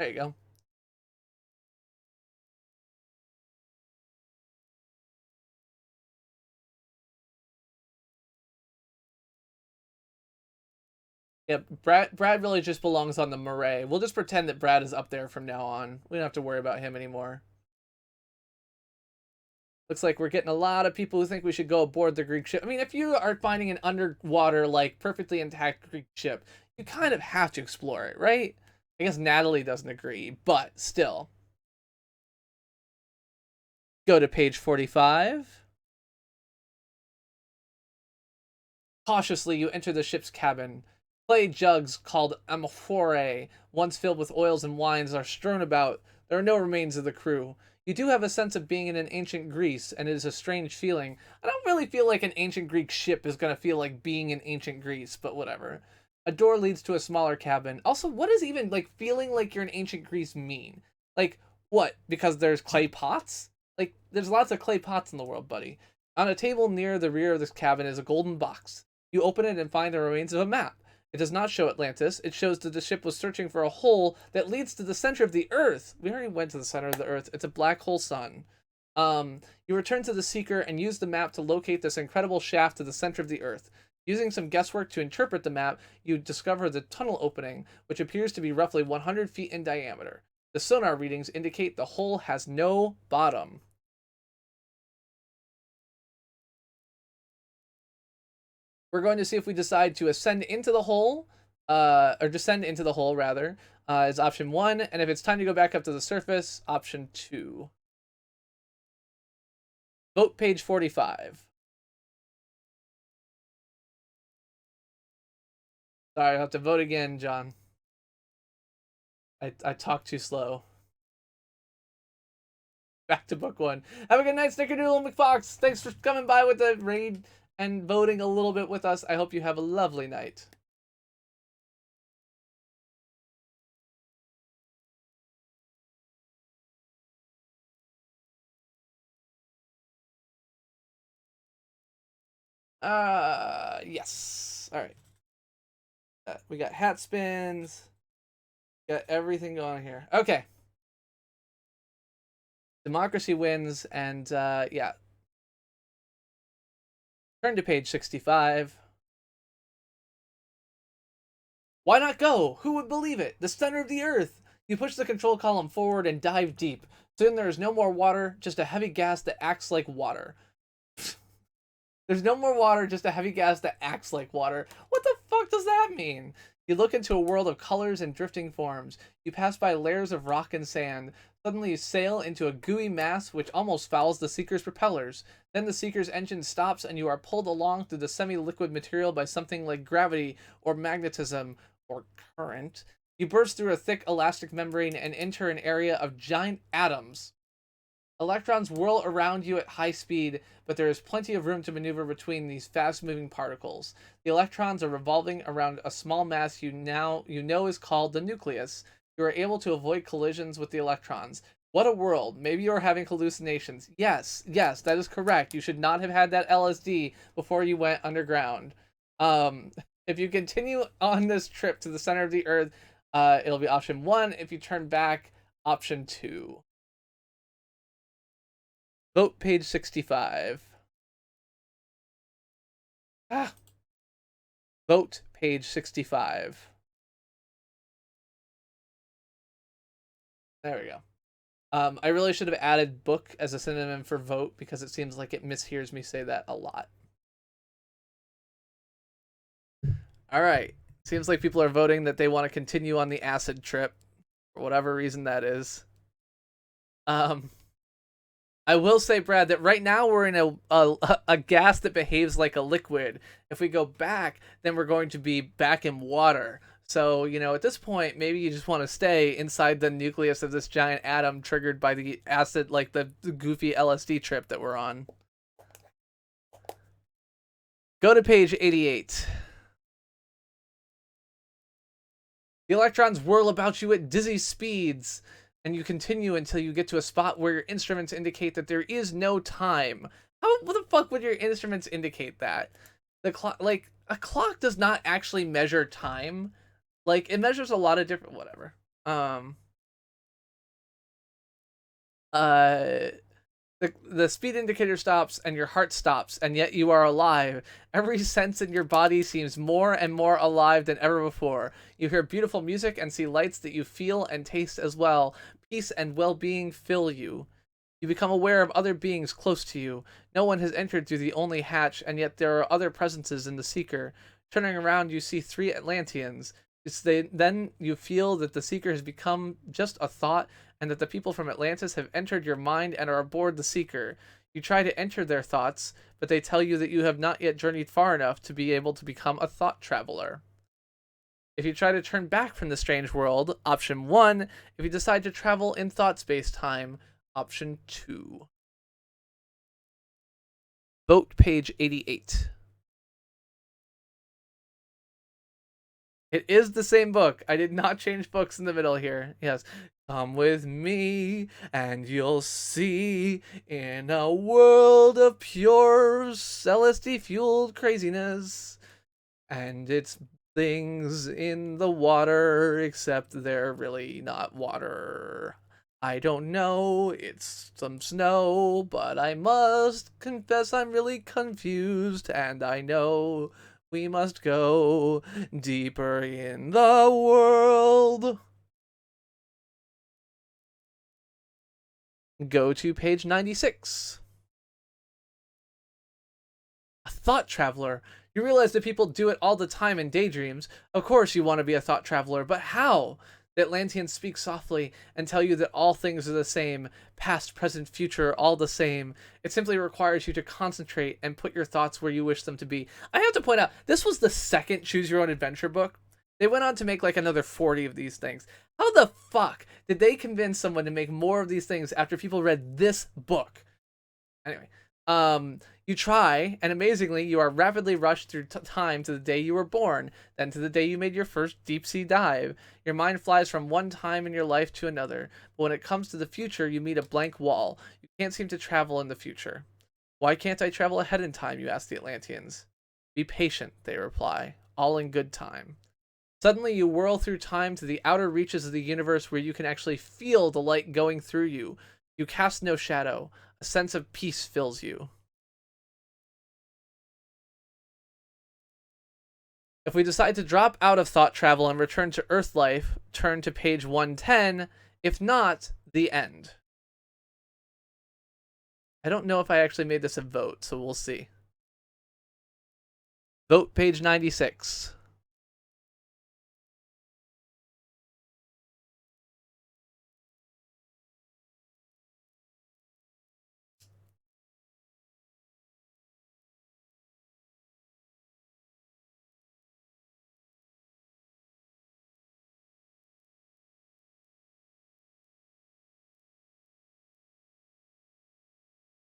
There you go. Yeah, Brad really just belongs on the Murray. We'll just pretend that Brad is up there from now on. We don't have to worry about him anymore. Looks like we're getting a lot of people who think we should go aboard the Greek ship. I mean, if you are finding an underwater, like, perfectly intact Greek ship, you kind of have to explore it, right? I guess Natalie doesn't agree, but still. Go to page 45. Cautiously, you enter the ship's cabin. Clay jugs called amphorae, once filled with oils and wines, are strewn about. There are no remains of the crew. You do have a sense of being in an ancient Greece, and it is a strange feeling. I don't really feel like an ancient Greek ship is going to feel like being in ancient Greece, but whatever. A door leads to a smaller cabin. Also, what does even, like, feeling like you're in ancient Greece mean? Like, what? Because there's clay pots? Like, there's lots of clay pots in the world, buddy. On a table near the rear of this cabin is a golden box. You open it and find the remains of a map. It does not show Atlantis. It shows that the ship was searching for a hole that leads to the center of the Earth. We already went to the center of the Earth. It's a black hole sun. You return to the Seeker and use the map to locate this incredible shaft to the center of the Earth. Using some guesswork to interpret the map, you discover the tunnel opening, which appears to be roughly 100 feet in diameter. The sonar readings indicate the hole has no bottom. We're going to see if we decide to ascend into the hole, or descend into the hole, rather, is option 1. And if it's time to go back up to the surface, option 2. Vote page 45. Sorry, I'll have to vote again, John. I talk too slow. Back to book 1. Have a good night, Snickerdoodle McFox. Thanks for coming by with the raid and voting a little bit with us. I hope you have a lovely night. Yes. All right. We got hat spins. Got everything going here. Okay. Democracy wins, and yeah. Turn to page 65. Why not go? Who would believe it? The center of the Earth! You push the control column forward and dive deep. Soon there is no more water, just a heavy gas that acts like water. There's no more water, just a heavy gas that acts like water. What the fuck does that mean? You look into a world of colors and drifting forms. You pass by layers of rock and sand. Suddenly you sail into a gooey mass which almost fouls the Seeker's propellers. Then the Seeker's engine stops and you are pulled along through the semi-liquid material by something like gravity or magnetism or current. You burst through a thick elastic membrane and enter an area of giant atoms. Electrons whirl around you at high speed, but there is plenty of room to maneuver between these fast-moving particles. The electrons are revolving around a small mass you know is called the nucleus. You are able to avoid collisions with the electrons. What a world. Maybe you are having hallucinations. Yes, that is correct. You should not have had that LSD before you went underground. If you continue on this trip to the center of the Earth, it'll be option 1. If you turn back, option 2. Vote page 65. Vote page 65. There we go. I really should have added book as a synonym for vote because it seems like it mishears me say that a lot. All right. Seems like people are voting that they want to continue on the acid trip for whatever reason that is. I will say, Brad, that right now we're in a gas that behaves like a liquid. If we go back, then we're going to be back in water. So, at this point, maybe you just want to stay inside the nucleus of this giant atom triggered by the acid, like the goofy LSD trip that we're on. Go to page 88. The electrons whirl about you at dizzy speeds, and you continue until you get to a spot where your instruments indicate that there is no time. What the fuck would your instruments indicate that? The clock, like, a clock does not actually measure time. Like, it measures a lot of different, whatever. The speed indicator stops and your heart stops, and yet you are alive. Every sense in your body seems more and more alive than ever before. You hear beautiful music and see lights that you feel and taste as well. Peace and well-being fill you. You become aware of other beings close to you. No one has entered through the only hatch, and yet there are other presences in the Seeker. Turning around, you see 3 Atlanteans. Then you feel that the Seeker has become just a thought, and that the people from Atlantis have entered your mind and are aboard the Seeker. You try to enter their thoughts, but they tell you that you have not yet journeyed far enough to be able to become a thought traveler. If you try to turn back from the strange world, option 1. If you decide to travel in thought space time, option 2. Vote page 88. It is the same book. I did not change books in the middle here. Yes. Come with me and you'll see, in a world of pure celeste fueled craziness. And it's things in the water, except they're really not water. I don't know, it's some snow, but I must confess I'm really confused, and I know we must go deeper in the world. Go to page 96. A thought traveler. You realize that people do it all the time in daydreams. Of course you want to be a thought traveler, but how? The Atlanteans speak softly and tell you that all things are the same, past, present, future, all the same. It simply requires you to concentrate and put your thoughts where you wish them to be. I have to point out, this was the second Choose Your Own Adventure book. They went on to make like another 40 of these things. How the fuck did they convince someone to make more of these things after people read this book? Anyway, you try, and amazingly, you are rapidly rushed through time to the day you were born, then to the day you made your first deep-sea dive. Your mind flies from one time in your life to another, but when it comes to the future, you meet a blank wall. You can't seem to travel in the future. Why can't I travel ahead in time, you ask the Atlanteans. Be patient, they reply, all in good time. Suddenly, you whirl through time to the outer reaches of the universe where you can actually feel the light going through you. You cast no shadow. A sense of peace fills you. If we decide to drop out of thought travel and return to Earth life, turn to page 110. If not, the end. I don't know if I actually made this a vote, so we'll see. Vote page 96.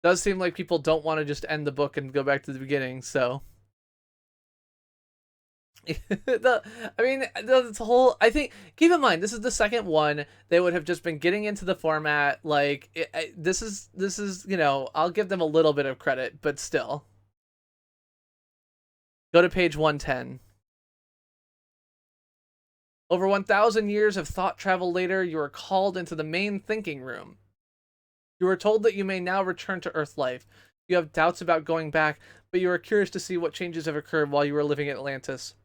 Does seem like people don't want to just end the book and go back to the beginning, so. The whole. I think. Keep in mind, this is the second one. They would have just been getting into the format. Like this is. I'll give them a little bit of credit, but still. Go to page 110. Over 1,000 years of thought travel later, you are called into the main thinking room. You are told that you may now return to Earth life. You have doubts about going back, but you are curious to see what changes have occurred while you were living at Atlantis.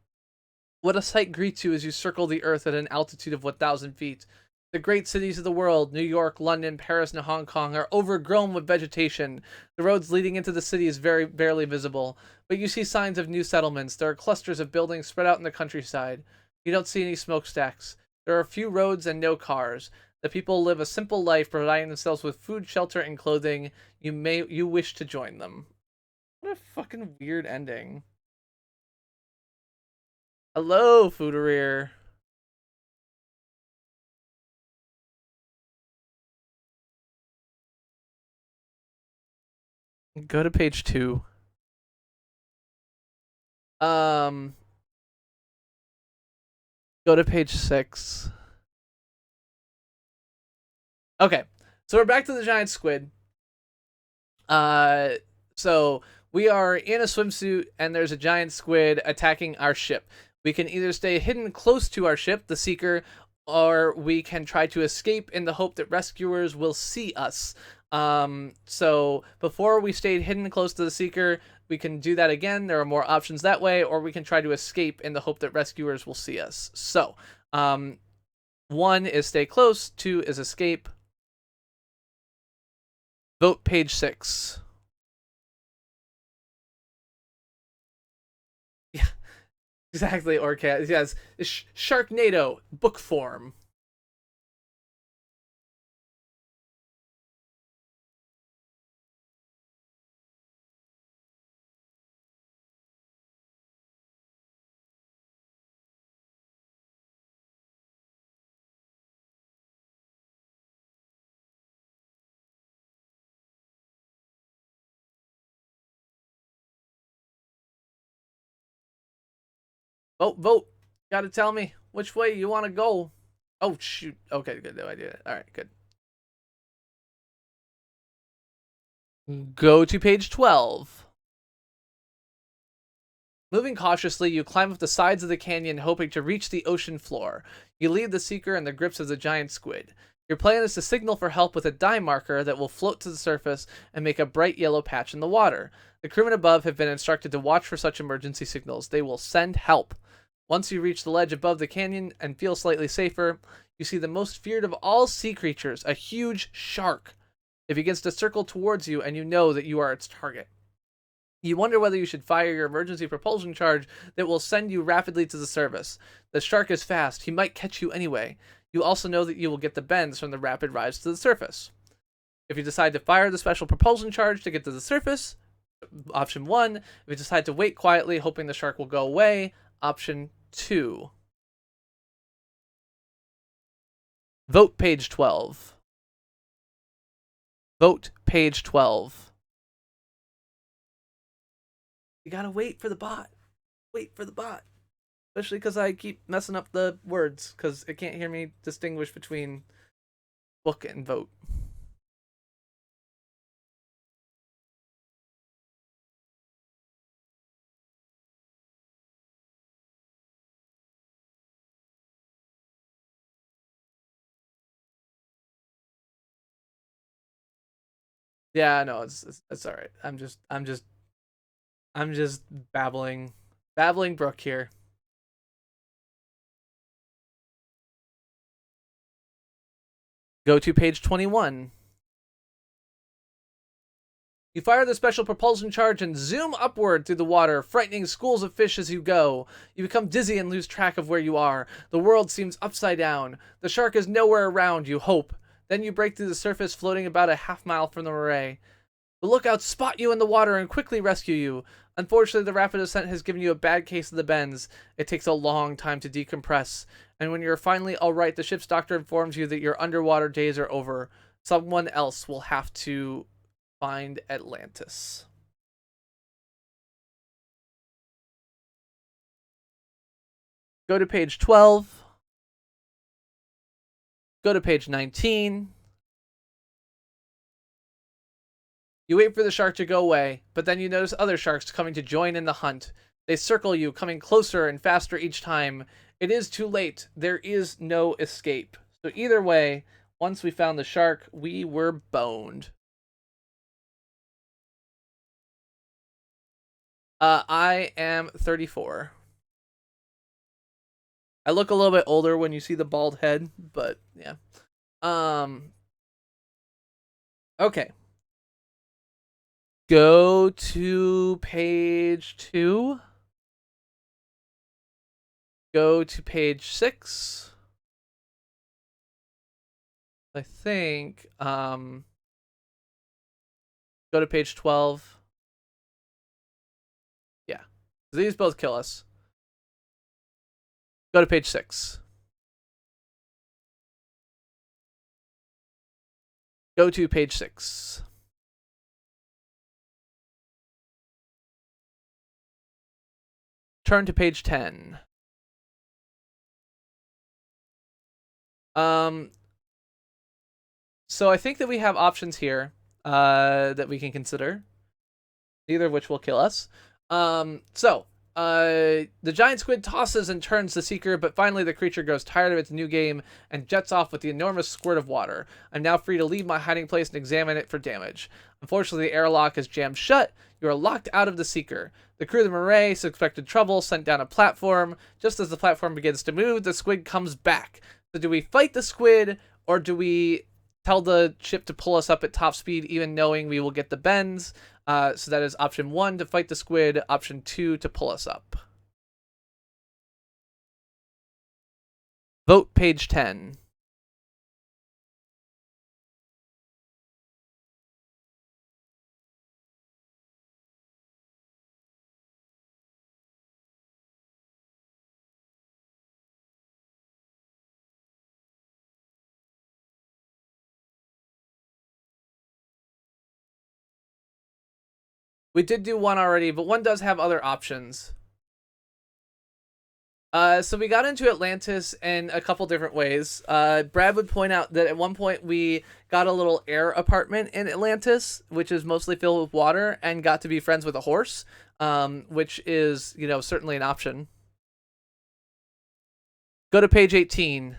What a sight greets you as you circle the Earth at an altitude of 1,000 feet. The great cities of the world, New York, London, Paris, and Hong Kong, are overgrown with vegetation. The roads leading into the city is very barely visible, but you see signs of new settlements. There are clusters of buildings spread out in the countryside. You don't see any smokestacks. There are few roads and no cars. The people live a simple life, providing themselves with food, shelter, and clothing. You wish to join them. What a fucking weird ending. Hello, Foodereer. Go to page 2. Go to page 6. Okay, so we're back to the giant squid. So we are in a swimsuit, and there's a giant squid attacking our ship. We can either stay hidden close to our ship, the Seeker, or we can try to escape in the hope that rescuers will see us. So before we stayed hidden close to the Seeker, we can do that again. There are more options that way, or we can try to escape in the hope that rescuers will see us. So, 1 is stay close, 2 is escape. Vote page 6. Yeah. Exactly, or cat. Yes, Sharknado book form. Vote, vote. Gotta tell me which way you want to go. Oh shoot. Okay, good. No idea. All right, good. Go to page 12. Moving cautiously, you climb up the sides of the canyon, hoping to reach the ocean floor. You leave the seeker in the grips of the giant squid. Your plan is to signal for help with a dye marker that will float to the surface and make a bright yellow patch in the water. The crewmen above have been instructed to watch for such emergency signals. They will send help. Once you reach the ledge above the canyon and feel slightly safer, you see the most feared of all sea creatures, a huge shark. It begins to circle towards you, and you know that you are its target. You wonder whether you should fire your emergency propulsion charge that will send you rapidly to the surface. The shark is fast. He might catch you anyway. You also know that you will get the bends from the rapid rise to the surface. If you decide to fire the special propulsion charge to get to the surface, option 1. If you decide to wait quietly, hoping the shark will go away, option 2. Vote page 12. Vote page 12. You gotta wait for the bot. Wait for the bot. Especially because I keep messing up the words because it can't hear me distinguish between book and vote. Yeah, no, it's all right. I'm just babbling Brooke here. Go to page 21. You fire the special propulsion charge and zoom upward through the water, frightening schools of fish as you go. You become dizzy and lose track of where you are. The world seems upside down. The shark is nowhere around, you hope. Then you break through the surface, floating about a half-mile from the moray. The lookouts spot you in the water and quickly rescue you. Unfortunately, the rapid ascent has given you a bad case of the bends. It takes a long time to decompress. And when you're finally alright, the ship's doctor informs you that your underwater days are over. Someone else will have to find Atlantis. Go to page 12. Go to page 19. You wait for the shark to go away, but then you notice other sharks coming to join in the hunt. They circle you, coming closer and faster each time. It is too late. There is no escape. So either way, once we found the shark, we were boned. I am 34. I look a little bit older when you see the bald head, but yeah. Okay. Go to page 2. Go to page 6. I think. Go to page 12. Yeah. These both kill us. Go to page 6. Go to page 6. Turn to page 10. So I think that we have options here that we can consider, neither of which will kill us. The giant squid tosses and turns the seeker, but finally the creature grows tired of its new game and jets off with the enormous squirt of water. I'm now free to leave my hiding place and examine it for damage. Unfortunately, the airlock is jammed shut. You are locked out of the seeker. The crew of the Moray suspected trouble, sent down a platform. Just as the platform begins to move, the squid comes back. So do we fight the squid, or do we tell the ship to pull us up at top speed, even knowing we will get the bends? So that is option 1, to fight the squid. Option 2, to pull us up. Vote page 10. We did do one already, but one does have other options. So we got into Atlantis in a couple different ways. Brad would point out that at one point we got a little air apartment in Atlantis, which is mostly filled with water, and got to be friends with a horse, which is, certainly an option. Go to page 18.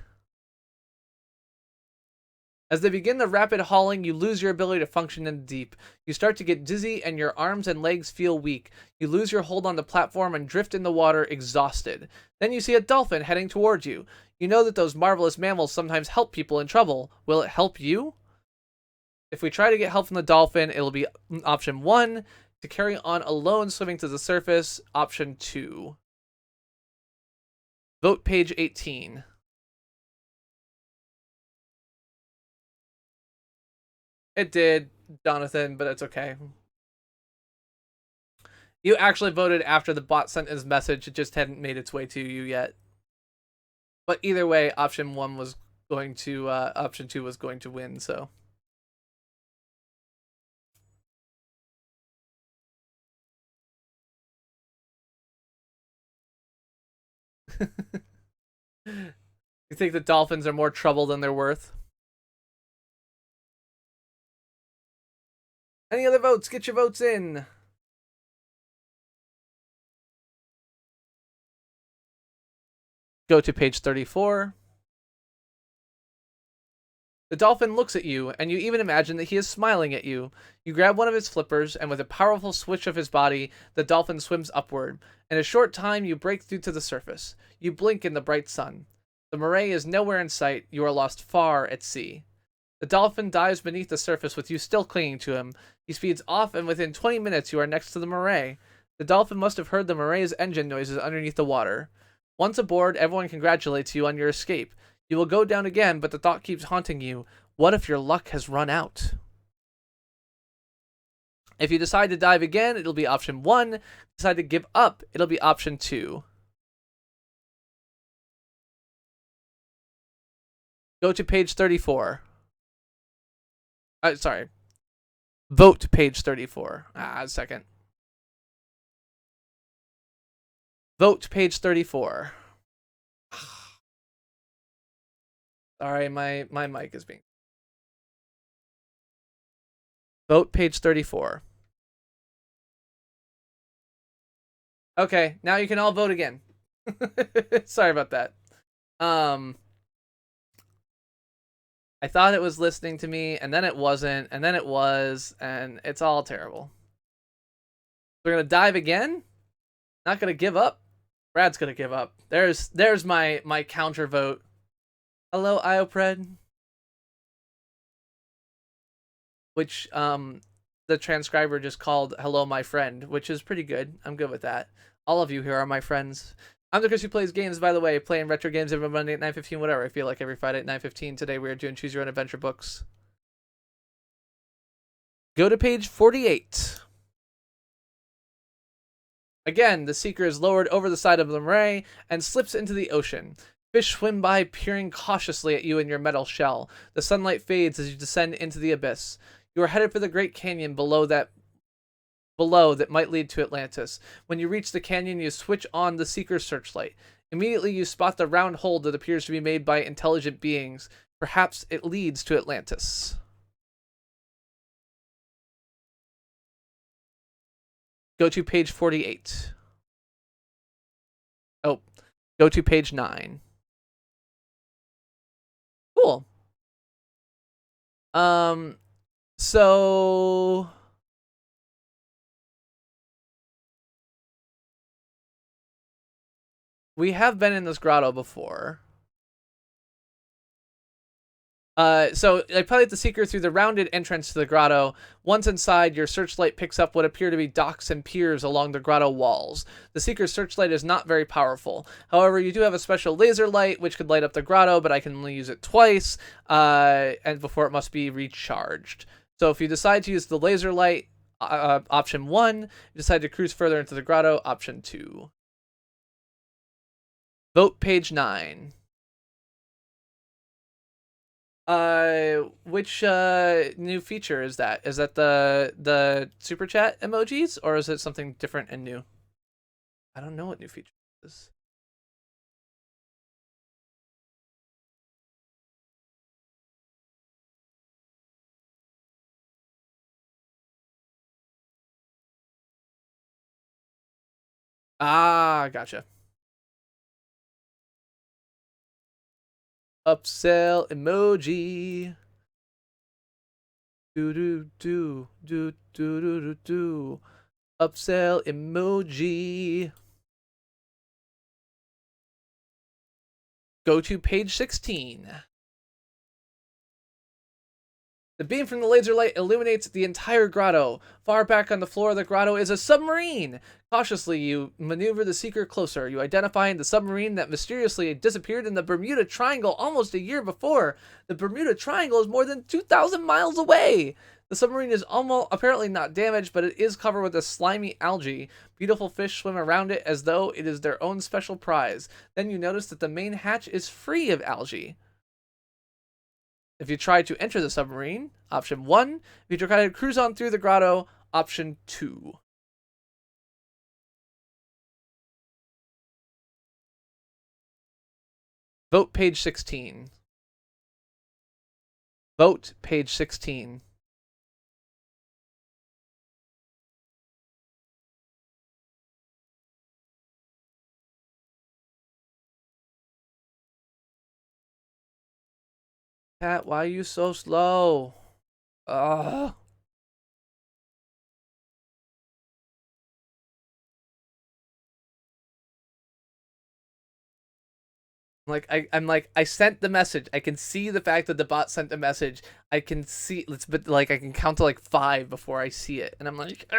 As they begin the rapid hauling, you lose your ability to function in the deep. You start to get dizzy and your arms and legs feel weak. You lose your hold on the platform and drift in the water, exhausted. Then you see a dolphin heading towards you. You know that those marvelous mammals sometimes help people in trouble. Will it help you? If we try to get help from the dolphin, it'll be option 1. To carry on alone swimming to the surface, option 2. Vote page 18. It did, Jonathan, but it's okay. You actually voted after the bot sent his message. It just hadn't made its way to you yet. But either way, option 1 was going to, option 2 was going to win, so. You think the dolphins are more trouble than they're worth? Any other votes? Get your votes in. Go to page 34. The dolphin looks at you, and you even imagine that he is smiling at you. You grab one of his flippers, and with a powerful switch of his body, the dolphin swims upward. In a short time, you break through to the surface. You blink in the bright sun. The moray is nowhere in sight. You are lost far at sea. The dolphin dives beneath the surface with you still clinging to him. He speeds off, and within 20 minutes, you are next to the moray. The dolphin must have heard the moray's engine noises underneath the water. Once aboard, everyone congratulates you on your escape. You will go down again, but the thought keeps haunting you. What if your luck has run out? If you decide to dive again, it'll be option 1. Decide to give up, it'll be option 2. Go to page 34. Sorry. Vote page 34. A second. Vote page 34. Sorry, my mic is being... Vote page 34. Okay, now you can all vote again. Sorry about that. I thought it was listening to me, and then it wasn't, and then it was, and it's all terrible. We're gonna dive again? Not gonna give up? Brad's gonna give up. There's my counter vote. Hello, Iopred. Which the transcriber just called "Hello, my friend," which is pretty good. I'm good with that. All of you here are my friends. I'm the Chris who plays games, by the way, playing retro games every Monday at 9:15, whatever I feel like, every Friday at 9:15. Today we are doing Choose Your Own Adventure books. Go to page 48. Again, the seeker is lowered over the side of the moray and slips into the ocean. Fish swim by, peering cautiously at you in your metal shell. The sunlight fades as you descend into the abyss. You are headed for the Great Canyon below that might lead to Atlantis. When you reach the canyon, you switch on the seeker's searchlight. Immediately, you spot the round hole that appears to be made by intelligent beings. Perhaps it leads to Atlantis. Go to page 48. Oh, go to page 9. Cool. So we have been in this grotto before. So I pilot the seeker through the rounded entrance to the grotto. Once inside, your searchlight picks up what appear to be docks and piers along the grotto walls. The seeker's searchlight is not very powerful. However, you do have a special laser light which could light up the grotto, but I can only use it twice, and before it must be recharged. So if you decide to use the laser light, option 1. You decide to cruise further into the grotto, option 2. Vote page 9. Which new feature is that? Is that the super chat emojis, or is it something different and new? I don't know what new feature is. Ah, gotcha. Upsell emoji. Do do do do do do do do. Upsell emoji. Go to page 16. The beam from the laser light illuminates the entire grotto. Far back on the floor of the grotto is a submarine. Cautiously, you maneuver the seeker closer. You identify the submarine that mysteriously disappeared in the Bermuda Triangle almost a year before. The Bermuda Triangle is more than 2,000 miles away. The submarine is almost apparently not damaged, but it is covered with a slimy algae. Beautiful fish swim around it as though it is their own special prize. Then you notice that the main hatch is free of algae. If you try to enter the submarine, option 1. If you try to cruise on through the grotto, option 2. Vote page 16. Vote page 16. Pat, why are you so slow? Ugh. I'm like, I sent the message. I can see the fact that the bot sent the message. I can see, but like I can count to like 5 before I see it, and I'm like,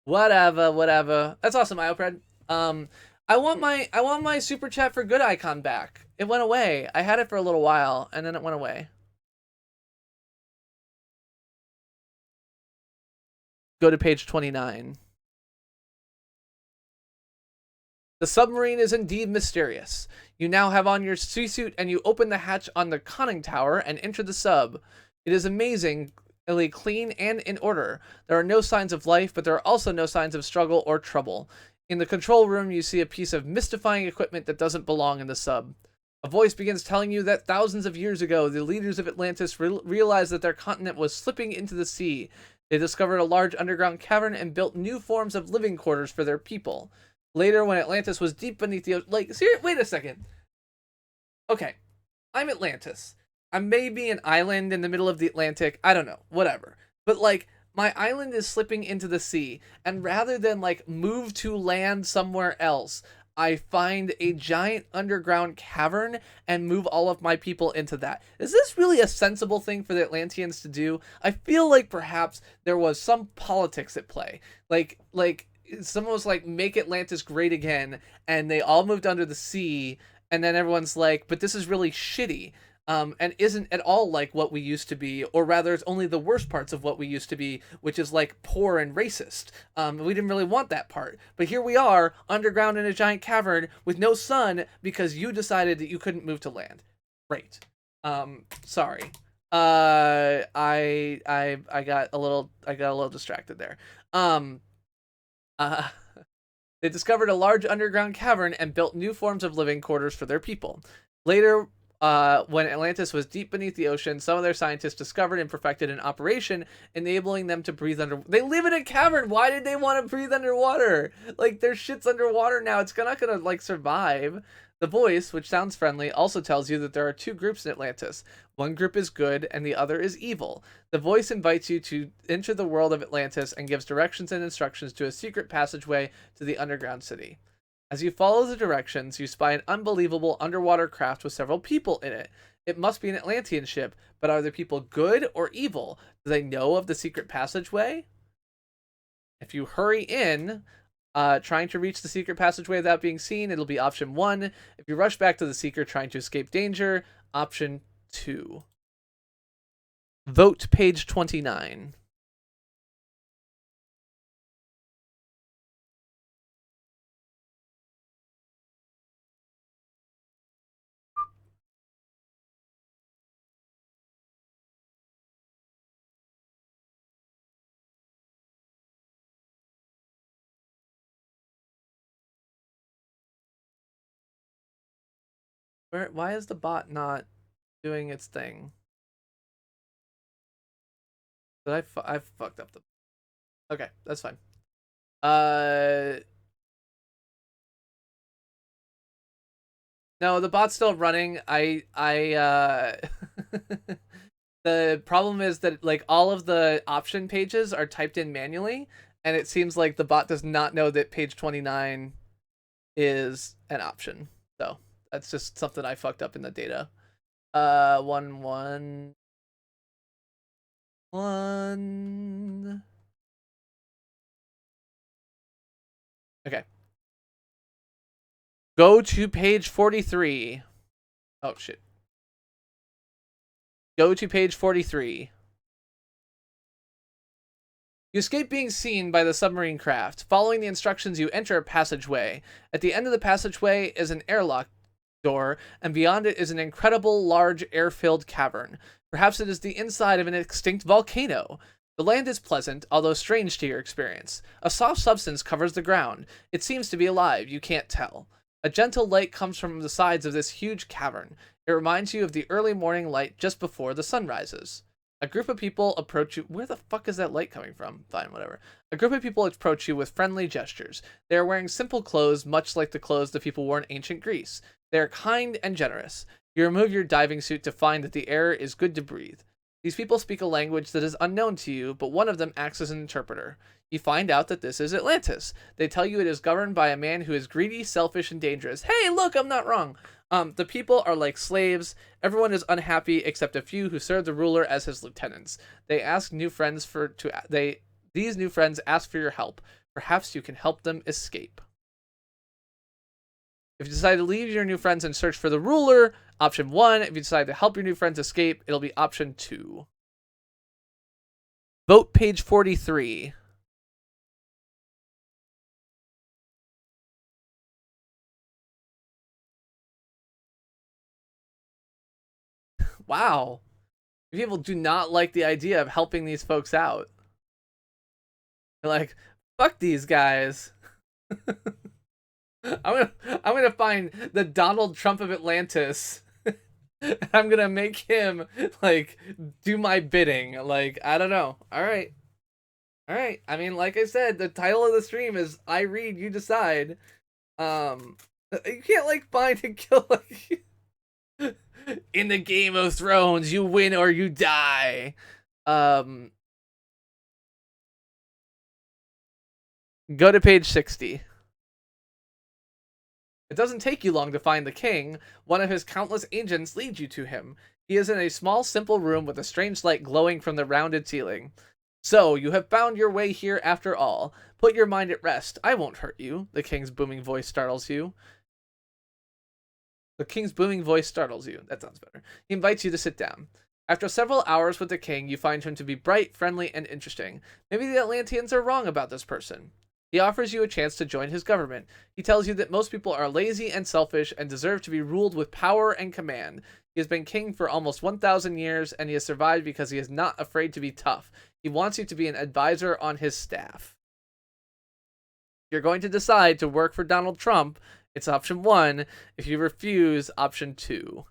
whatever. That's awesome, Iopred. I want my super chat for good icon back. It went away. I had it for a little while, and then it went away. Go to page 29. The submarine is indeed mysterious. You now have on your suit and you open the hatch on the conning tower and enter the sub. It is amazingly clean and in order. There are no signs of life, but there are also no signs of struggle or trouble. In the control room, you see a piece of mystifying equipment that doesn't belong in the sub. A voice begins telling you that thousands of years ago, the leaders of Atlantis realized that their continent was slipping into the sea. They discovered a large underground cavern and built new forms of living quarters for their people. Later, when Atlantis was deep beneath the ocean... Like, wait a second. Okay, I'm Atlantis. I may be an island in the middle of the Atlantic. I don't know. Whatever. But, like, my island is slipping into the sea. And rather than, like, move to land somewhere else, I find a giant underground cavern and move all of my people into that. Is this really a sensible thing for the Atlanteans to do? I feel like perhaps there was some politics at play. Like... Someone was like, make Atlantis great again, and they all moved under the sea, and then everyone's like, but this is really shitty, and isn't at all like what we used to be, or rather it's only the worst parts of what we used to be, which is like poor and racist. We didn't really want that part, but here we are, underground in a giant cavern with no sun because you decided that you couldn't move to land. Great. Sorry. I got a little distracted there. They discovered a large underground cavern and built new forms of living quarters for their people. Later, when Atlantis was deep beneath the ocean, some of their scientists discovered and perfected an operation enabling them to breathe under... They live in a cavern! Why did they want to breathe underwater? Like, their shit's underwater now. It's not gonna, like, survive. The voice, which sounds friendly, also tells you that there are 2 groups in Atlantis. One group is good, and the other is evil. The voice invites you to enter the world of Atlantis and gives directions and instructions to a secret passageway to the underground city. As you follow the directions, you spy an unbelievable underwater craft with several people in it. It must be an Atlantean ship, but are the people good or evil? Do they know of the secret passageway? If you hurry in, trying to reach the secret passageway without being seen, it'll be option 1. If you rush back to the seeker trying to escape danger, option 2. Vote page 29. Why is the bot not doing its thing? I fucked up the... Okay, that's fine. No, the bot's still running. The problem is that like all of the option pages are typed in manually, and it seems like the bot does not know that page 29 is an option. So that's just something I fucked up in the data. 111. Okay. Go to page 43. Oh shit. Go to page 43. You escape being seen by the submarine craft. Following the instructions, you enter a passageway. At the end of the passageway is an airlock door, and beyond it is an incredible large air-filled cavern. Perhaps it is the inside of an extinct volcano. The land is pleasant, although strange to your experience. A soft substance covers the ground. It seems to be alive, you can't tell. A gentle light comes from the sides of this huge cavern. It reminds you of the early morning light just before the sun rises. A group of people approach you. Where the fuck is that light coming from? Fine, whatever. A group of people approach you with friendly gestures. They are wearing simple clothes, much like the clothes the people wore in ancient Greece. They are kind and generous. You remove your diving suit to find that the air is good to breathe. These people speak a language that is unknown to you, but one of them acts as an interpreter. You find out that this is Atlantis. They tell you it is governed by a man who is greedy, selfish, and dangerous. Hey, look, I'm not wrong. The people are like slaves. Everyone is unhappy except a few who serve the ruler as his lieutenants. These new friends ask for your help. Perhaps you can help them escape. If you decide to leave your new friends and search for the ruler, option 1. If you decide to help your new friends escape, it'll be option 2. Vote page 43. Wow. People do not like the idea of helping these folks out. They're like, fuck these guys. I'm gonna find the Donald Trump of Atlantis. I'm gonna make him like do my bidding. Like, I don't know. All right. I mean, like I said, the title of the stream is "I read, you decide." You can't like find and kill like in the Game of Thrones. You win or you die. Go to page 60. It doesn't take you long to find the king. One of his countless agents leads you to him. He is in a small, simple room with a strange light glowing from the rounded ceiling. So, you have found your way here after all. Put your mind at rest. I won't hurt you. The king's booming voice startles you. That sounds better. He invites you to sit down. After several hours with the king, you find him to be bright, friendly, and interesting. Maybe the Atlanteans are wrong about this person. He offers you a chance to join his government. He tells you that most people are lazy and selfish and deserve to be ruled with power and command. He has been king for almost 1,000 years, and he has survived because he is not afraid to be tough. He wants you to be an advisor on his staff. If you're going to decide to work for Donald Trump, it's option 1. If you refuse, option 2.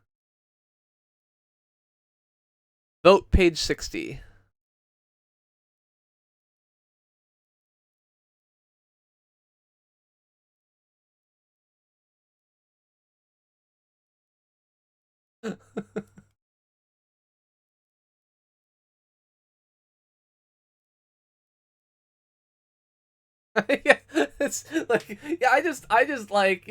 Vote page 60. Yeah, It's like, yeah, I just like,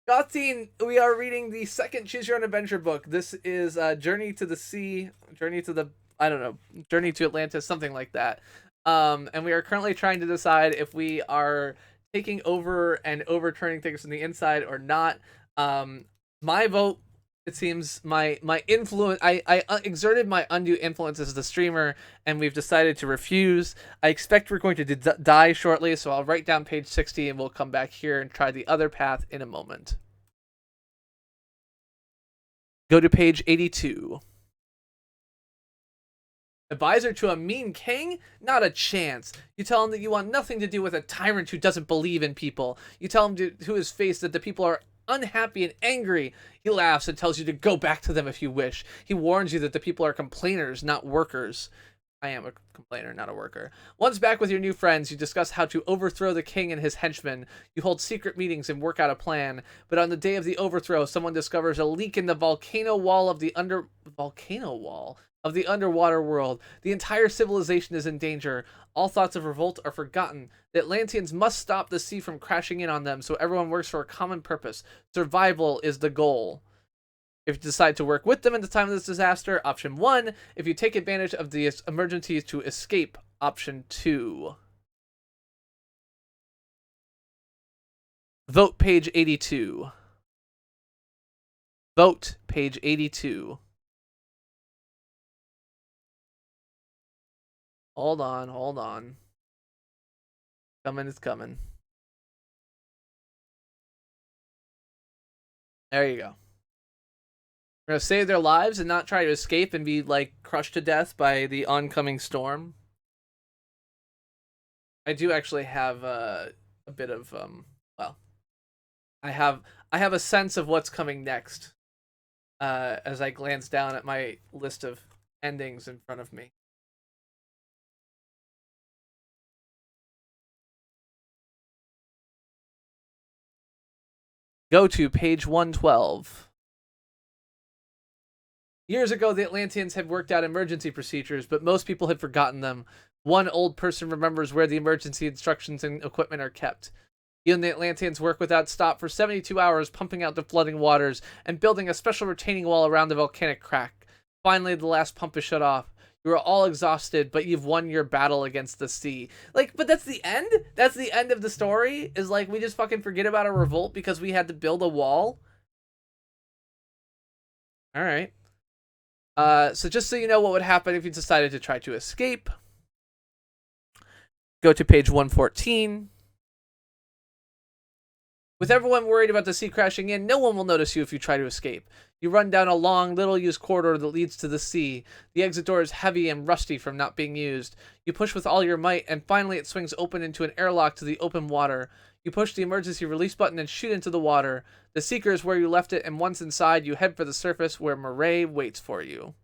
Gothine, we are reading the second Choose Your Own Adventure book. This is Journey to the Sea, Journey to the, I don't know, Journey to Atlantis, something like that. And we are currently trying to decide if we are taking over and overturning things from the inside or not. My vote, it seems, my influence, I exerted my undue influence as the streamer, and we've decided to refuse. I expect we're going to die shortly, so I'll write down page 60 and we'll come back here and try the other path in a moment. Go to page 82. Advisor to a mean king? Not a chance. You tell him that you want nothing to do with a tyrant who doesn't believe in people. You tell him to his face that the people are unhappy and angry. He laughs and tells you to go back to them if you wish. He warns you that the people are complainers, not workers. I am a complainer, not a worker. Once back with your new friends, you discuss how to overthrow the king and his henchmen. You hold secret meetings and work out a plan. But on the day of the overthrow, someone discovers a leak in the volcano wall of the underwater world. The entire civilization is in danger. All thoughts of revolt are forgotten. The Atlanteans must stop the sea from crashing in on them, so everyone works for a common purpose. Survival is the goal. If you decide to work with them at the time of this disaster, option 1. If you take advantage of the emergencies to escape, option 2. Vote page 82. Vote page 82. Hold on. It's coming. There you go. We're gonna save their lives and not try to escape and be, like, crushed to death by the oncoming storm. I do actually have a bit of, well, I have a sense of what's coming next as I glance down at my list of endings in front of me. Go to page 112. Years ago, the Atlanteans had worked out emergency procedures, but most people had forgotten them. One old person remembers where the emergency instructions and equipment are kept. You and the Atlanteans work without stop for 72 hours, pumping out the flooding waters and building a special retaining wall around the volcanic crack. Finally, the last pump is shut off. You are all exhausted, but you've won your battle against the sea. Like, but that's the end? That's the end of the story? Is like, we just fucking forget about a revolt because we had to build a wall? Alright. So just so you know what would happen if you decided to try to escape, go to page 114. With everyone worried about the sea crashing in, no one will notice you if you try to escape. You run down a long, little-used corridor that leads to the sea. The exit door is heavy and rusty from not being used. You push with all your might, and finally it swings open into an airlock to the open water. You push the emergency release button and shoot into the water. The seeker is where you left it, and once inside, you head for the surface where Murray waits for you.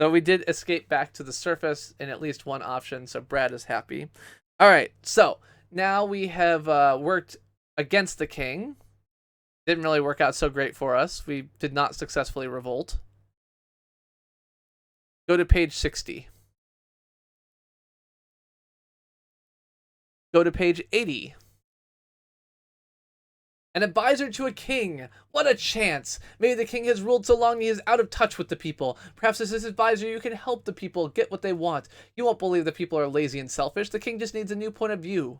So we did escape back to the surface in at least one option, so Brad is happy. All right, so now we have worked against the king. Didn't really work out so great for us. We did not successfully revolt. Go to page 60. Go to page 80. An advisor to a king. What a chance. Maybe the king has ruled so long he is out of touch with the people. Perhaps as his advisor you can help the people get what they want. You won't believe the people are lazy and selfish. The king just needs a new point of view.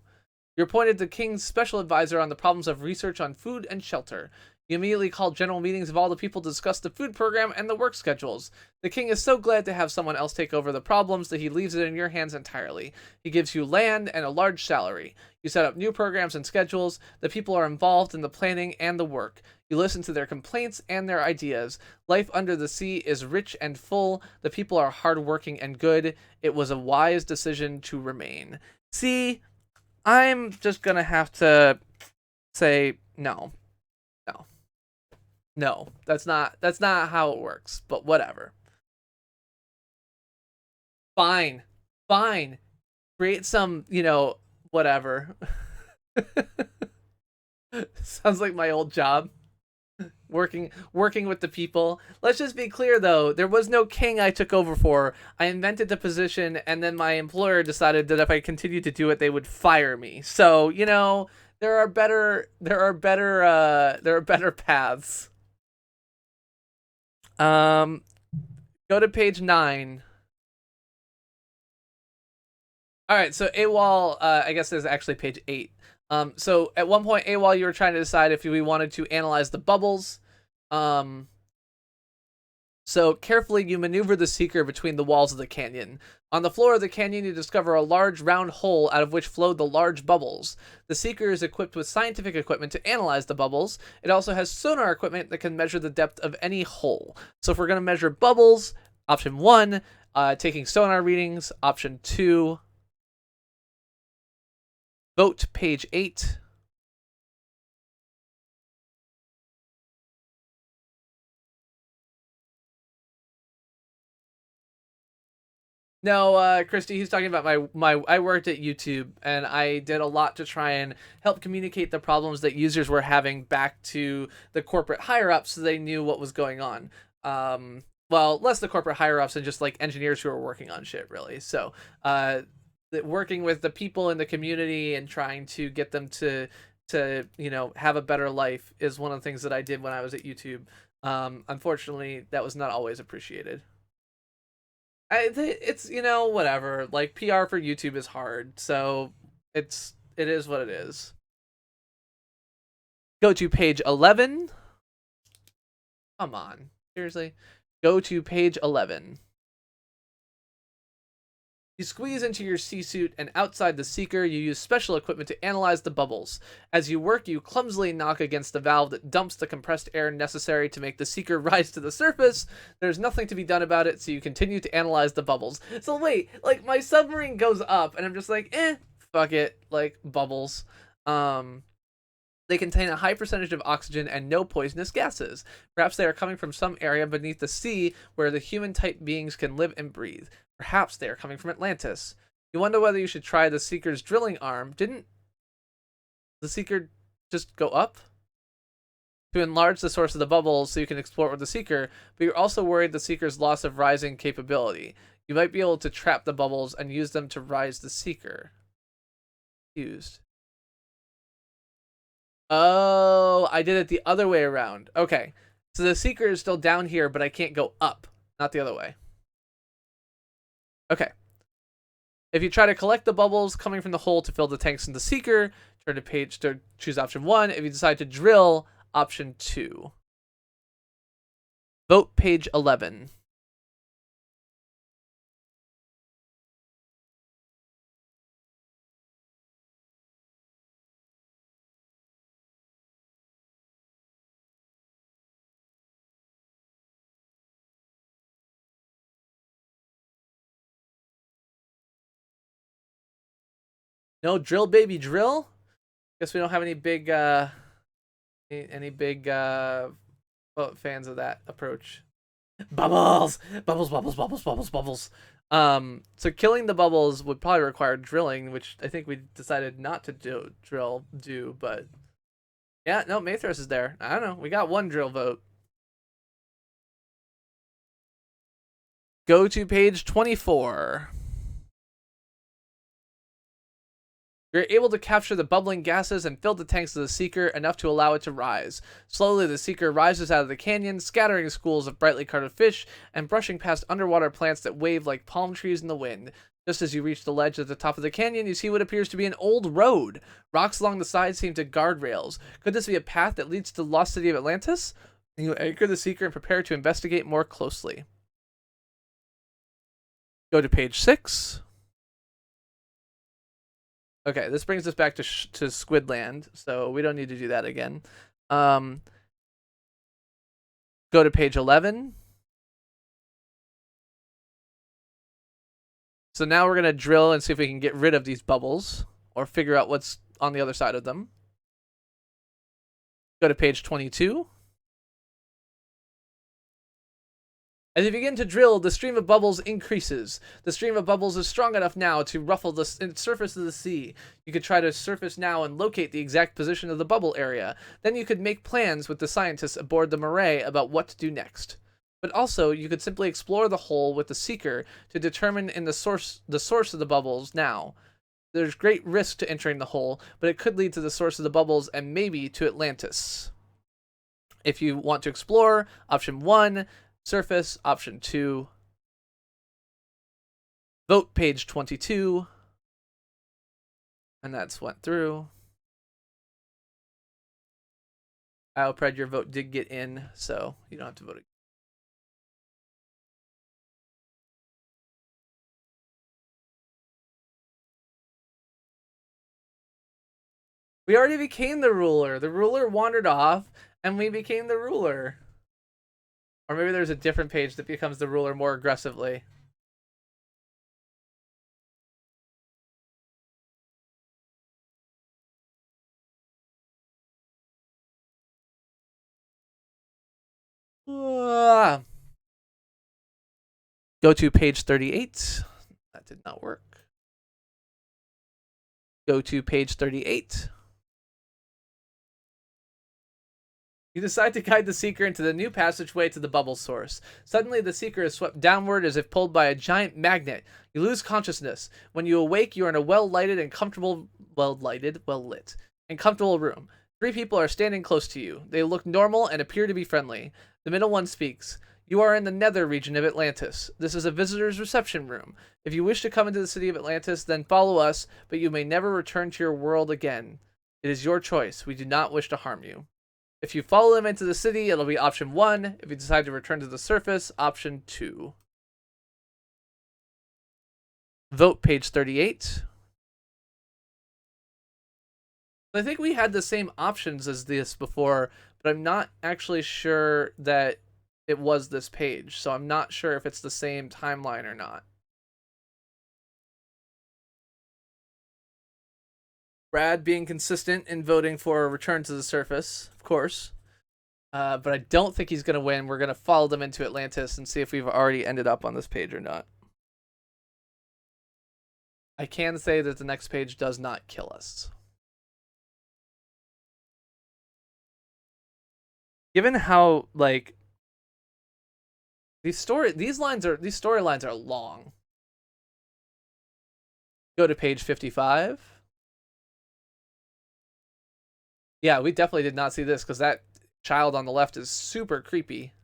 You're appointed the king's special advisor on the problems of research on food and shelter. You immediately call general meetings of all the people to discuss the food program and the work schedules. The king is so glad to have someone else take over the problems that he leaves it in your hands entirely. He gives you land and a large salary. You set up new programs and schedules. The people are involved in the planning and the work. You listen to their complaints and their ideas. Life under the sea is rich and full. The people are hardworking and good. It was a wise decision to remain. See, I'm just gonna have to say no. No, that's not how it works, but whatever. Fine. Create some, whatever. Sounds like my old job. working with the people. Let's just be clear though, there was no king I took over for. I invented the position, and then my employer decided that if I continued to do it, they would fire me. So, you know, there are better paths. Um Go to page 9. All right, so AWOL, I guess there's actually page 8. So at one point, AWOL, you were trying to decide if we wanted to analyze the bubbles. So carefully, you maneuver the seeker between the walls of the canyon. On the floor of the canyon, you discover a large round hole out of which flowed the large bubbles. The seeker is equipped with scientific equipment to analyze the bubbles. It also has sonar equipment that can measure the depth of any hole. So if we're going to measure bubbles, option 1, taking sonar readings, option 2, vote page 8. No, Christy, he's talking about my I worked at YouTube, and I did a lot to try and help communicate the problems that users were having back to the corporate higher ups so they knew what was going on. Well, less the corporate higher ups and just like engineers who are working on shit, really. So, working with the people in the community and trying to get them to have a better life is one of the things that I did when I was at YouTube. Unfortunately, that was not always appreciated. It's whatever. Like, PR for YouTube is hard, so it is what it is. Go to page 11. Come on, seriously. Go to page 11. You squeeze into your sea suit, and outside the seeker, you use special equipment to analyze the bubbles. As you work, you clumsily knock against the valve that dumps the compressed air necessary to make the seeker rise to the surface. There's nothing to be done about it, so you continue to analyze the bubbles. So wait, like, my submarine goes up, and I'm just like, fuck it, like, bubbles. They contain a high percentage of oxygen and no poisonous gases. Perhaps they are coming from some area beneath the sea where the human-type beings can live and breathe. Perhaps they are coming from Atlantis. You wonder whether you should try the Seeker's drilling arm. Didn't the Seeker just go up? To enlarge the source of the bubbles so you can explore it with the Seeker, but you're also worried the Seeker's loss of rising capability. You might be able to trap the bubbles and use them to rise the Seeker. Used. Oh, I did it the other way around. Okay. So the Seeker is still down here, but I can't go up. Not the other way. Okay. If you try to collect the bubbles coming from the hole to fill the tanks in the Seeker, turn to page to choose option 1. If you decide to drill, option 2. Vote page 11. No drill, baby, drill. Guess we don't have any big fans of that approach. Bubbles, bubbles, bubbles, bubbles, bubbles, bubbles. So killing the bubbles would probably require drilling, which I think we decided not to do, but yeah, no, Mathros is there. I don't know. We got one drill vote. Go to page 24. You're able to capture the bubbling gases and fill the tanks of the Seeker enough to allow it to rise. Slowly, the Seeker rises out of the canyon, scattering schools of brightly colored fish and brushing past underwater plants that wave like palm trees in the wind. Just as you reach the ledge at the top of the canyon, you see what appears to be an old road. Rocks along the side seem to guard rails. Could this be a path that leads to the lost city of Atlantis? You anchor the Seeker and prepare to investigate more closely. Go to page 6. Okay, this brings us back to Squidland, so we don't need to do that again. Go to page 11. So now we're going to drill and see if we can get rid of these bubbles or figure out what's on the other side of them. Go to page 22. As you begin to drill, the stream of bubbles increases. The stream of bubbles is strong enough now to ruffle the surface of the sea. You could try to surface now and locate the exact position of the bubble area. Then you could make plans with the scientists aboard the Murray about what to do next. But also, you could simply explore the hole with the seeker to determine the source of the bubbles now. There's great risk to entering the hole, but it could lead to the source of the bubbles and maybe to Atlantis. If you want to explore, option 1, surface, option 2. Vote page 22. And that's went through. Alpred, your vote did get in, so you don't have to vote again. We already became the ruler. The ruler wandered off, and we became the ruler. Or maybe there's a different page that becomes the ruler more aggressively. Go to page 38. That did not work. Go to page 38. You decide to guide the seeker into the new passageway to the bubble source. Suddenly, the seeker is swept downward as if pulled by a giant magnet. You lose consciousness. When you awake, you are in a well-lit, and comfortable room. 3 people are standing close to you. They look normal and appear to be friendly. The middle one speaks. You are in the nether region of Atlantis. This is a visitor's reception room. If you wish to come into the city of Atlantis, then follow us, but you may never return to your world again. It is your choice. We do not wish to harm you. If you follow them into the city, it'll be option 1. If you decide to return to the surface, option 2. Vote page 38. I think we had the same options as this before, but I'm not actually sure that it was this page, so I'm not sure if it's the same timeline or not. Brad being consistent in voting for a return to the surface, of course. But I don't think he's going to win. We're going to follow them into Atlantis and see if we've already ended up on this page or not. I can say that the next page does not kill us. Given how, like, these storylines are long. Go to page 55. Yeah, we definitely did not see this because that child on the left is super creepy.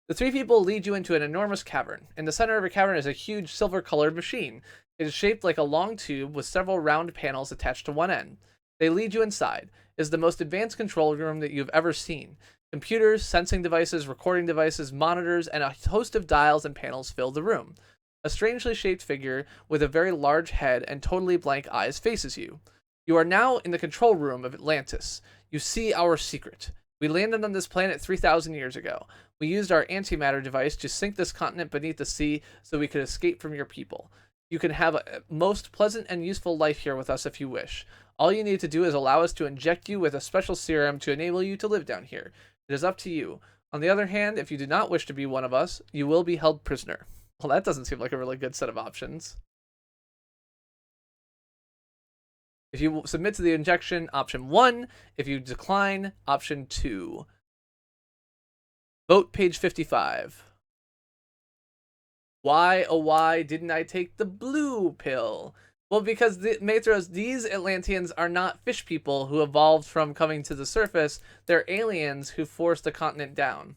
The 3 people lead you into an enormous cavern. In the center of a cavern is a huge silver-colored machine. It is shaped like a long tube with several round panels attached to one end. They lead you inside. It is the most advanced control room that you've ever seen. Computers, sensing devices, recording devices, monitors, and a host of dials and panels fill the room. A strangely shaped figure with a very large head and totally blank eyes faces you. You are now in the control room of Atlantis. You see our secret. We landed on this planet 3,000 years ago. We used our antimatter device to sink this continent beneath the sea so we could escape from your people. You can have a most pleasant and useful life here with us if you wish. All you need to do is allow us to inject you with a special serum to enable you to live down here. It is up to you. On the other hand, if you do not wish to be one of us, you will be held prisoner. Well, that doesn't seem like a really good set of options. If you submit to the injection, option 1. If you decline, option 2. Vote page 55. Why, oh why didn't I take the blue pill? Well, because Maestros, these Atlanteans are not fish people who evolved from coming to the surface. They're aliens who forced the continent down.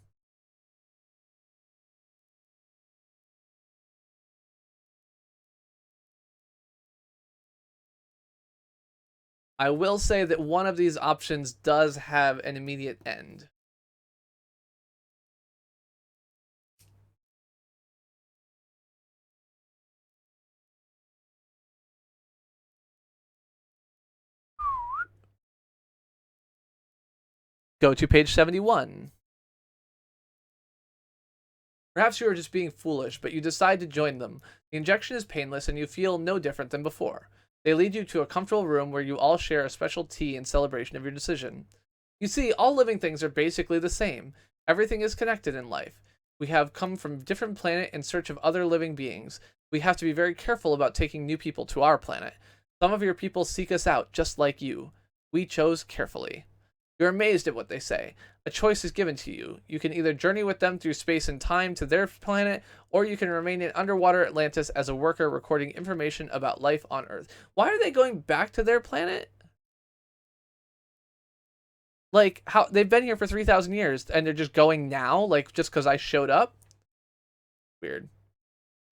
I will say that one of these options does have an immediate end. Go to page 71. Perhaps you are just being foolish, but you decide to join them. The injection is painless and you feel no different than before. They lead you to a comfortable room where you all share a special tea in celebration of your decision. You see, all living things are basically the same. Everything is connected in life. We have come from a different planet in search of other living beings. We have to be very careful about taking new people to our planet. Some of your people seek us out, just like you. We chose carefully. You're amazed at what they say. A choice is given to you. You can either journey with them through space and time to their planet, or you can remain in underwater Atlantis as a worker recording information about life on Earth. Why are they going back to their planet? Like, how they've been here for 3,000 years and they're just going now, like, just because I showed up? Weird.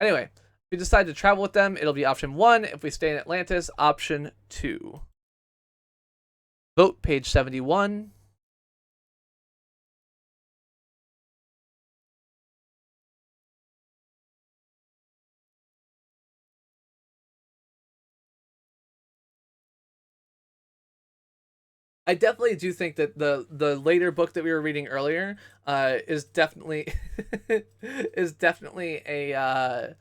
Anyway, if we decide to travel with them, it'll be option 1. If we stay in Atlantis, option 2. Vote page 71. I definitely do think that the later book that we were reading earlier is definitely is definitely a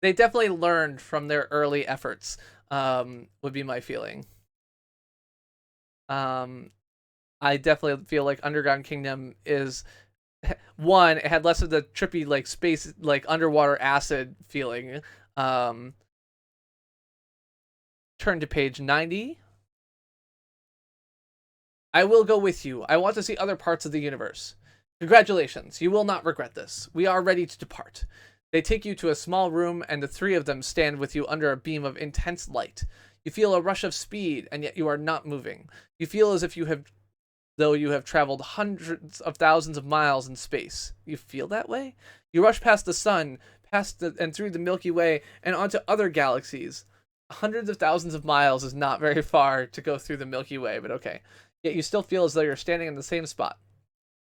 they definitely learned from their early efforts, would be my feeling. I definitely feel like Underground Kingdom is one, it had less of the trippy like space like underwater acid feeling. Um Turn to page 90. I will go with you. I want to see other parts of the universe. Congratulations, you will not regret this. We are ready to depart. They take you to a small room, and the 3 of them stand with you under a beam of intense light. You feel a rush of speed, and yet you are not moving. You feel as if you have traveled hundreds of thousands of miles in space. You feel that way? You rush past the sun, and through the Milky Way, and onto other galaxies. Hundreds of thousands of miles is not very far to go through the Milky Way, but okay. Yet you still feel as though you're standing in the same spot.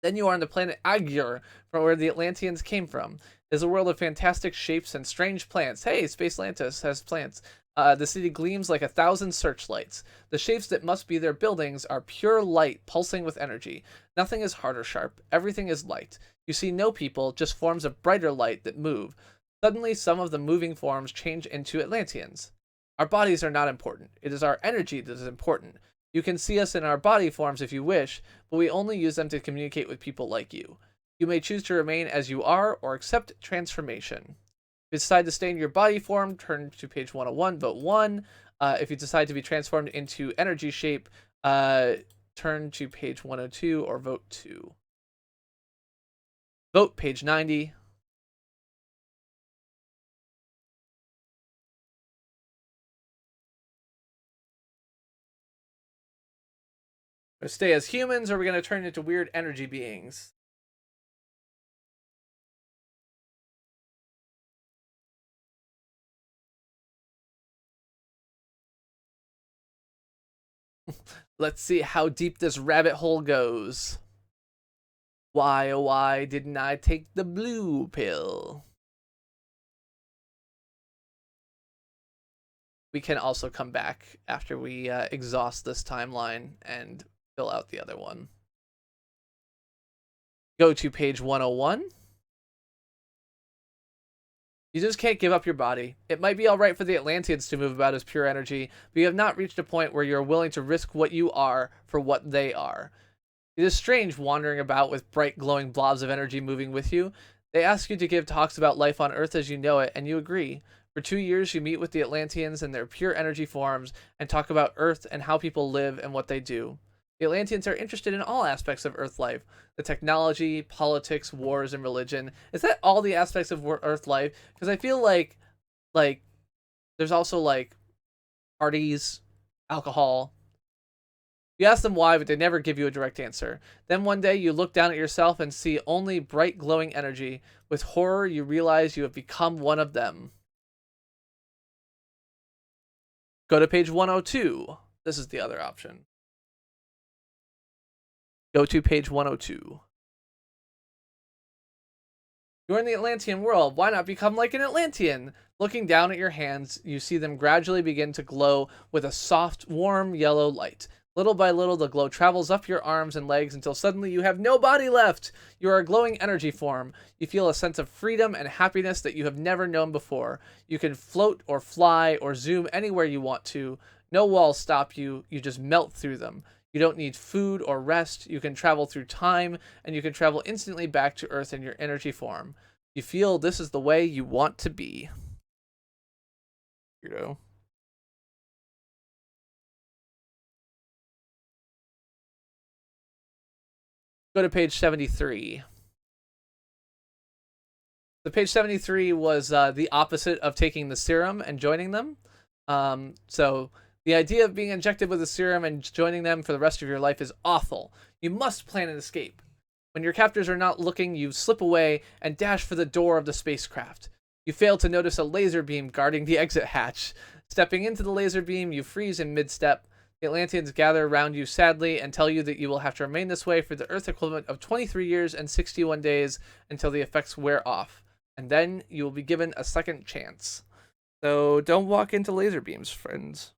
Then you are on the planet Agyr, from where the Atlanteans came from. It is a world of fantastic shapes and strange plants. Hey, Space Atlantis has plants. The city gleams like 1,000 searchlights. The shapes that must be their buildings are pure light pulsing with energy. Nothing is hard or sharp. Everything is light. You see no people, just forms of brighter light that move. Suddenly, some of the moving forms change into Atlanteans. Our bodies are not important. It is our energy that is important. You can see us in our body forms if you wish, but we only use them to communicate with people like you. You may choose to remain as you are or accept transformation. If you decide to stay in your body form, turn to page 101, vote 1. If you decide to be transformed into energy shape, turn to page 102 or vote 2. Vote page 90. Or stay as humans, or are we going to turn into weird energy beings? Let's see how deep this rabbit hole goes. Why, oh why didn't I take the blue pill? We can also come back after we exhaust this timeline and fill out the other one. Go to page 101. You just can't give up your body. It might be alright for the Atlanteans to move about as pure energy, but you have not reached a point where you are willing to risk what you are for what they are. It is strange wandering about with bright glowing blobs of energy moving with you. They ask you to give talks about life on Earth as you know it, and you agree. For 2 years, you meet with the Atlanteans in their pure energy forms and talk about Earth and how people live and what they do. The Atlanteans are interested in all aspects of Earth life, the technology, politics, wars, and religion. Is that all the aspects of Earth life? Because I feel like there's also like parties, alcohol. You ask them why, but they never give you a direct answer. Then one day you look down at yourself and see only bright glowing energy. With horror, you realize you have become one of them. Go to page 102. This is the other option. Go to page 102. You're in the Atlantean world. Why not become like an Atlantean? Looking down at your hands, you see them gradually begin to glow with a soft, warm yellow light. Little by little, the glow travels up your arms and legs until suddenly you have no body left. You are a glowing energy form. You feel a sense of freedom and happiness that you have never known before. You can float or fly or zoom anywhere you want to. No walls stop you. You just melt through them. You don't need food or rest. You can travel through time, and you can travel instantly back to Earth in your energy form. You feel this is the way you want to be. You know. Go to page 73. The page 73 was the opposite of taking the serum and joining them. So the idea of being injected with a serum and joining them for the rest of your life is awful. You must plan an escape. When your captors are not looking, you slip away and dash for the door of the spacecraft. You fail to notice a laser beam guarding the exit hatch. Stepping into the laser beam, you freeze in mid-step. The Atlanteans gather around you sadly and tell you that you will have to remain this way for the Earth equivalent of 23 years and 61 days until the effects wear off. And then you will be given a second chance. So don't walk into laser beams, friends.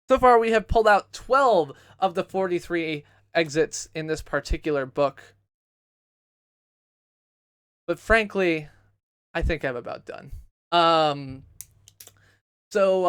So far, we have pulled out 12 of the 43 exits in this particular book. But frankly, I think I'm about done. So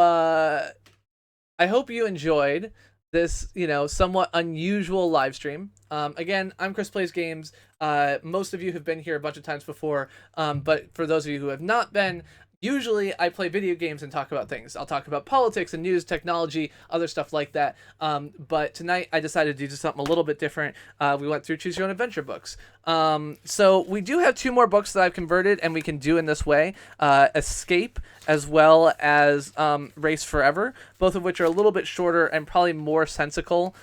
I hope you enjoyed this, somewhat unusual live stream. Again, I'm Chris Plays Games. Most of you have been here a bunch of times before, but for those of you who have not been, usually I play video games and talk about things. I'll talk about politics and news, technology, other stuff like that. But tonight I decided to do something a little bit different. We went through Choose Your Own Adventure books. So we do have 2 more books that I've converted and we can do in this way. Escape as well as Race Forever, both of which are a little bit shorter and probably more sensible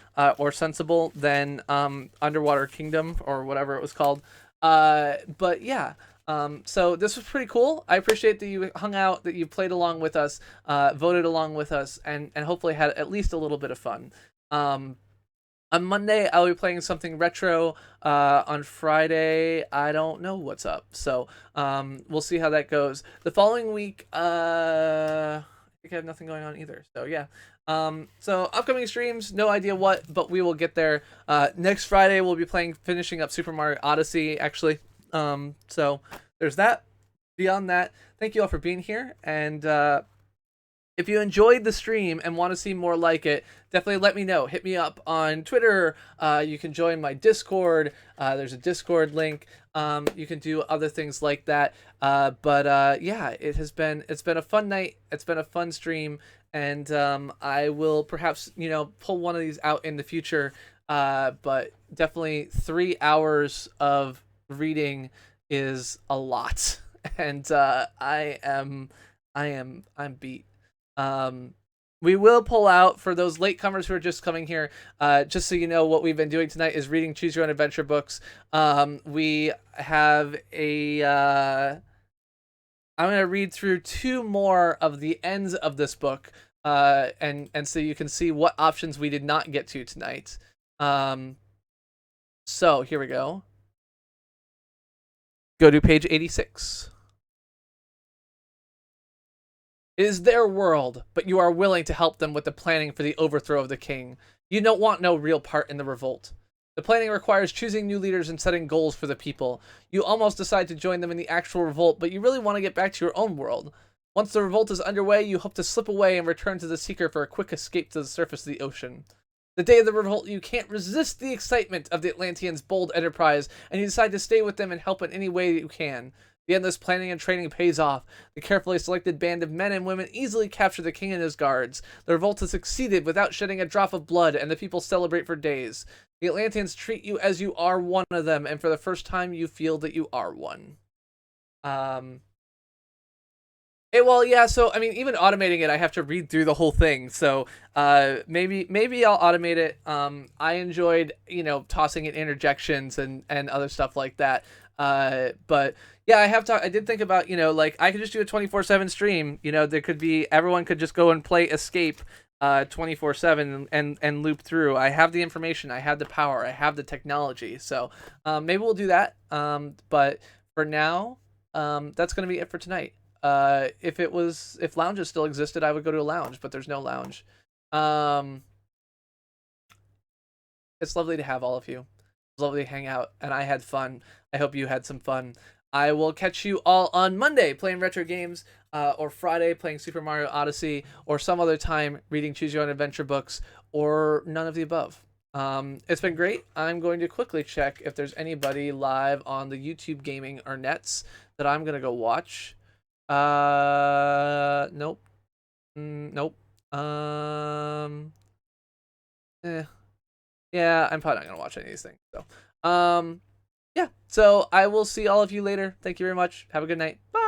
than Underwater Kingdom or whatever it was called. But yeah. So this was pretty cool. I appreciate that you hung out, that you played along with us, voted along with us, and hopefully had at least a little bit of fun. On Monday, I'll be playing something retro. On Friday, I don't know what's up. So we'll see how that goes. The following week, I think I have nothing going on either. So yeah. So upcoming streams, no idea what, but we will get there. Next Friday, we'll be finishing up Super Mario Odyssey, actually. So there's that. Beyond that, thank you all for being here. And if you enjoyed the stream and want to see more like it, definitely let me know. Hit me up on Twitter. You can join my Discord. There's a Discord link. You can do other things like that. But yeah, it's been a fun night. It's been a fun stream. And I will perhaps, pull one of these out in the future. But definitely 3 hours of reading is a lot, and I'm beat. We will pull out for those latecomers who are just coming here. Just so you know, what we've been doing tonight is reading Choose Your Own Adventure books. We have I'm going to read through 2 more of the ends of this book, and so you can see what options we did not get to tonight. So here we go. Go to page 86. It is their world, but you are willing to help them with the planning for the overthrow of the king. You don't want no real part in the revolt. The planning requires choosing new leaders and setting goals for the people. You almost decide to join them in the actual revolt, but you really want to get back to your own world. Once the revolt is underway, you hope to slip away and return to the Seeker for a quick escape to the surface of the ocean. The day of the revolt, you can't resist the excitement of the Atlanteans' bold enterprise, and you decide to stay with them and help in any way that you can. The endless planning and training pays off. The carefully selected band of men and women easily capture the king and his guards. The revolt has succeeded without shedding a drop of blood, and the people celebrate for days. The Atlanteans treat you as you are one of them, and for the first time, you feel that you are one. So I mean, even automating it, I have to read through the whole thing. So maybe I'll automate it. I enjoyed tossing in interjections and other stuff like that. But yeah, I did think about I could just do a 24/7 stream. There could be everyone could just go and play Escape 24/7 and loop through. I have the information, I have the power, I have the technology. So maybe we'll do that. But for now, that's gonna be it for tonight. If lounges still existed, I would go to a lounge, but there's no lounge. It's lovely to have all of you. It's lovely to hang out, and I had fun. I hope you had some fun. I will catch you all on Monday playing retro games. or Friday playing Super Mario Odyssey, or some other time reading Choose Your Own Adventure books, or none of the above. It's been great. I'm going to quickly check if there's anybody live on the YouTube gaming or nets that I'm gonna go watch. Nope. Nope. Eh. Yeah, I'm probably not gonna watch any of these things. So, yeah. So I will see all of you later. Thank you very much. Have a good night. Bye.